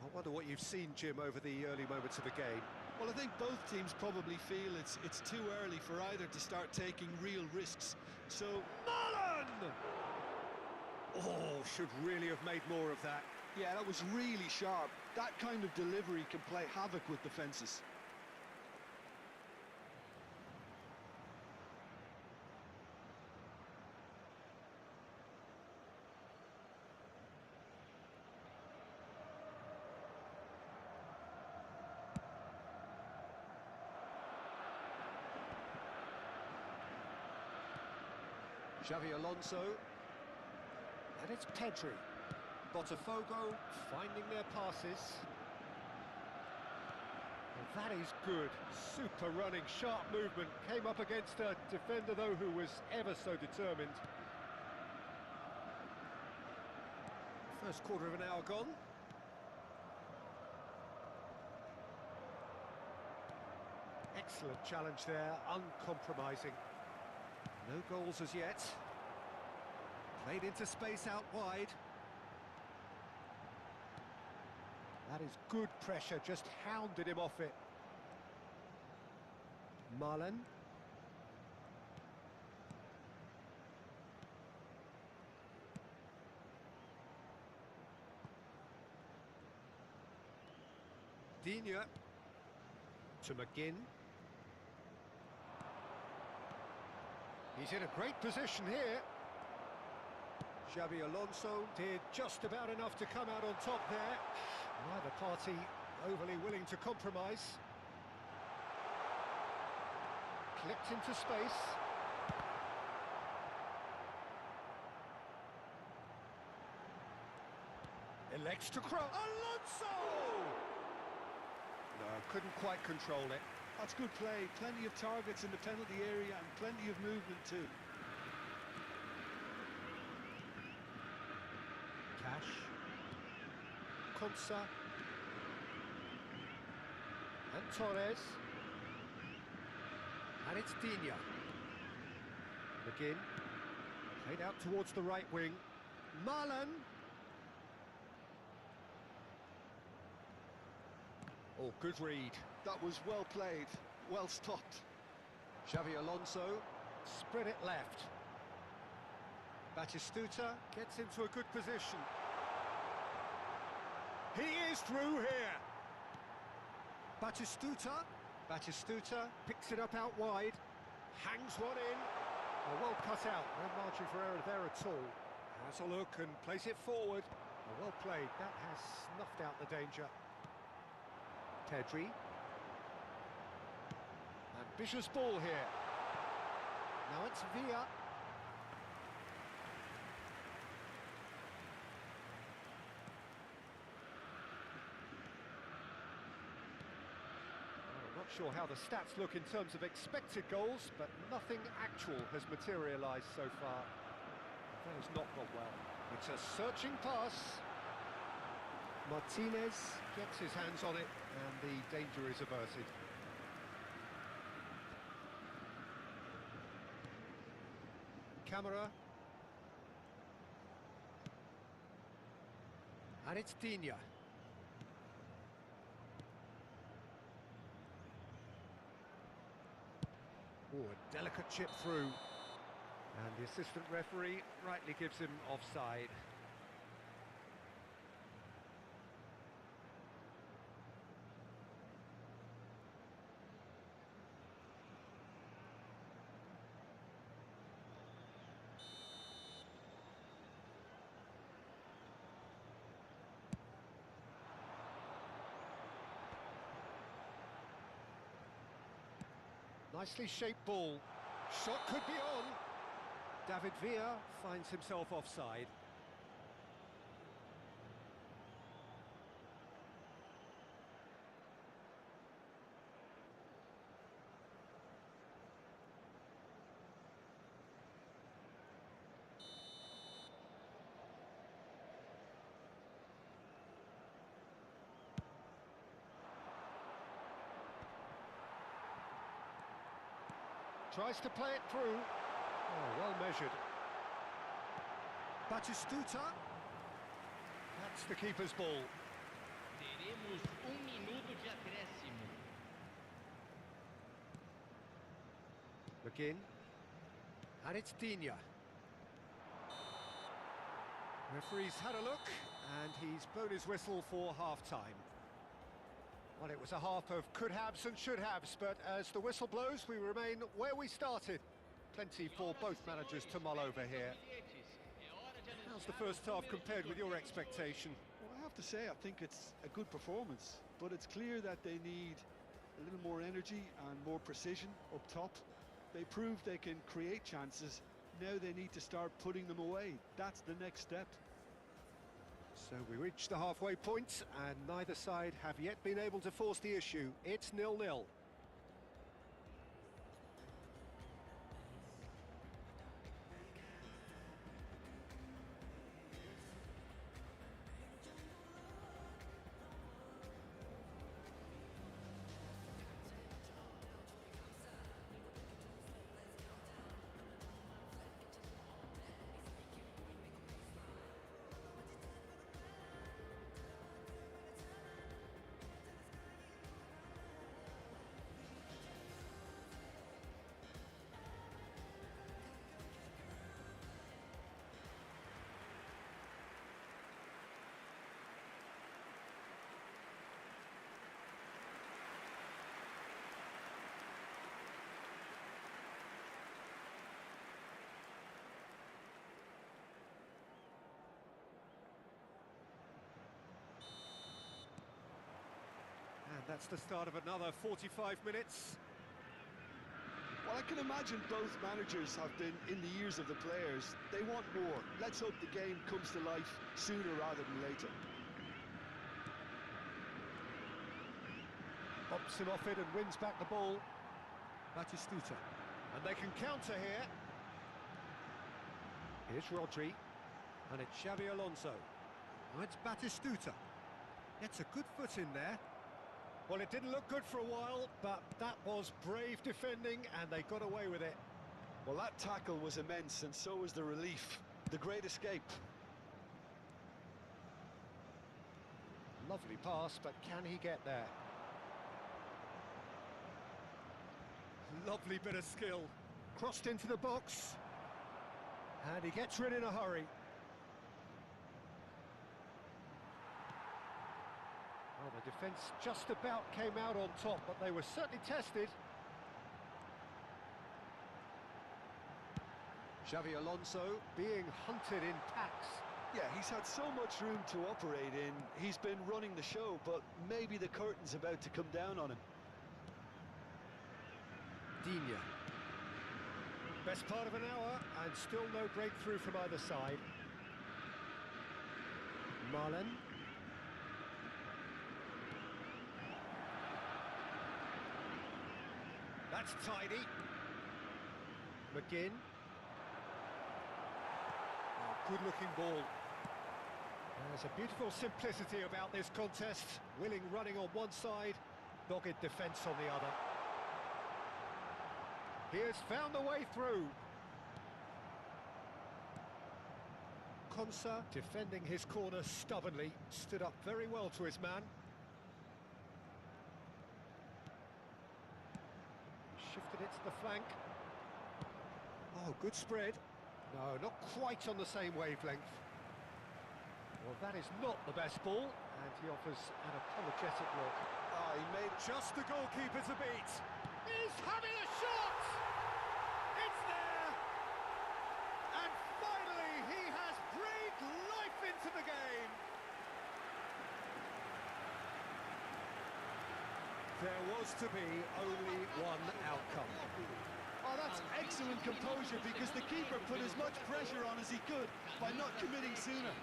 I wonder what you've seen, Jim, over the early moments of the game. Well, I think both teams probably feel it's too early for either to start taking real risks. So, Marlon! Oh, should really have made more of that. yeah, that was really sharp. That kind of delivery can play havoc with defences. Xavi Alonso. And it's Pedri. Botafogo finding their passes. Well, that is good. Super running, sharp movement. Came up against a defender, though, who was ever so determined. First quarter of an hour gone. Excellent challenge there, uncompromising. No goals as yet. Played into space out wide. That is good pressure, just hounded him off it. Marlon. Digne. To McGinn. He's in a great position here. Xavi Alonso did just about enough to come out on top there. Neither party overly willing to compromise. Clipped into space. Elects to cross. Alonso! No, couldn't quite control it. That's good play. Plenty of targets in the penalty area and plenty of movement too. Cash. Konsa. And Torres. And it's Digne. McGinn. Played out towards the right wing. Marlon. Oh, good read. That was well played, well stopped. Xavi Alonso, spread it left. Batistuta gets into a good position. He is through here. Batistuta picks it up out wide, hangs one in. Oh, well cut out, no margin for error there at all. Has a look and plays it forward. Oh, well played, that has snuffed out the danger. Pedri. Ambitious ball here. Now it's Villa. Not sure how the stats look in terms of expected goals, but nothing actual has materialised so far. That has not gone well. It's a searching pass. Martinez gets his hands on it, and the danger is averted. Camera. And it's Digne. Oh, a delicate chip through. And the assistant referee rightly gives him offside. Nicely shaped ball. Shot could be on. David Villa finds himself offside. Tries to play it through. Oh, well measured. Batistuta. That's the keeper's ball. Teremos minuto de acréscimo. McGinn. And it's Digne. Referee's had a look, and he's blown his whistle for half-time. Well, it was a half of could-haves and should-haves, but as the whistle blows, we remain where we started. Plenty for both managers to mull over here. How's the first half compared with your expectation? Well, I have to say, I think it's a good performance, but it's clear that they need a little more energy and more precision up top. They proved they can create chances. Now they need to start putting them away. That's the next step. So we reach the halfway point, and neither side have yet been able to force the issue. It's 0-0. And that's the start of another 45 minutes. Well, I can imagine both managers have been in the ears of the players. They want more. Let's hope the game comes to life sooner rather than later. Pops him off it and wins back the ball. Batistuta. And they can counter here. Here's Rodri. And it's Xabi Alonso. Oh, it's Batistuta. Gets a good foot in there. Well, it didn't look good for a while, but that was brave defending, and they got away with it. Well, that tackle was immense, and so was the relief. The great escape. Lovely pass, but can he get there? Lovely bit of skill. Crossed into the box. And he gets rid in a hurry. Well, the defence just about came out on top, but they were certainly tested. Xabi Alonso being hunted in packs. Yeah, he's had so much room to operate in. He's been running the show, but maybe the curtain's about to come down on him. Digne. Best part of an hour, and still no breakthrough from either side. Marlen. That's tidy. McGinn. Oh, good-looking ball. There's a beautiful simplicity about this contest. Willing running on one side, dogged defence on the other. He has found a way through. Konsa, defending his corner stubbornly, stood up very well to his man. Shifted it to the flank. Oh, good spread. No, not quite on the same wavelength. Well, that is not the best ball, and he offers an apologetic look. Oh, he made Just the goalkeeper to beat. He's having a shot! It's there! And finally, he has breathed life into the game. There was to be only one outcome. Oh, that's excellent composure because the keeper put as much pressure on as he could by not committing sooner.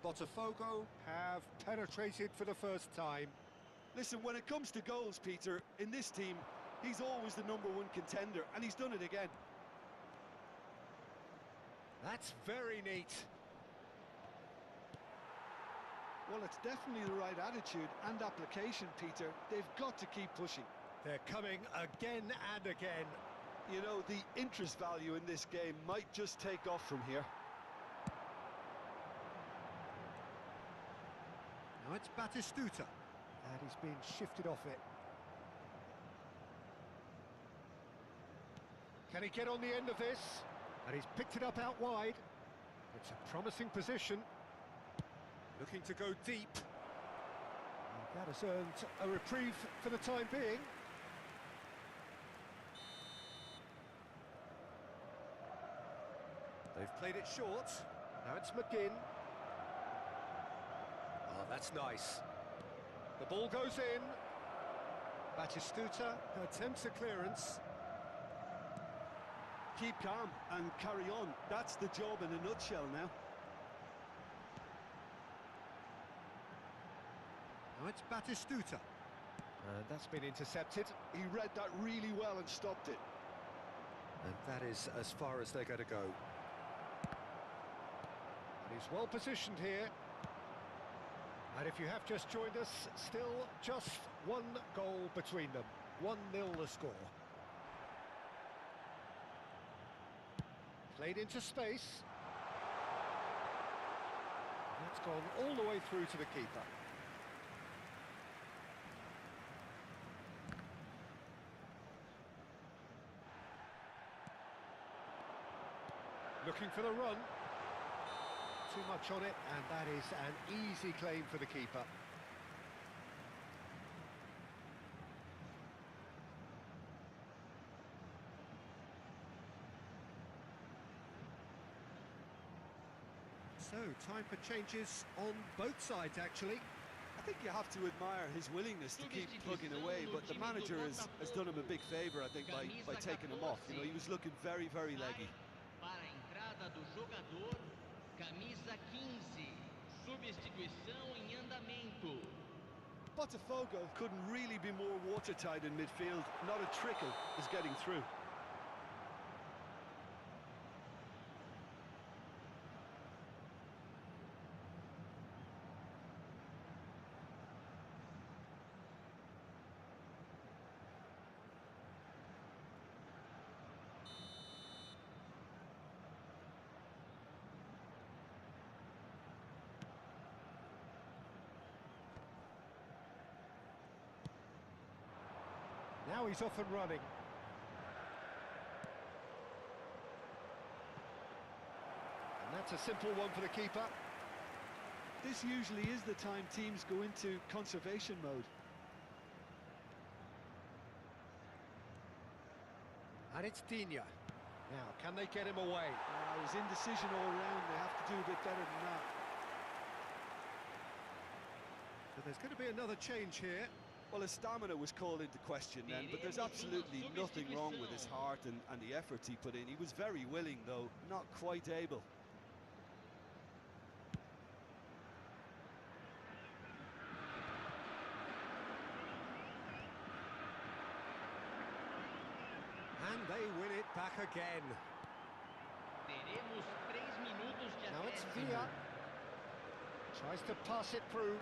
Botafogo have penetrated for the first time. Listen, when it comes to goals, Peter, in this team, he's always the #1 contender, and he's done it again. That's very neat. Well, it's definitely the right attitude and application, Peter. They've got to keep pushing. They're coming again and again. You know, the interest value in this game might just take off from here. Now it's Batistuta, and he's been shifted off it. Can he get on the end of this? And he's picked it up out wide. It's a promising position. Looking to go deep. And that has earned a reprieve for the time being. They've played it short. Now it's McGinn. Oh, that's nice. The ball goes in. Batistuta attempts a clearance. Keep calm and carry on. That's the job in a nutshell now. Now it's Batistuta. And that's been intercepted. He read that really well and stopped it. And that is as far as they're going to go. And he's well positioned here. And if you have just joined us, still just one goal between them. 1-0 the score. Played into space. That's gone all the way through to the keeper. Looking for the run. Too much on it, and that is an easy claim for the keeper. So, time for changes on both sides, actually. I think you have to admire his willingness to keep plugging away, but the manager has done him a big favour, I think, by taking him off. You know, he was looking very, very leggy. Para a entrada do jogador, camisa 15. Substituição em andamento. Botafogo couldn't really be more watertight in midfield. Not a trickle is getting through. Now he's off and running. And that's a simple one for the keeper. This usually is the time teams go into conservation mode. And it's Dina. Now, can they get him away? It was indecision all round. They have to do a bit better than that. But there's going to be another change here. Well, his stamina was called into question then, but there's absolutely nothing wrong with his heart and the efforts he put in. He was very willing, though, not quite able. And they win it back again. Teremos 3 minutos de Now it's acréscimo. Villa. Tries to pass it through.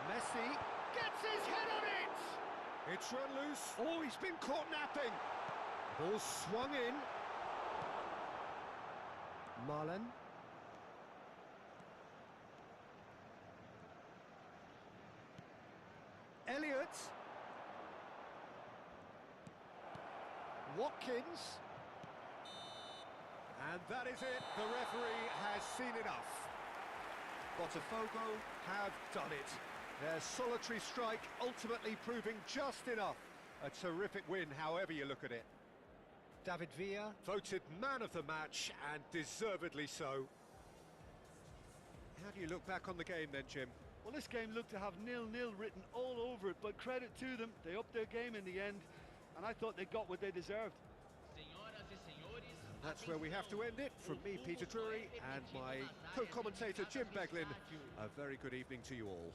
Messi gets his head on it! It's run loose. Oh, he's been caught napping. Ball swung in. Marlon. Elliott. Watkins. And that is it. The referee has seen enough. Botafogo have done it. Their solitary strike ultimately proving just enough. A terrific win, however you look at it. David Villa voted man of the match, and deservedly so. How do you look back on the game then, Jim? Well, this game looked to have 0-0 written all over it, but credit to them. They upped their game in the end, and I thought they got what they deserved. Senhoras e senhores, That's where we have to end it. From me, Peter Drury, and my co-commentator, Jim Beglin. A very good evening to you all.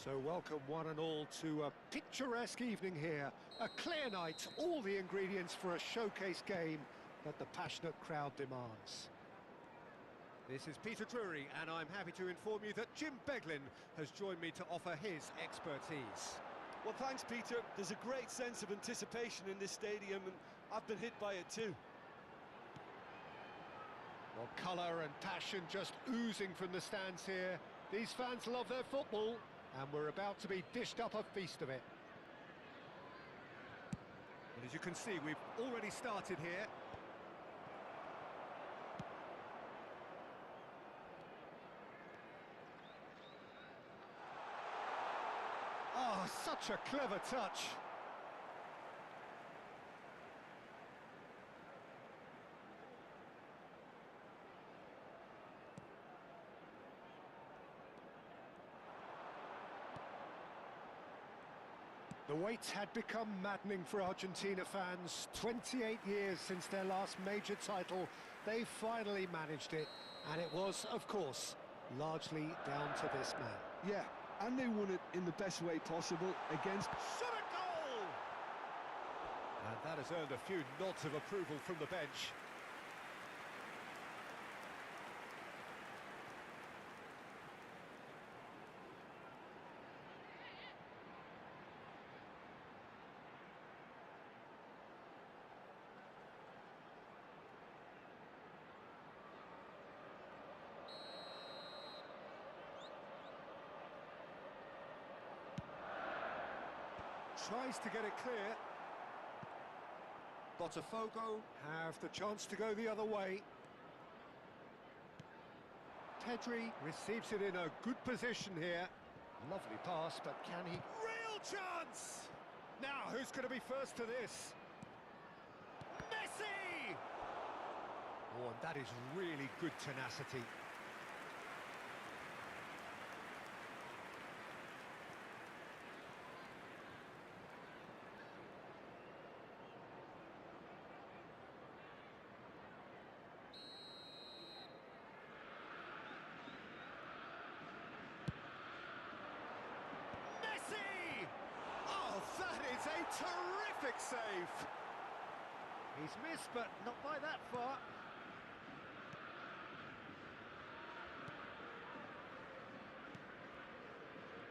So welcome one and all to a picturesque evening here. A clear night, all the ingredients for a showcase game that the passionate crowd demands. This is Peter Drury, and I'm happy to inform you that Jim Beglin has joined me to offer his expertise. Well, thanks, Peter. There's a great sense of anticipation in this stadium, and I've been hit by it too. Well, colour and passion just oozing from the stands here. These fans love their football, and we're about to be dished up a feast of it. Well, as you can see, we've already started here. Oh, such a clever touch. The wait had become maddening for Argentina fans. 28 years since their last major title, they finally managed it. And it was, of course, largely down to this man. Yeah, and they won it in the best way possible against... Shot a goal! And that has earned a few nods of approval from the bench. Tries to get it clear. Botafogo have the chance to go the other way. Pedri receives it in a good position here. Lovely pass, but can he... Real chance! Now, who's going to be first to this? Messi! Oh, and that is really good tenacity. That is a terrific save! He's missed, but not by that far.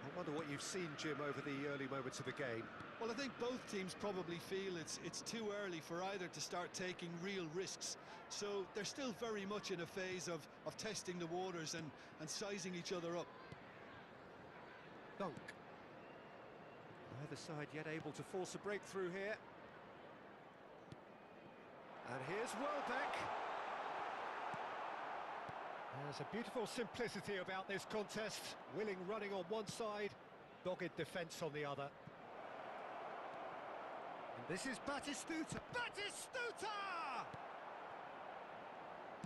I wonder what you've seen, Jim, over the early moments of the game. Well, I think both teams probably feel it's too early for either to start taking real risks. So they're still very much in a phase of testing the waters and sizing each other up. Dunk. Neither side yet able to force a breakthrough here. And here's Welbeck. There's a beautiful simplicity about this contest. Willing running on one side, dogged defence on the other. And this is Batistuta. Batistuta!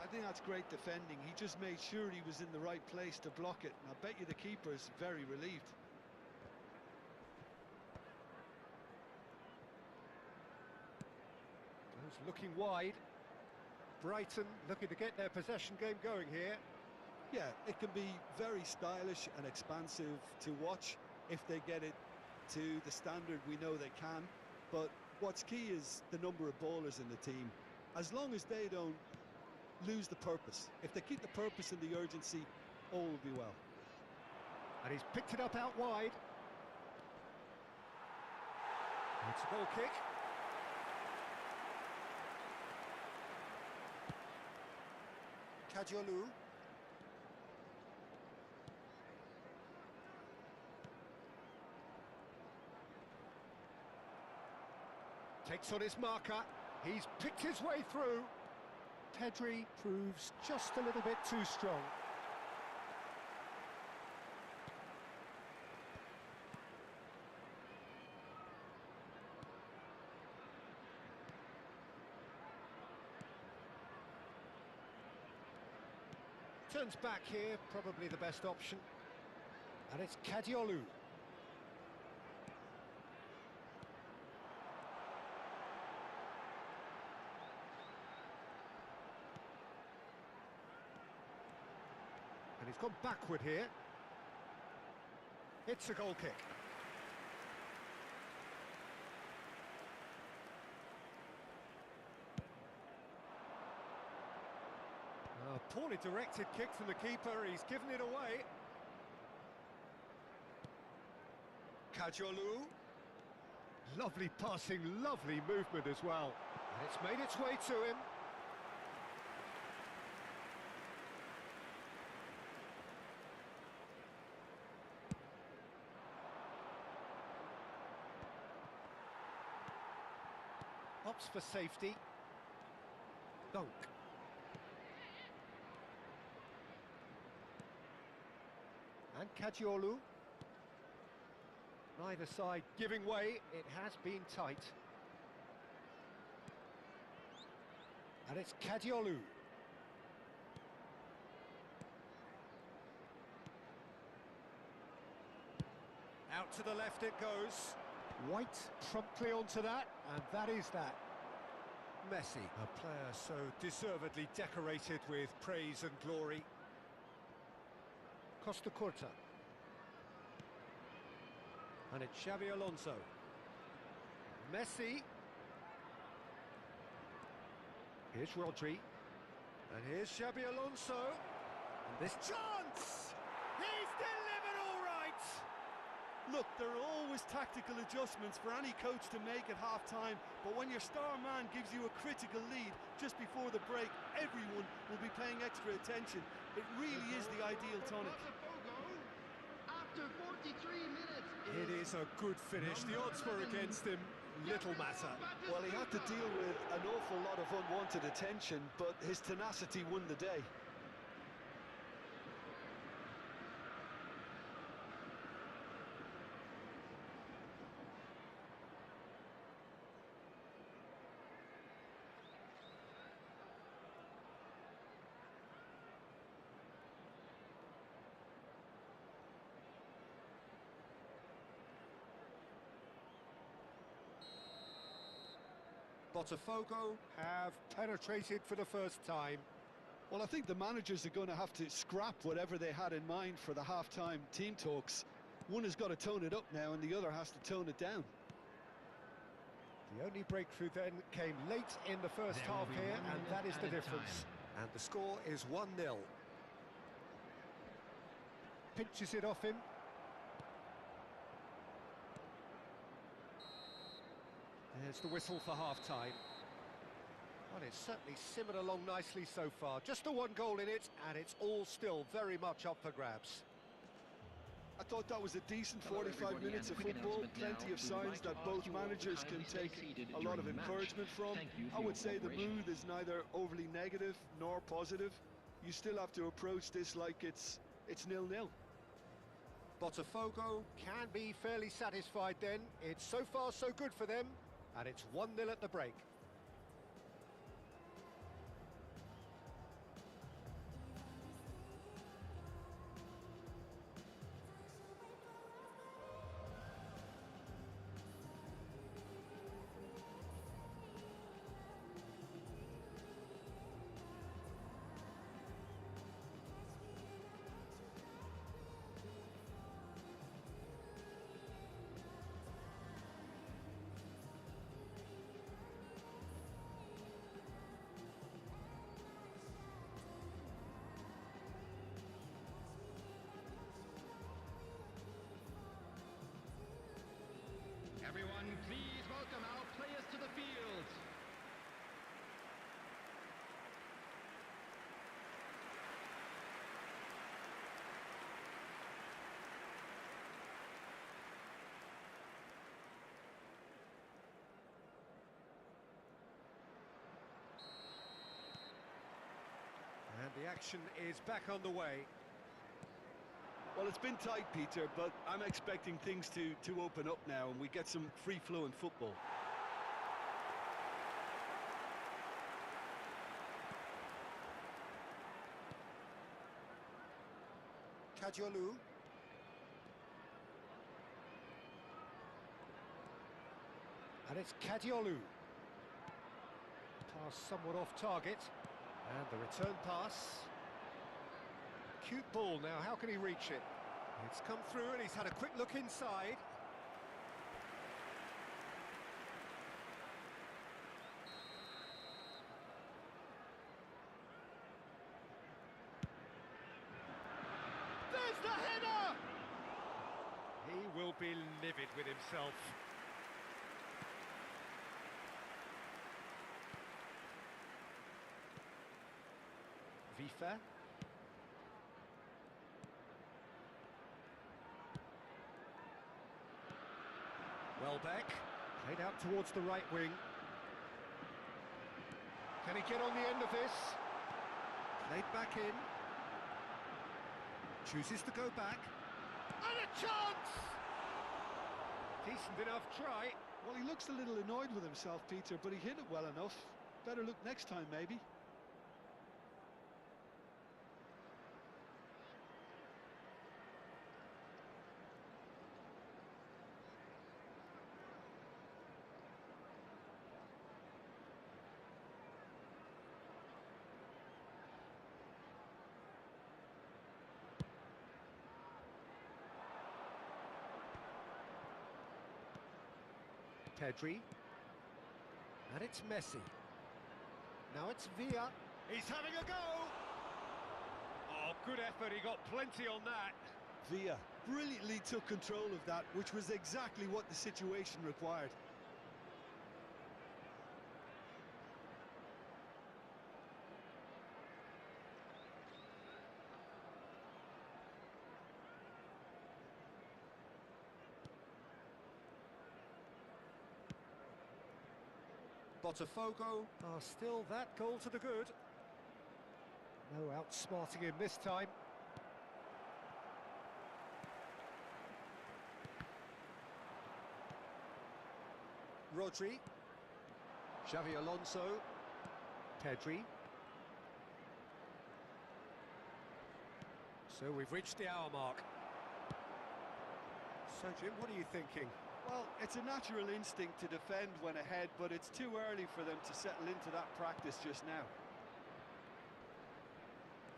I think that's great defending. He just made sure he was in the right place to block it. And I bet you the keeper's very relieved. Looking wide. Brighton looking to get their possession game going here. Yeah, it can be very stylish and expansive to watch if they get it to the standard we know they can. But what's key is the number of ballers in the team. As long as they don't lose the purpose. If they keep the purpose and the urgency, all will be well. And he's picked it up out wide. It's a goal kick. Kadiolu. Takes on his marker. He's picked his way through. Pedri proves just a little bit too strong. Turns back here, probably the best option. And it's Kadiolu. And he's gone backward here. It's a goal kick. A poorly directed kick from the keeper, he's given it away. Kajolu. Lovely passing, lovely movement as well. And it's made its way to him. Opts for safety. Dunk. And Kajolu. Neither side giving way, it has been tight. And it's Kadiolu. Out to the left it goes. White promptly onto that, and that is that. Messi, a player so deservedly decorated with praise and glory. Costa Curta. And it's Xabi Alonso. Messi. Here's Rodri. And here's Xabi Alonso. And this chance! He's delivered all right! Look, there are always tactical adjustments for any coach to make at half-time, but when your star man gives you a critical lead just before the break, everyone will be paying extra attention. It really is the ideal tonic. After 43 minutes. It is a good finish. The odds were against him. Little matter. Well, he had to deal with an awful lot of unwanted attention, but his tenacity won the day. Botafogo have penetrated for the first time. Well, I think the managers are going to have to scrap whatever they had in mind for the half-time team talks. One has got to tone it up now, and the other has to tone it down. The only breakthrough then came late in the first half here, and that is the difference. And the score is 1-0. Pinches it off him. There's the whistle for half-time. Well, it's certainly simmered along nicely so far. Just the one goal in it, and it's all still very much up for grabs. I thought that was a decent 45 minutes of football. Plenty of signs that both managers can take a lot of encouragement from. I would say the mood is neither overly negative nor positive. You still have to approach this like it's 0-0. Botafogo can be fairly satisfied then. It's so far so good for them, and it's 1-0 at the break. Everyone, please welcome our players to the field. And the action is back on the way. Well, it's been tight, Peter, but I'm expecting things to open up now and we get some free-flowing football. Kajolu. And it's Kadiolu. Pass somewhat off target. And the return pass. Cute ball now, how can he reach it? It's come through and he's had a quick look inside. There's the header! He will be livid with himself. Vifa. Welbeck, played out towards the right wing. Can he get on the end of this? Played back in. Chooses to go back. And a chance! Decent enough try. Well, he looks a little annoyed with himself, Peter, but he hit it well enough. Better look next time, maybe. Pedri. And it's Messi. Now it's Villa. He's having a go! Oh, good effort, he got plenty on that. Villa brilliantly took control of that, which was exactly what the situation required. Botafogo are still that goal to the good. No outsmarting him this time. Rodri. Xavi Alonso. Pedri. So we've reached the hour mark. So Jim, what are you thinking? Well, it's a natural instinct to defend when ahead, but it's too early for them to settle into that practice just now.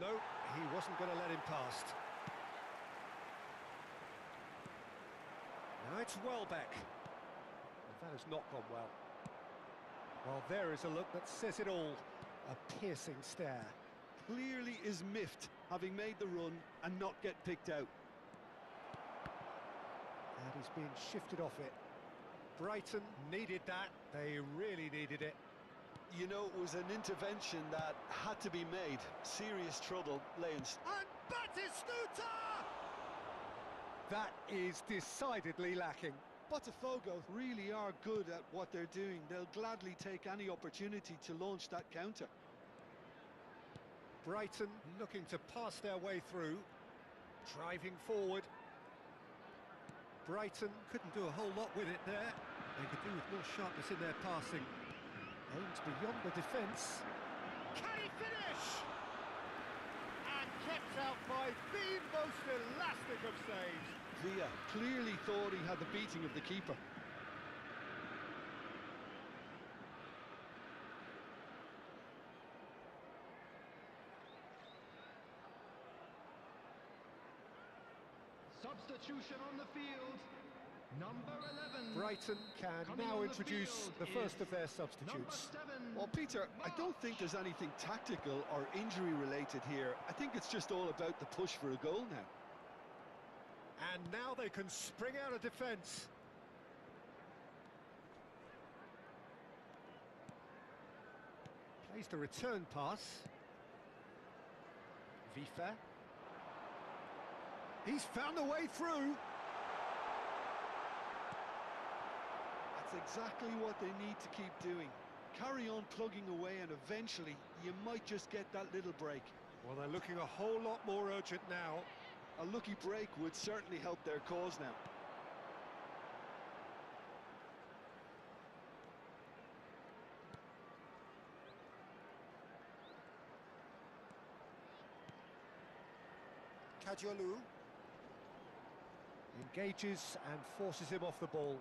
No, he wasn't going to let him past. Now it's Welbeck. That has not gone well. Well, there is a look that says it all. A piercing stare. Clearly is miffed, having made the run and not get picked out. And he's being shifted off it. Brighton needed that. They really needed it. You know, it was an intervention that had to be made. Serious trouble laying. And Batistuta! That is decidedly lacking. Botafogo really are good at what they're doing. They'll gladly take any opportunity to launch that counter. Brighton looking to pass their way through. Driving forward. Brighton couldn't do a whole lot with it there. They could do with more sharpness in their passing. Aimed beyond the defence. Can he finish? And kept out by the most elastic of saves. Villa clearly thought he had the beating of the keeper. Substitution on the field. Number 11. Brighton can Coming now on the introduce field the first is of their Number substitutes. 7. Well, Peter, I don't think there's anything tactical or injury related here. I think it's just all about the push for a goal now. And now they can spring out of defence. Plays the return pass. Vifa. He's found a way through. That's exactly what they need to keep doing. Carry on plugging away and eventually you might just get that little break. Well, they're looking a whole lot more urgent now. A lucky break would certainly help their cause now. Kajolu engages and forces him off the ball.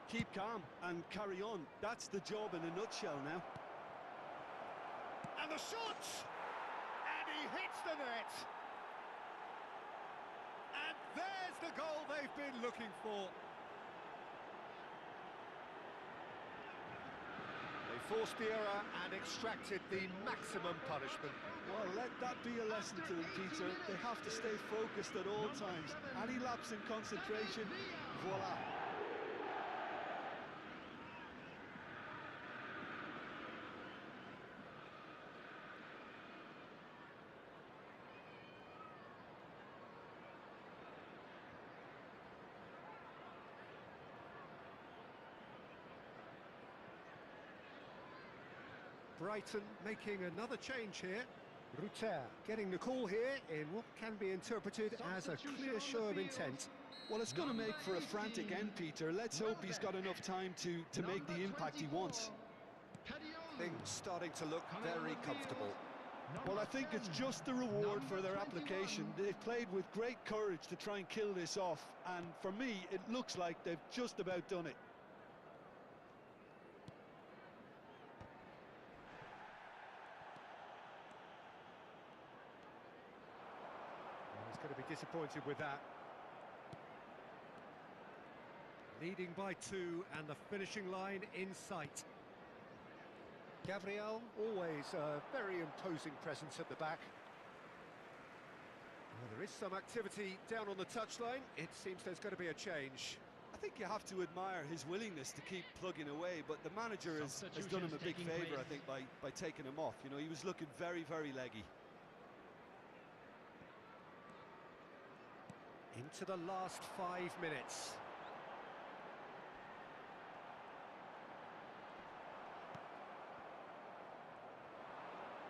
Keep calm and carry on. That's the job in a nutshell now. And the shot! And he hits the net! the goal they've been looking for. They forced the error and extracted the maximum punishment. Well, let that be a lesson to them, Peter. They have to stay focused at all times. Any lapse in concentration, voila. Brighton making another change here. Rutter getting the call here in what can be interpreted as a clear show of intent. Well, it's going to make for a frantic end, Peter. Let's hope he's got enough time to make the impact he wants. Things starting to look very comfortable. Well, I think it's just the reward for their application. They've played with great courage to try and kill this off, and for me, it looks like they've just about done it. He's going to be disappointed with that. Leading by 2 and the finishing line in sight. Gabriel, always a very imposing presence at the back. Well, there is some activity down on the touchline. It seems there's going to be a change. I think you have to admire his willingness to keep plugging away, but the manager has done him a big favour, I think, by taking him off. You know, he was looking very, very leggy. Into the last 5 minutes.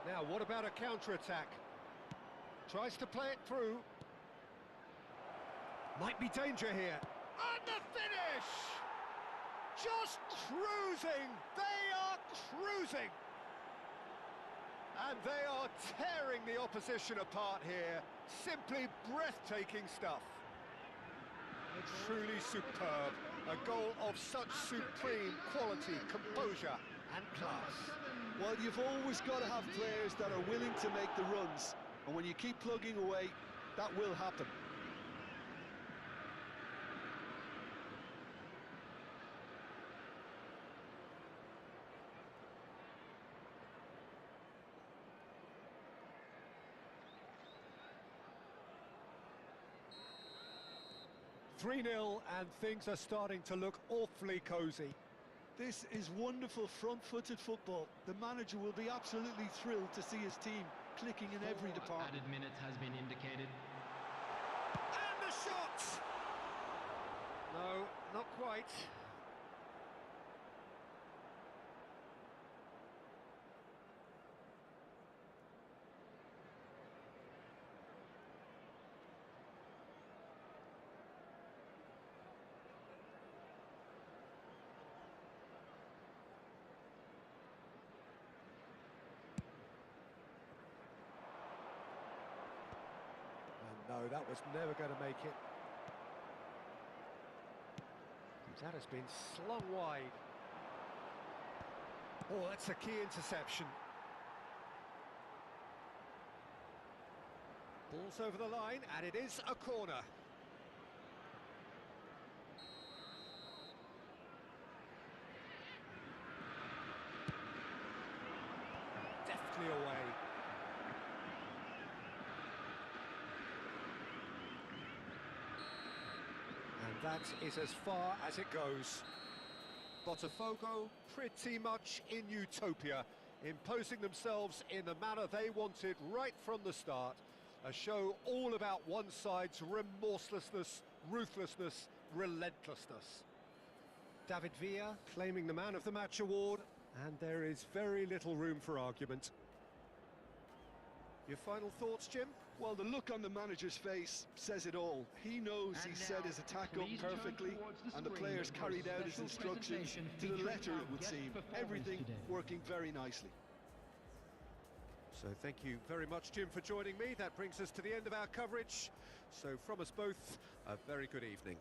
Now, what about a counter-attack? Tries to play it through. Might be danger here. And the finish! Just cruising! They are cruising! And they are tearing the opposition apart here. Simply breathtaking stuff. Truly superb. A goal of such supreme quality, composure and class. Well, you've always got to have players that are willing to make the runs. And when you keep plugging away, that will happen. Three 0 and things are starting to look awfully cosy. This is wonderful front-footed football. The manager will be absolutely thrilled to see his team clicking in every department. Added minutes has been indicated. And the shot! No, not quite. No, that was never going to make it. That has been slung wide. Oh, that's a key interception. Ball's over the line, and it is a corner. Deftly away. That is as far as it goes. Botafogo pretty much in utopia, imposing themselves in the manner they wanted right from the start. A show all about one side's remorselessness, ruthlessness, relentlessness. David Villa claiming the Man of the Match award, and there is very little room for argument. Your final thoughts, Jim? Well, the look on the manager's face says it all. He knows he set his attack up perfectly, and the players carried out his instructions to the letter, it would seem. Everything working very nicely. So thank you very much, Jim, for joining me. That brings us to the end of our coverage. So from us both, a very good evening.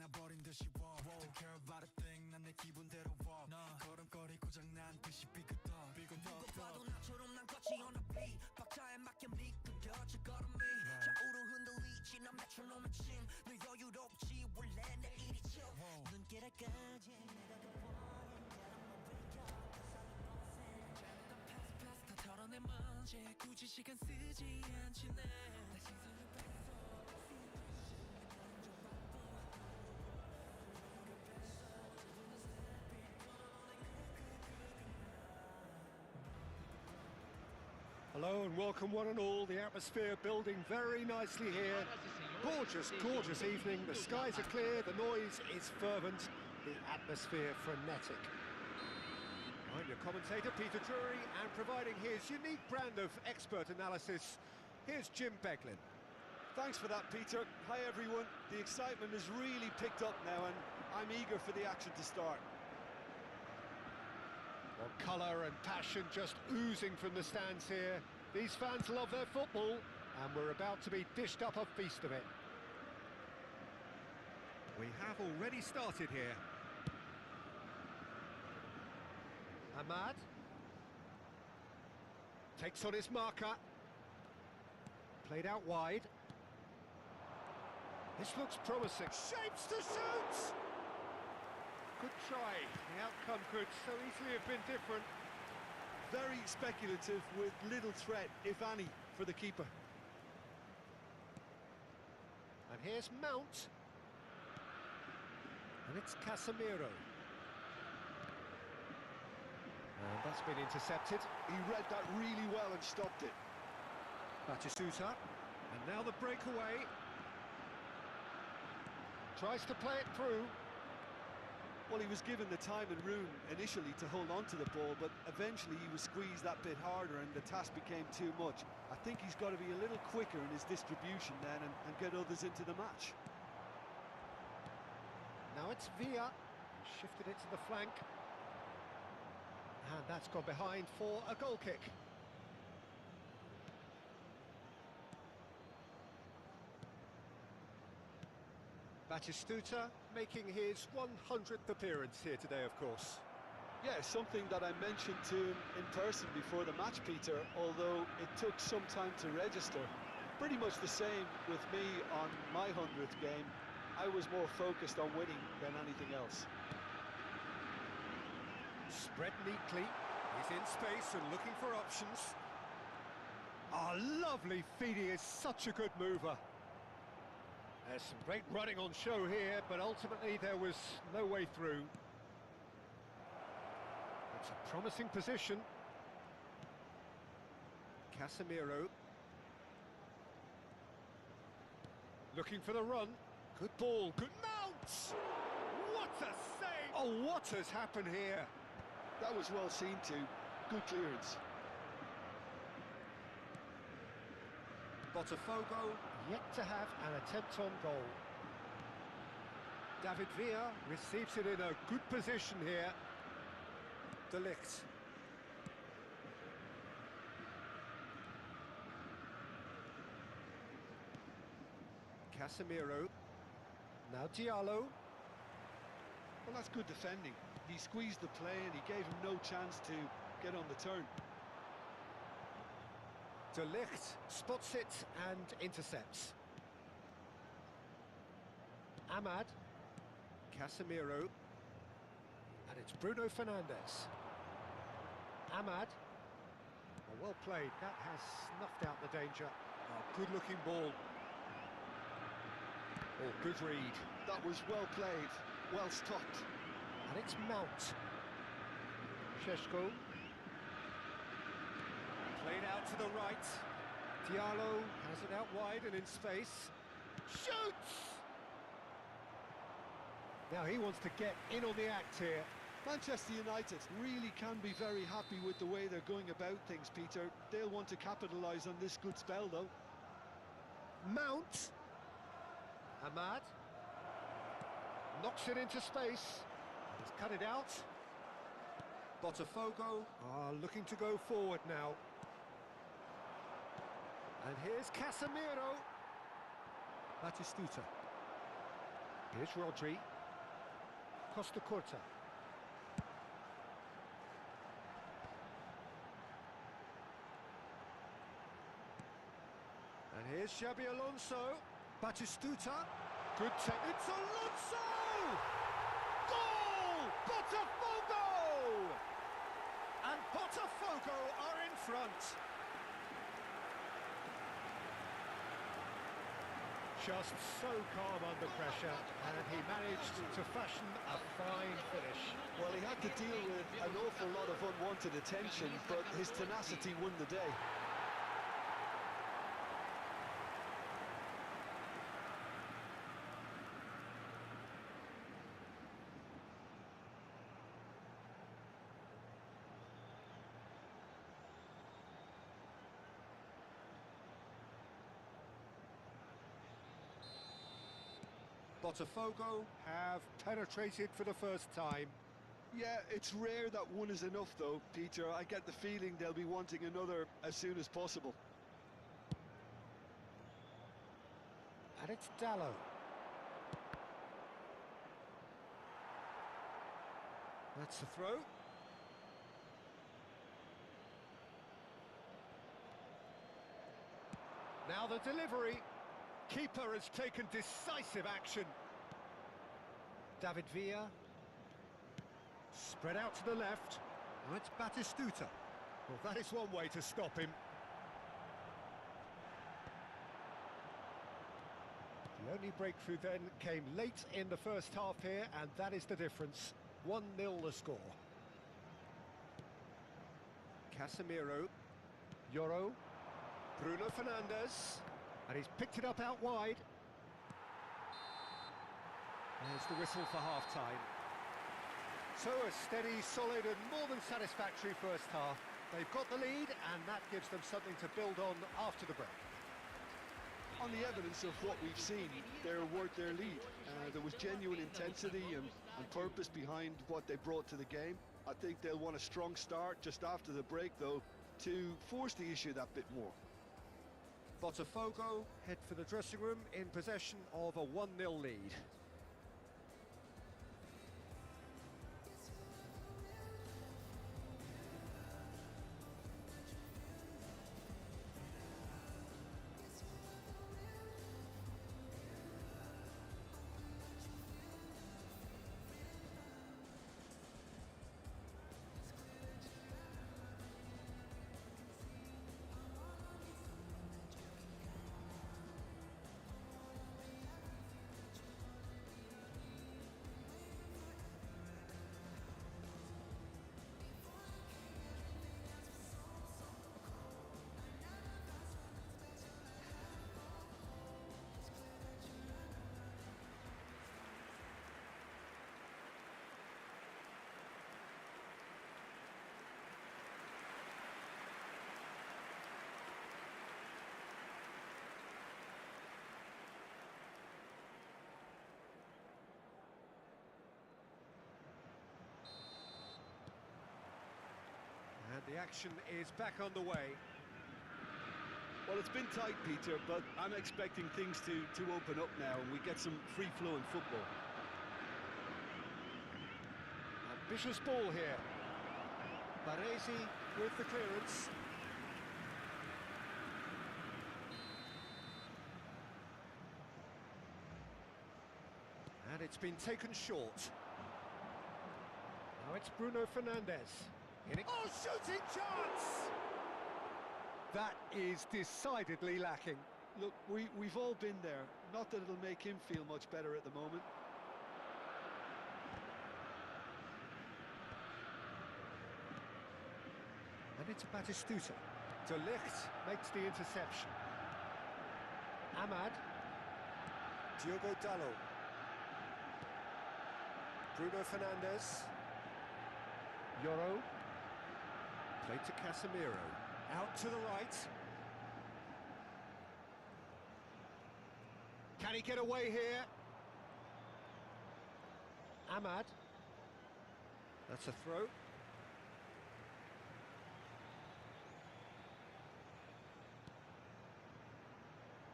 나버린 듯이 walk Don't care about a thing 난 내 기분대로 walk 걸음걸이 고장난 듯이 삐끗덕 누가 봐도 나처럼 난 걷지 on a beat 박자에 맞게 미끄러져 걸음이 좌우로 흔들리지 난 메트로놈의 침늘 여유롭지 원래 내 일이죠 눈길에까지 내가 더 다 털어내 먼지 굳이 시간 쓰지 않지 내 시선을 뺏어 Hello and welcome one and all. The atmosphere building very nicely here. Gorgeous, gorgeous evening. The skies are clear, the noise is fervent, the atmosphere frenetic. I'm your commentator, Peter Drury, and providing his unique brand of expert analysis, here's Jim Beglin. Thanks for that, Peter. Hi, everyone. The excitement has really picked up now, and I'm eager for the action to start. Well, colour and passion just oozing from the stands here. These fans love their football, and we're about to be dished up a feast of it. We have already started here. Ahmad takes on his marker. Played out wide. This looks promising. Shapes to shoot! Good try. The outcome could so easily have been different. Very speculative with little threat, if any, for the keeper. And here's Mount. And it's Casemiro. And that's been intercepted. He read that really well and stopped it. Batistuta. And now the breakaway. Tries to play it through. Well, he was given the time and room initially to hold on to the ball, but eventually he was squeezed that bit harder and the task became too much. I think he's got to be a little quicker in his distribution then and get others into the match. Now it's Villa. Shifted it to the flank. And that's gone behind for a goal kick. Batistuta making his 100th appearance here today, of course. Yeah, something that I mentioned to him in person before the match, Peter, although it took some time to register. Pretty much the same with me on my 100th game. I was more focused on winning than anything else. Spread neatly. He's in space and looking for options. Ah, lovely feed. He is such a good mover. There's some great running on show here, but ultimately there was no way through. It's a promising position. Casemiro. Looking for the run. Good ball, good Mount! What a save! Oh, what has happened here? That was well seen too. Good clearance. Botafogo yet to have an attempt on goal. David Villa receives it in a good position here. De Ligt. Casemiro. Now Diallo. Well, that's good defending. He squeezed the play and he gave him no chance to get on the turn. De Ligt spots it and intercepts. Ahmad. Casemiro. And it's Bruno Fernandes. Ahmad. Oh, well played. That has snuffed out the danger. Oh, good-looking ball. Oh, good read. That was well played, well stopped. And it's Mount. Šeško. Played out to the right. Diallo has it out wide and in space. Shoots! Now he wants to get in on the act here. Manchester United really can be very happy with the way they're going about things, Peter. They'll want to capitalise on this good spell, though. Mount. Ahmad. Knocks it into space. He's cut it out. Botafogo are looking to go forward now. And here's Casemiro. Batistuta. Here's Rodri. Costa Curta. And here's Xabi Alonso. Batistuta. Good take. It's Alonso! Goal! Botafogo! And Botafogo are in front. Just so calm under pressure, and he managed to fashion a fine finish. Well, he had to deal with an awful lot of unwanted attention, but his tenacity won the day. Botafogo have penetrated for the first time. Yeah, it's rare that one is enough, though, Peter. I get the feeling they'll be wanting another as soon as possible. And it's Dallo. That's the throw. Now the delivery. Keeper has taken decisive action. David Villa. Spread out to the left. Now it's Batistuta. Well, that is one way to stop him. The only breakthrough then came late in the first half here, and that is the difference. 1-0 the score. Casemiro. Euro. Bruno Fernandes. And he's picked it up out wide. There's the whistle for half-time. So a steady, solid and more than satisfactory first half. They've got the lead, and that gives them something to build on after the break. On the evidence of what we've seen, they're worth their lead. There was genuine intensity and purpose behind what they brought to the game. I think they'll want a strong start just after the break, though, to force the issue that bit more. Botafogo head for the dressing room in possession of a 1-0 lead. And the action is back underway. Well, it's been tight, Peter, but I'm expecting things to open up now and we get some free-flowing football. Ambitious ball here. Baresi with the clearance. And it's been taken short. Now it's Bruno Fernandes. Oh, shooting chance! That is decidedly lacking. Look, we've all been there. Not that it'll make him feel much better at the moment. And it's Batistuta. De Ligt makes the interception. Ahmad. Diogo Dallo. Bruno Fernandes. Euro. Played to Casemiro. Out to the right. Can he get away here? Ahmad. That's a throw.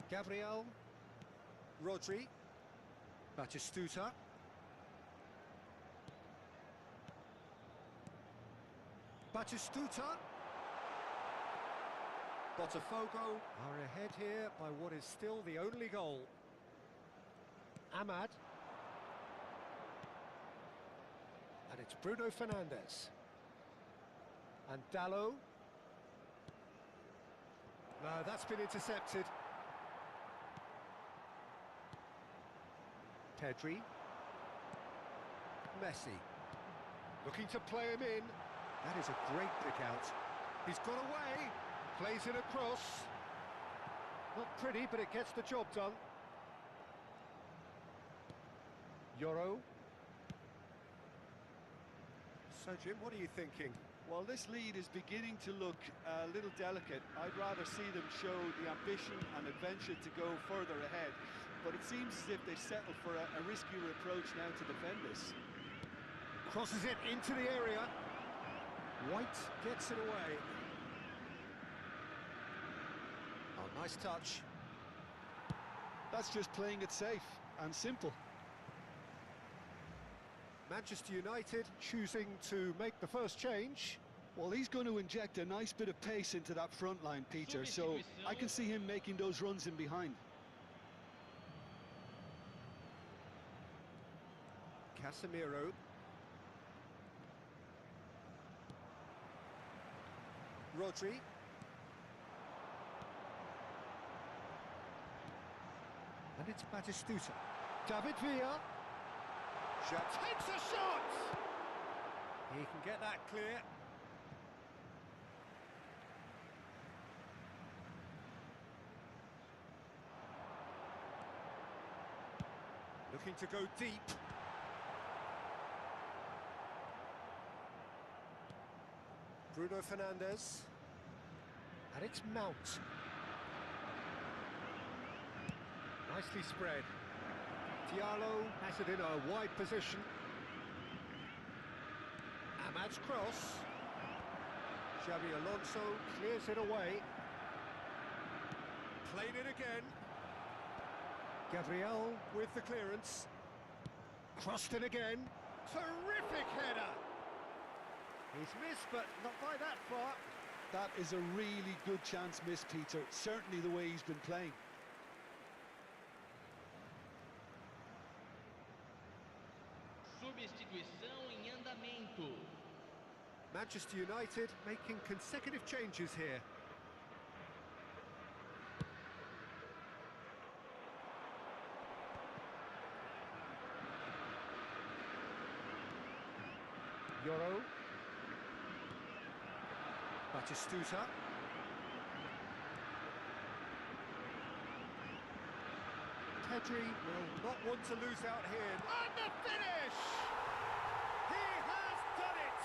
Gabriel. Rodri. Batistuta. Batistuta. Botafogo are ahead here by what is still the only goal. Ahmad. And it's Bruno Fernandes. And Dallo. No, that's been intercepted. Pedri. Messi. Looking to play him in. That is a great pick out. He's got away. Plays it across. Not pretty, but it gets the job done. Euro. So, Jim, what are you thinking? Well, this lead is beginning to look a little delicate. I'd rather see them show the ambition and adventure to go further ahead. But it seems as if they settle for a riskier approach now to defend this. Crosses it into the area. White gets it away. Oh, nice touch. That's just playing it safe and simple. Manchester United choosing to make the first change. Well, he's going to inject a nice bit of pace into that front line, Peter, so I can see him making those runs in behind. Casemiro. Rodri. And it's Batistuta. David Villa. Takes a shot! He can get that clear. Looking to go deep. Bruno Fernandes. And it's Mount. Nicely spread. Diallo has it in a wide position. Ahmad's cross. Xabi Alonso clears it away. Played it again. Gabriel with the clearance. Crossed it again. Terrific header. He's missed, but not by that far. That is a really good chance miss, Peter. Certainly the way he's been playing. Substituição em andamento. Manchester United making consecutive changes here. Euro. Batistuta. Pedri will not want to lose out here. And the finish! He has done it!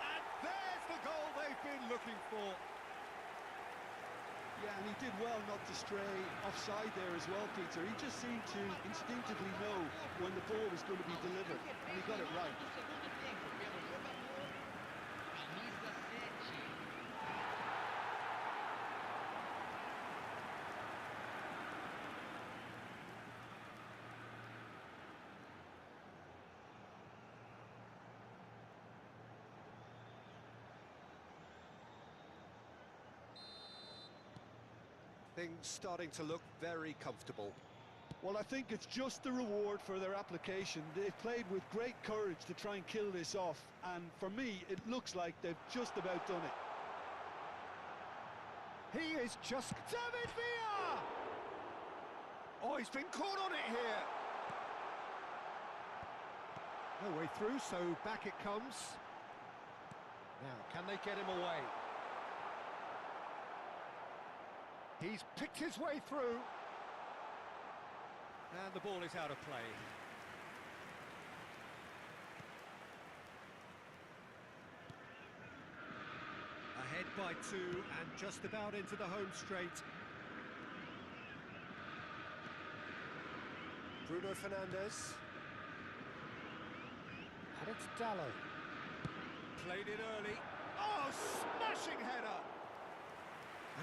And there's the goal they've been looking for. Yeah, and he did well not to stray offside there as well, Peter. He just seemed to instinctively know when the ball was going to be delivered, and he got it right. Do segundo tempo pelo jogador camisa 7. Things starting to look very comfortable. Well, I think it's just the reward for their application. They've played with great courage to try and kill this off, and for me, it looks like they've just about done it. He is just... David Villa! Oh, he's been caught on it here. No way through, so back it comes. Now, can they get him away? He's picked his way through. And the ball is out of play. Ahead by 2 and just about into the home straight. Bruno Fernandes. And it's Dallo. Played it early. Oh, smashing header!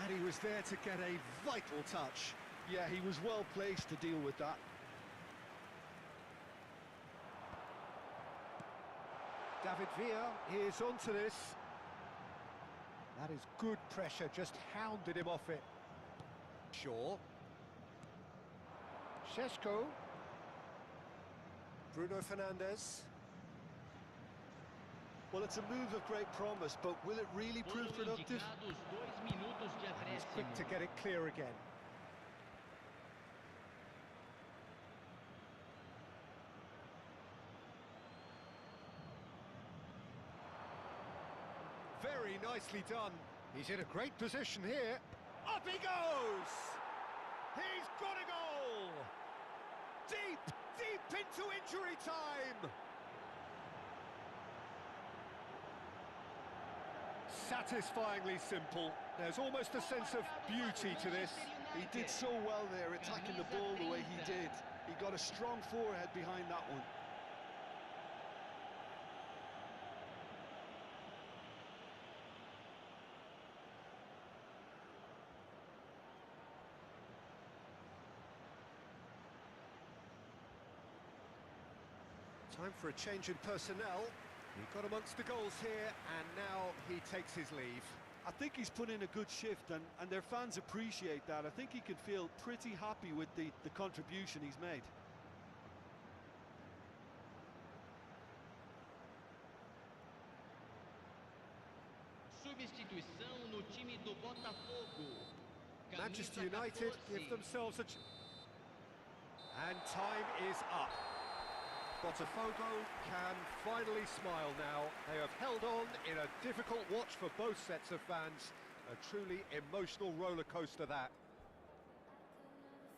And he was there to get a vital touch. Yeah, he was well placed to deal with that. David Villa is onto this. That is good pressure, just hounded him off it. Shaw. Šeško. Bruno Fernandes. Well, it's a move of great promise, but will it really prove Foram productive? indicados 2 minutos de He's quick to acréscimo. get it clear again. Very nicely done. He's in a great position here. Up he goes! He's got a goal! Deep, deep into injury time! Satisfyingly simple. There's almost a sense of beauty to this. He did so well there, attacking the ball the way he did. He got a strong forehead behind that one. Time for a change in personnel. He got amongst the goals here, and now he takes his leave. I think he's put in a good shift, and their fans appreciate that. I think he can feel pretty happy with the contribution he's made. Substituição no time do Botafogo. Manchester Camisa United 14. give themselves a... And time is up. Botafogo can finally smile now. They have held on in a difficult watch for both sets of fans. A truly emotional roller coaster, that.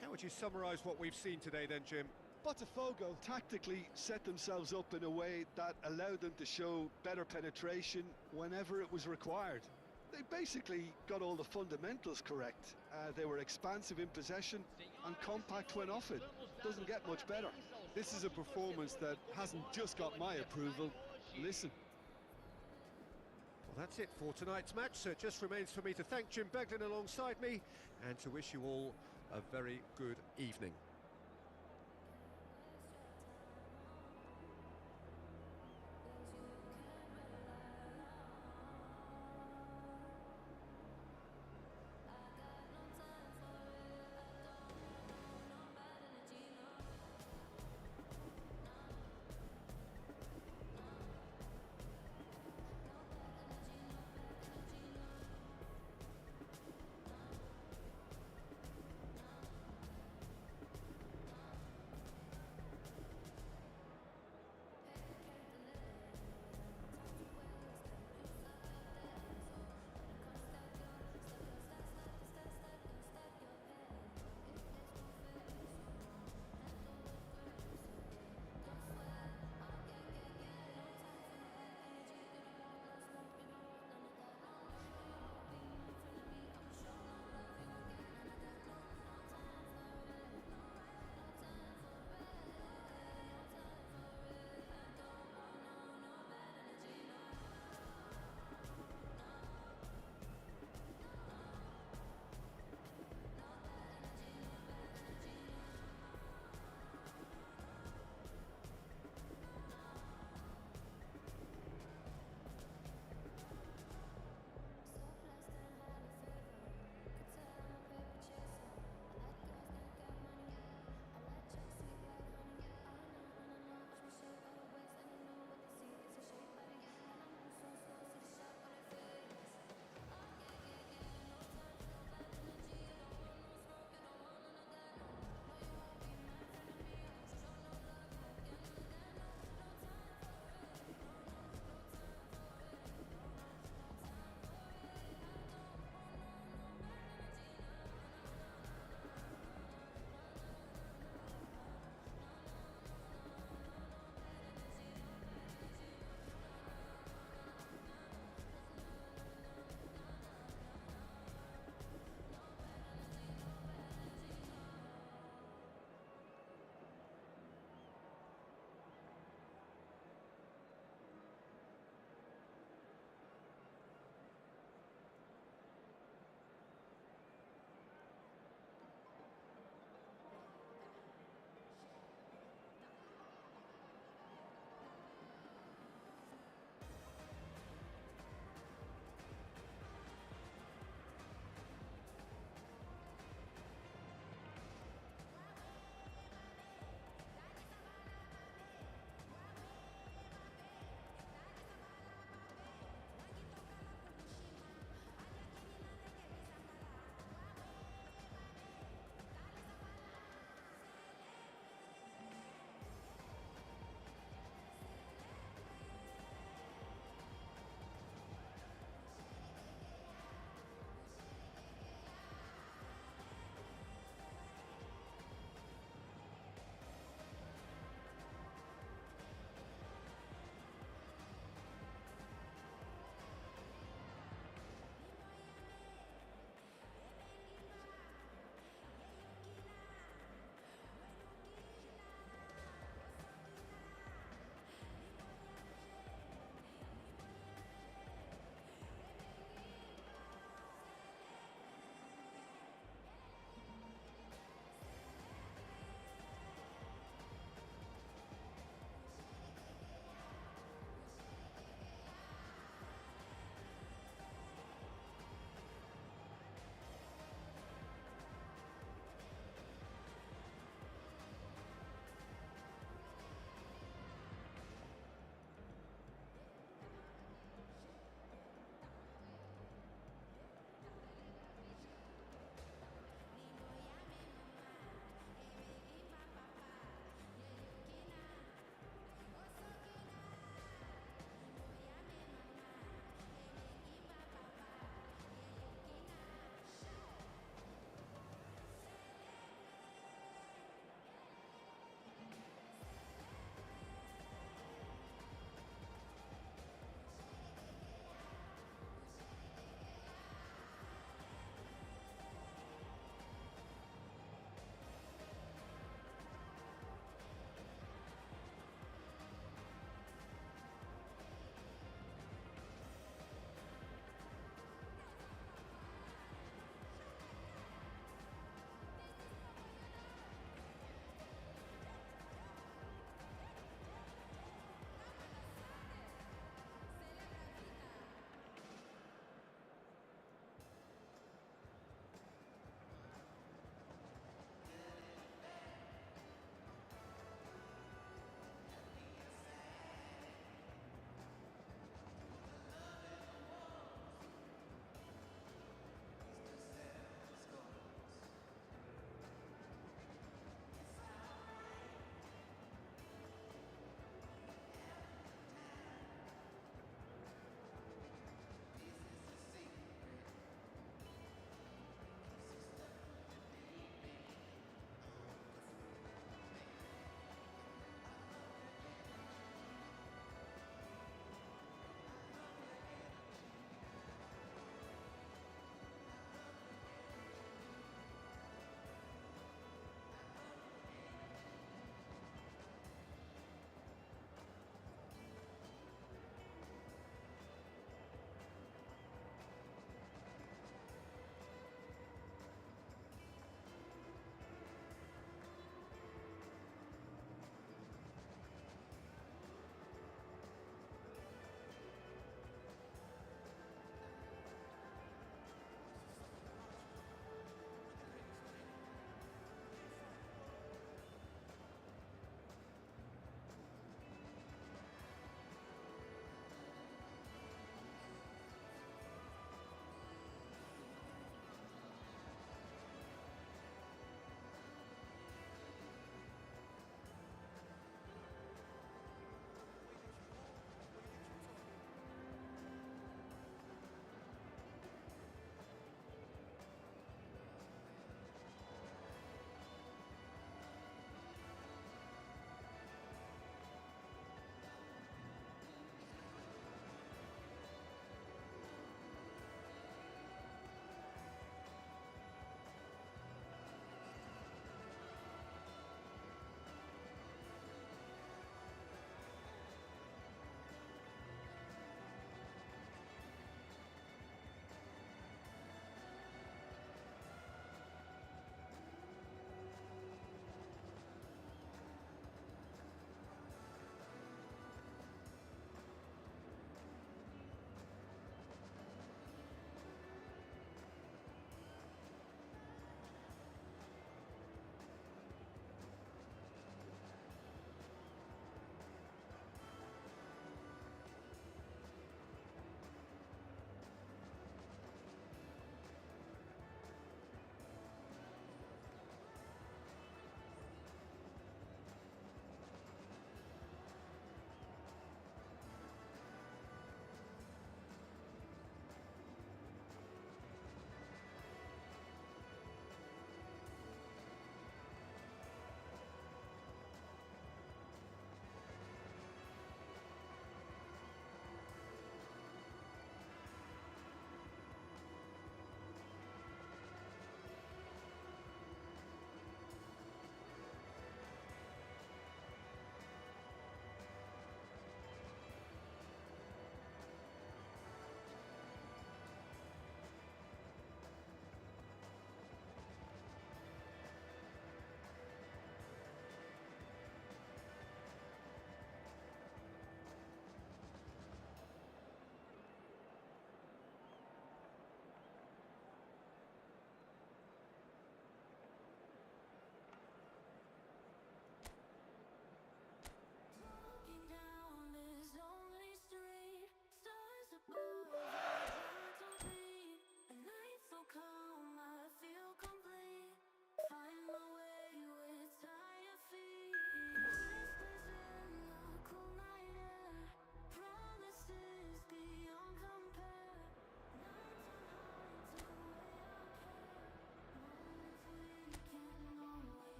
How would you summarise what we've seen today then, Jim? Botafogo tactically set themselves up in a way that allowed them to show better penetration whenever it was required. They basically got all the fundamentals correct. They were expansive in possession and compact when offered. Doesn't get much better. This is a performance that hasn't just got my approval. Listen. Well, that's it for tonight's match, so it just remains for me to thank Jim Beglin alongside me and to wish you all a very good evening.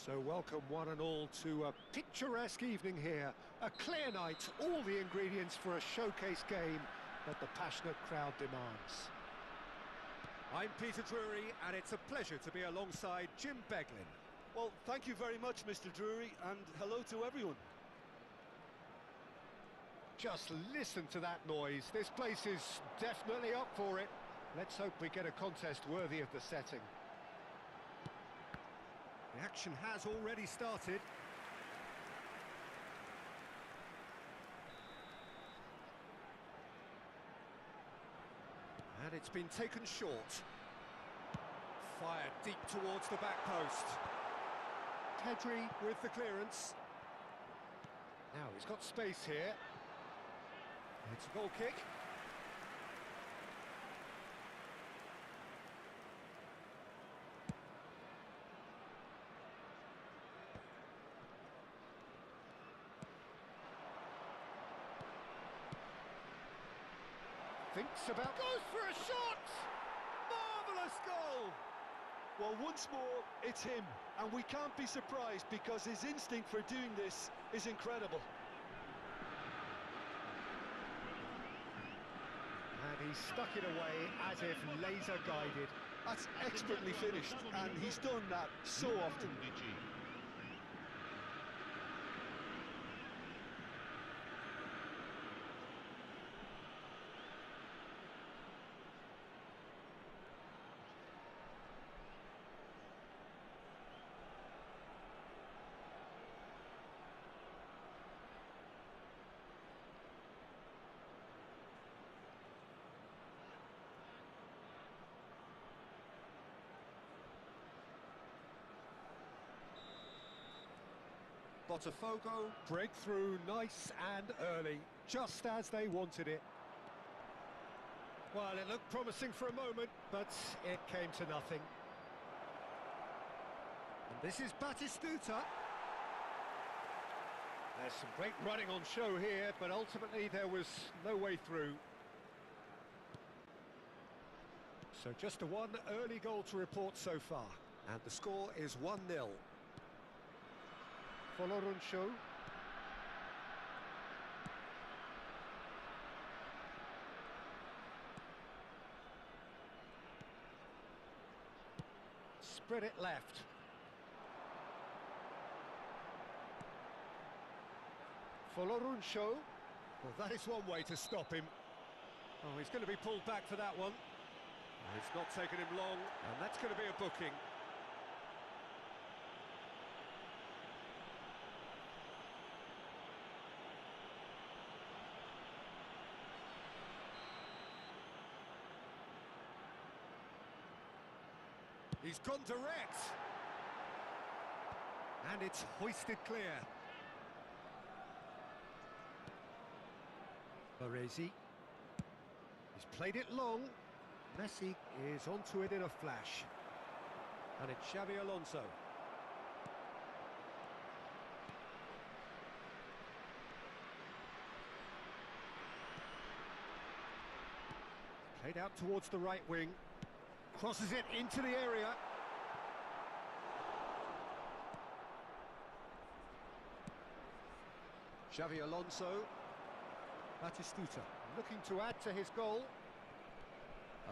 So welcome one and all to a picturesque evening here. A clear night, all the ingredients for a showcase game that the passionate crowd demands. I'm Peter Drury, and it's a pleasure to be alongside Jim Beglin. Well, thank you very much, Mr. Drury, and hello to everyone. Just listen to that noise. This place is definitely up for it. Let's hope we get a contest worthy of the setting. The action has already started. And it's been taken short. Fired deep towards the back post. Pedri with the clearance. Now he's got space here. It's a goal kick. Thinks about, goes for a shot! Marvellous goal! Well, once more, it's him, and we can't be surprised because his instinct for doing this is incredible. And he stuck it away as if laser-guided. That's expertly finished, and he's done that so often. Botafogo, breakthrough, nice and early, just as they wanted it. Well, it looked promising for a moment, but it came to nothing. And this is Batistuta. There's some great running on show here, but ultimately there was no way through. So just a one early goal to report so far, and the score is 1-0. Show. Spread it left. Show. Well, that is one way to stop him. Oh, he's going to be pulled back for that one. It's not taken him long, and that's going to be a booking. He's gone direct. And it's hoisted clear. Baresi. He's played it long. Messi is onto it in a flash. And it's Xavi Alonso. Played out towards the right wing. Crosses it into the area. Xavi Alonso. Batistuta looking to add to his goal.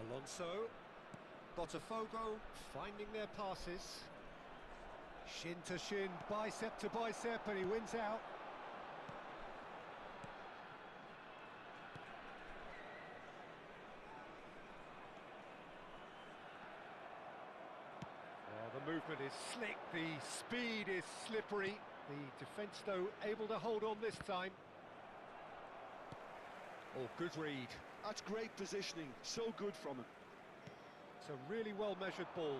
Alonso. Botafogo finding their passes. Shin to shin, bicep to bicep, and he wins out. The movement is slick, the speed is slippery. The defence, though, able to hold on this time. Oh, good read. That's great positioning, so good from him. It's a really well-measured ball.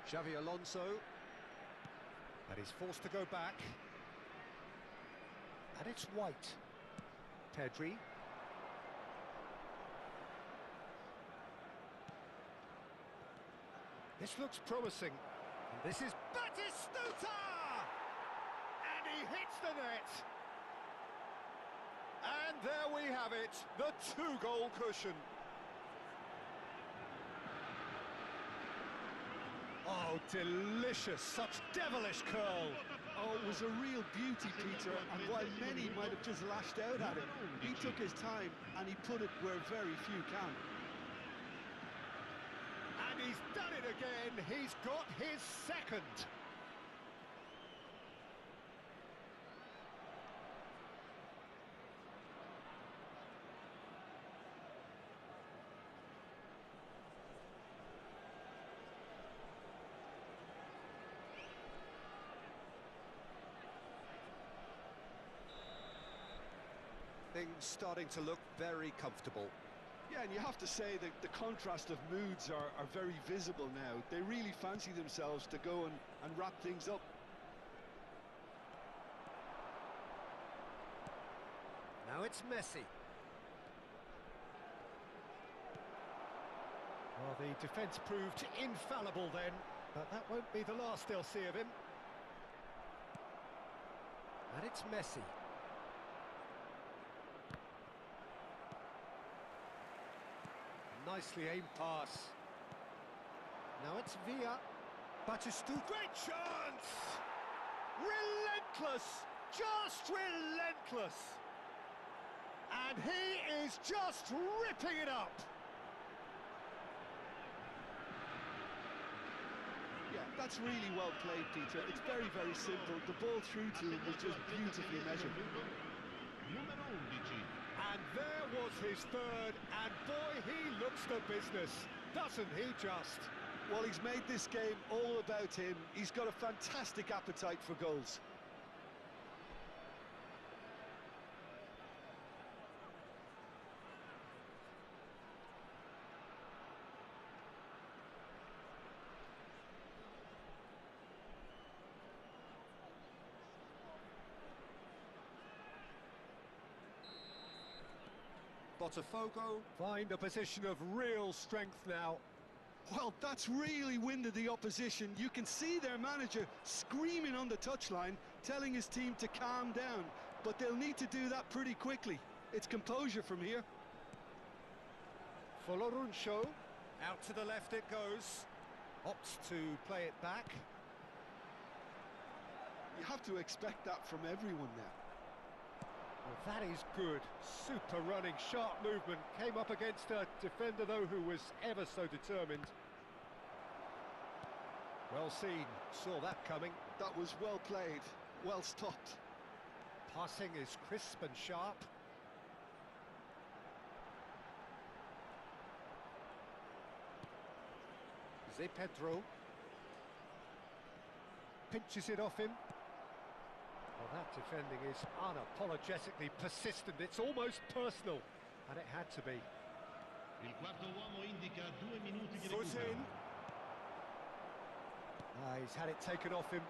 Xavi Alonso. And he's forced to go back. And it's White. Pedri. This looks promising. And this is Batistuta! And he hits the net! And there we have it, the two-goal cushion. Oh, delicious, such devilish curl. Oh, it was a real beauty, Peter, and while many might have just lashed out at him, he took his time and he put it where very few can. And he's done it again, he's got his second. Things starting to look very comfortable. Yeah, and you have to say that the contrast of moods are very visible now. They really fancy themselves to go and wrap things up. Now it's Messi. Well, the defence proved infallible then, but that won't be the last they'll see of him. And it's Messi. Nicely aimed pass. Now it's Villa. Batistu. Great chance! Relentless! Just relentless! And he is just ripping it up! Yeah, that's really well played, Peter. It's very, very simple. The ball through to him was just beautifully measured. Numero 11. And there was his third, and boy, he looks the business, doesn't he just? Well, he's made this game all about him. He's got a fantastic appetite for goals. Botafogo find a position of real strength now. Well, that's really winded the opposition. You can see their manager screaming on the touchline, telling his team to calm down. But they'll need to do that pretty quickly. It's composure from here. Foloruncho, out to the left it goes. Opts to play it back. You have to expect that from everyone now. Well, that is good. Super running, sharp movement. Came up against a defender, though, who was ever so determined. Well seen. Saw that coming. That was well played, well stopped. Passing is crisp and sharp. Zé Pedro. Pinches it off him. Well, that defending is unapologetically persistent. It's almost personal, and it had to be. Il quarto uomo indica 2 minuti di Foot recupero. in. He's had it taken off him.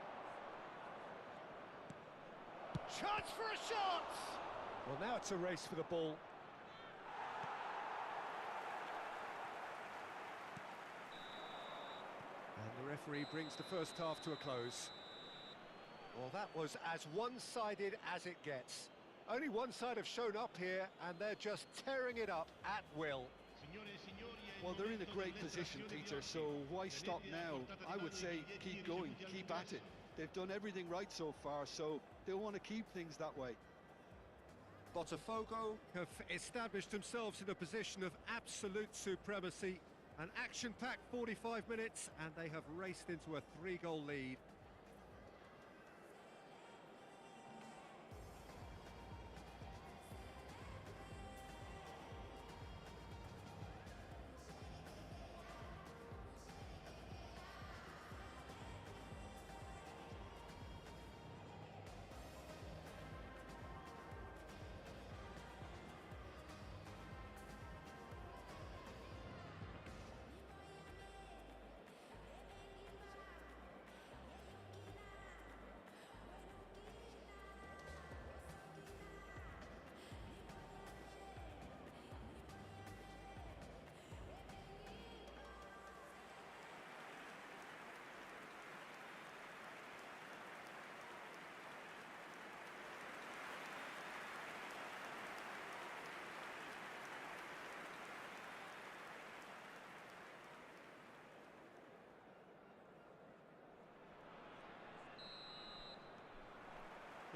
Chance for a shot! Well, now it's a race for the ball. And the referee brings the first half to a close. Well, that was as one-sided as it gets. Only one side have shown up here, and they're just tearing it up at will. Well, they're in a great position, Peter, so why stop now? I would say keep going, keep at it. They've done everything right so far, so they'll want to keep things that way. Botafogo have established themselves in a position of absolute supremacy. An action-packed 45 minutes, and they have raced into a 3-goal lead.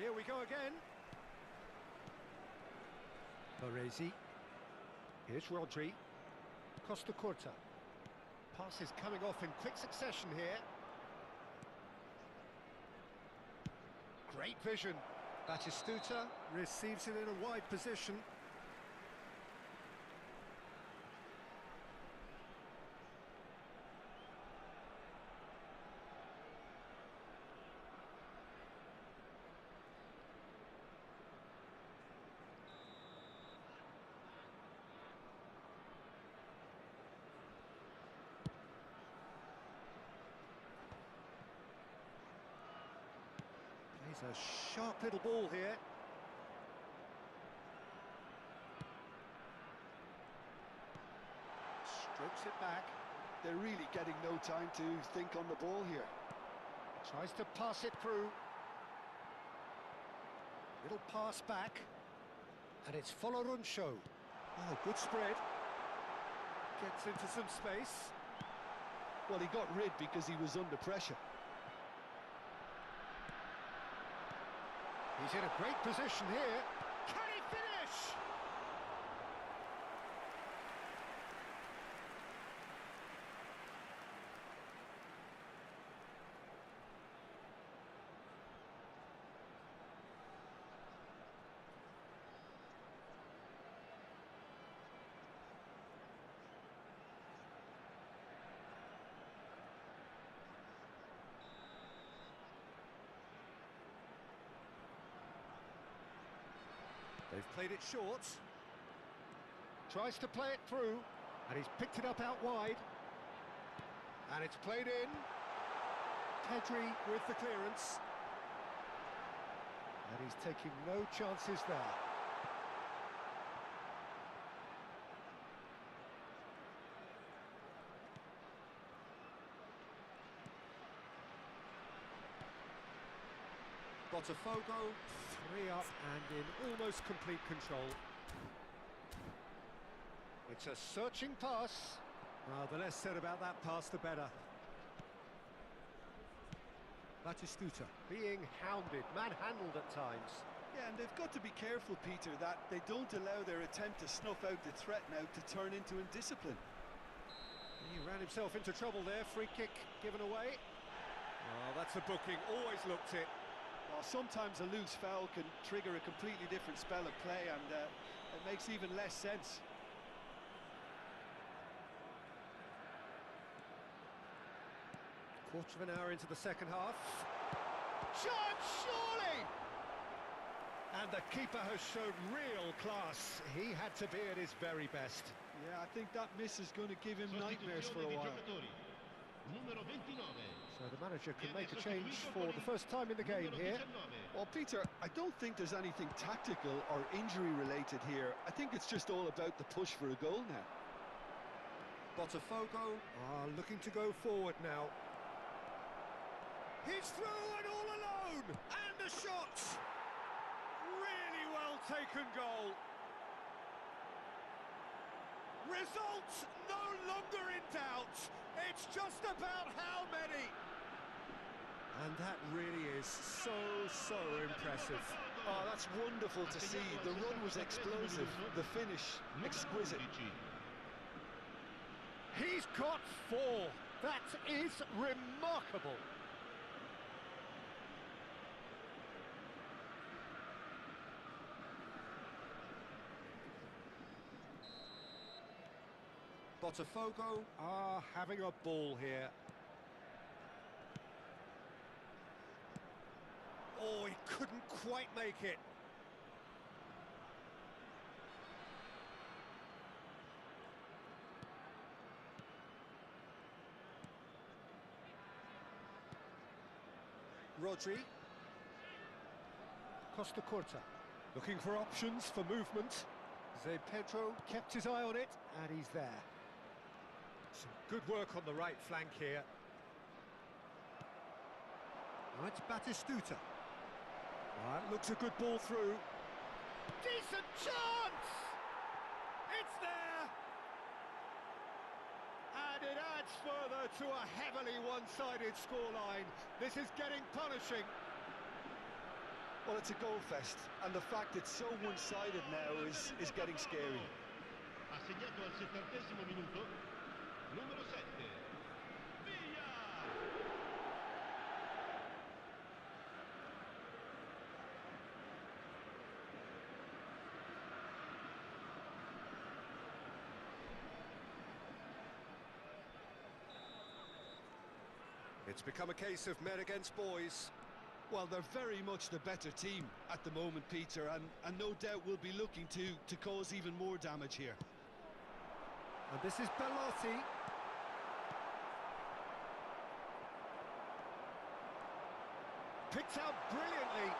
Here we go again. Baresi. Here's Rodri. Costa Curta. Pass is coming off in quick succession here. Great vision. Batistuta receives it in a wide position. Plays a sharp little ball here. Strokes it back. They're really getting no time to think on the ball here. Tries to pass it through. Little pass back. And it's Foloruncho. Oh, good spread. Gets into some space. Well, he got rid because he was under pressure. He's in a great position here. Can he finish? They've played it short. Tries to play it through, and he's picked it up out wide. And it's played in. Pedri with the clearance. And he's taking no chances there. Botafogo, 3 up and in almost complete control. It's a searching pass. The less said about that pass, the better. Batistuta being hounded, manhandled at times. Yeah, and they've got to be careful, Peter, that they don't allow their attempt to snuff out the threat now to turn into indiscipline. He ran himself into trouble there. Free kick given away. Oh, that's a booking. Always looked it. Well, sometimes a loose foul can trigger a completely different spell of play, and it makes even less sense. Quarter of an hour into the second half. Chance, surely! And the keeper has shown real class. He had to be at his very best. Yeah, I think that miss is going to give him nightmares for a while. So the manager can make a change for the first time in the game here. Well, Peter, I don't think there's anything tactical or injury related here. I think it's just all about the push for a goal now. Botafogo are looking to go forward now. He's through and all alone! And the shot! Really well taken goal. Result no longer in doubt. It's just about how many. And that really is so impressive. Oh, that's wonderful to see. The run was explosive, the finish exquisite. He's got 4. That is remarkable. Botafogo are having a ball here. Oh, he couldn't quite make it. Rodri. Costa Curta. Looking for options for movement. Pedro kept his eye on it, and he's there. Some good work on the right flank here. Now it's Batistuta. That looks a good ball through. Decent chance! It's there! And it adds further to a heavily one-sided scoreline. This is getting punishing. Well, it's a goal fest, and the fact it's so one-sided now is getting scary. Ha segnato al 70° minuto, numero 7. Via! It's become a case of men against boys. Well, they're very much the better team at the moment, Peter, and no doubt will be looking to cause even more damage here. And this is Bellotti. Picked out brilliantly.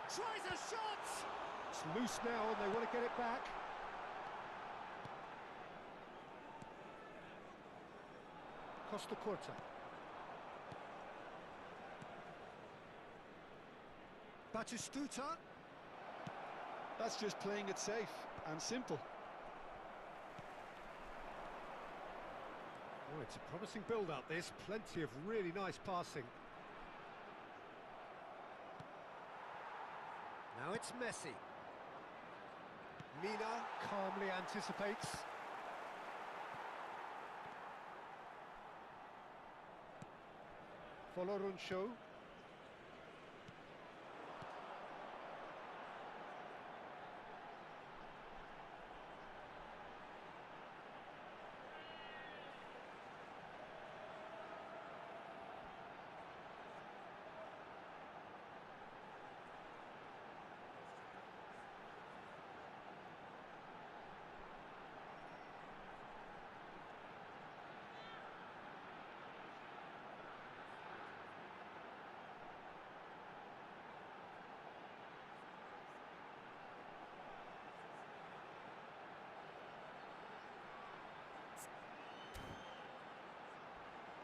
Tries a shot! It's loose now and they want to get it back. Costa Corta. Batistuta. That's just playing it safe and simple. Oh, it's a promising build-up, this. Plenty of really nice passing. Now it's Messi. Mina calmly anticipates. Foloruncho.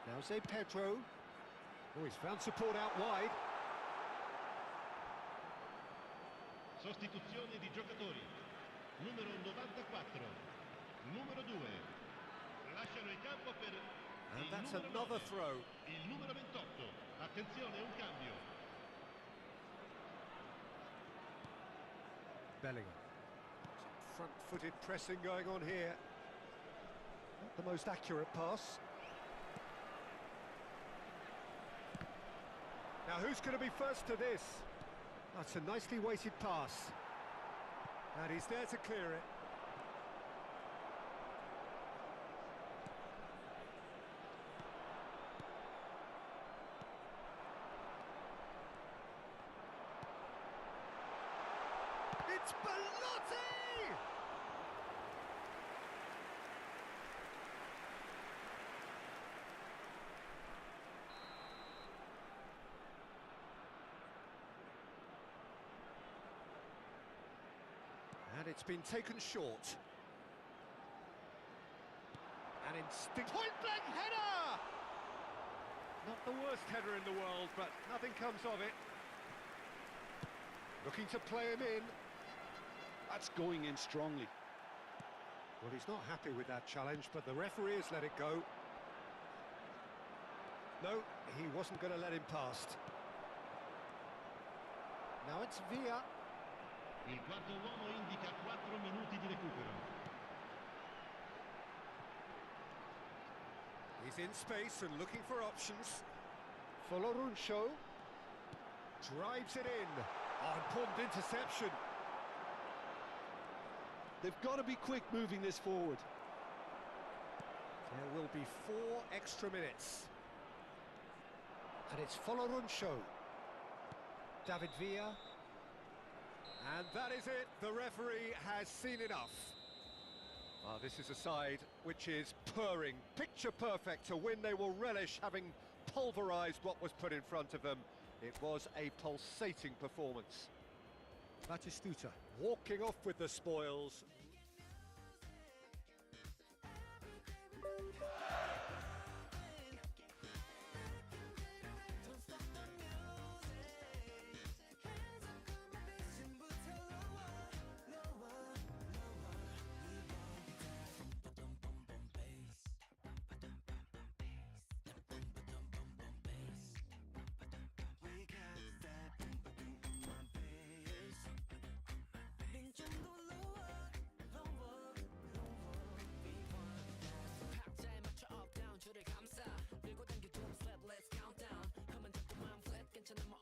Now say Pedro. Oh, he's found support out wide. Sostituzione di giocatori. Numero 94, numero 2. Lasciano il campo per And il that's numero another 9, throw. il numero 28. Attenzione, un cambio. Bellingham. Front-footed pressing going on here. Not the most accurate pass. Now who's going to be first to this? That's a nicely weighted pass. And he's there to clear it. It's Bellotti! And it's been taken short. An instinct. Point-blank header! Not the worst header in the world, but nothing comes of it. Looking to play him in. That's going in strongly. Well, he's not happy with that challenge, but the referee has let it go. No, he wasn't going to let him past. Now it's Via. Il quarto uomo indica 4 minuti di recupero. He's in space and looking for options. Foloruncho drives it in. Oh, important interception. They've got to be quick moving this forward. There will be 4 extra minutes. And it's Foloruncho. David Villa. And that is it. The referee has seen enough. This is a side which is purring, picture perfect to win. They will relish having pulverised what was put in front of them. It was a pulsating performance. Batistuta walking off with the spoils. 줄을 감싸 들고 당겨 좀 slap let's count down 가만 잡고만 flat 괜찮아 뭐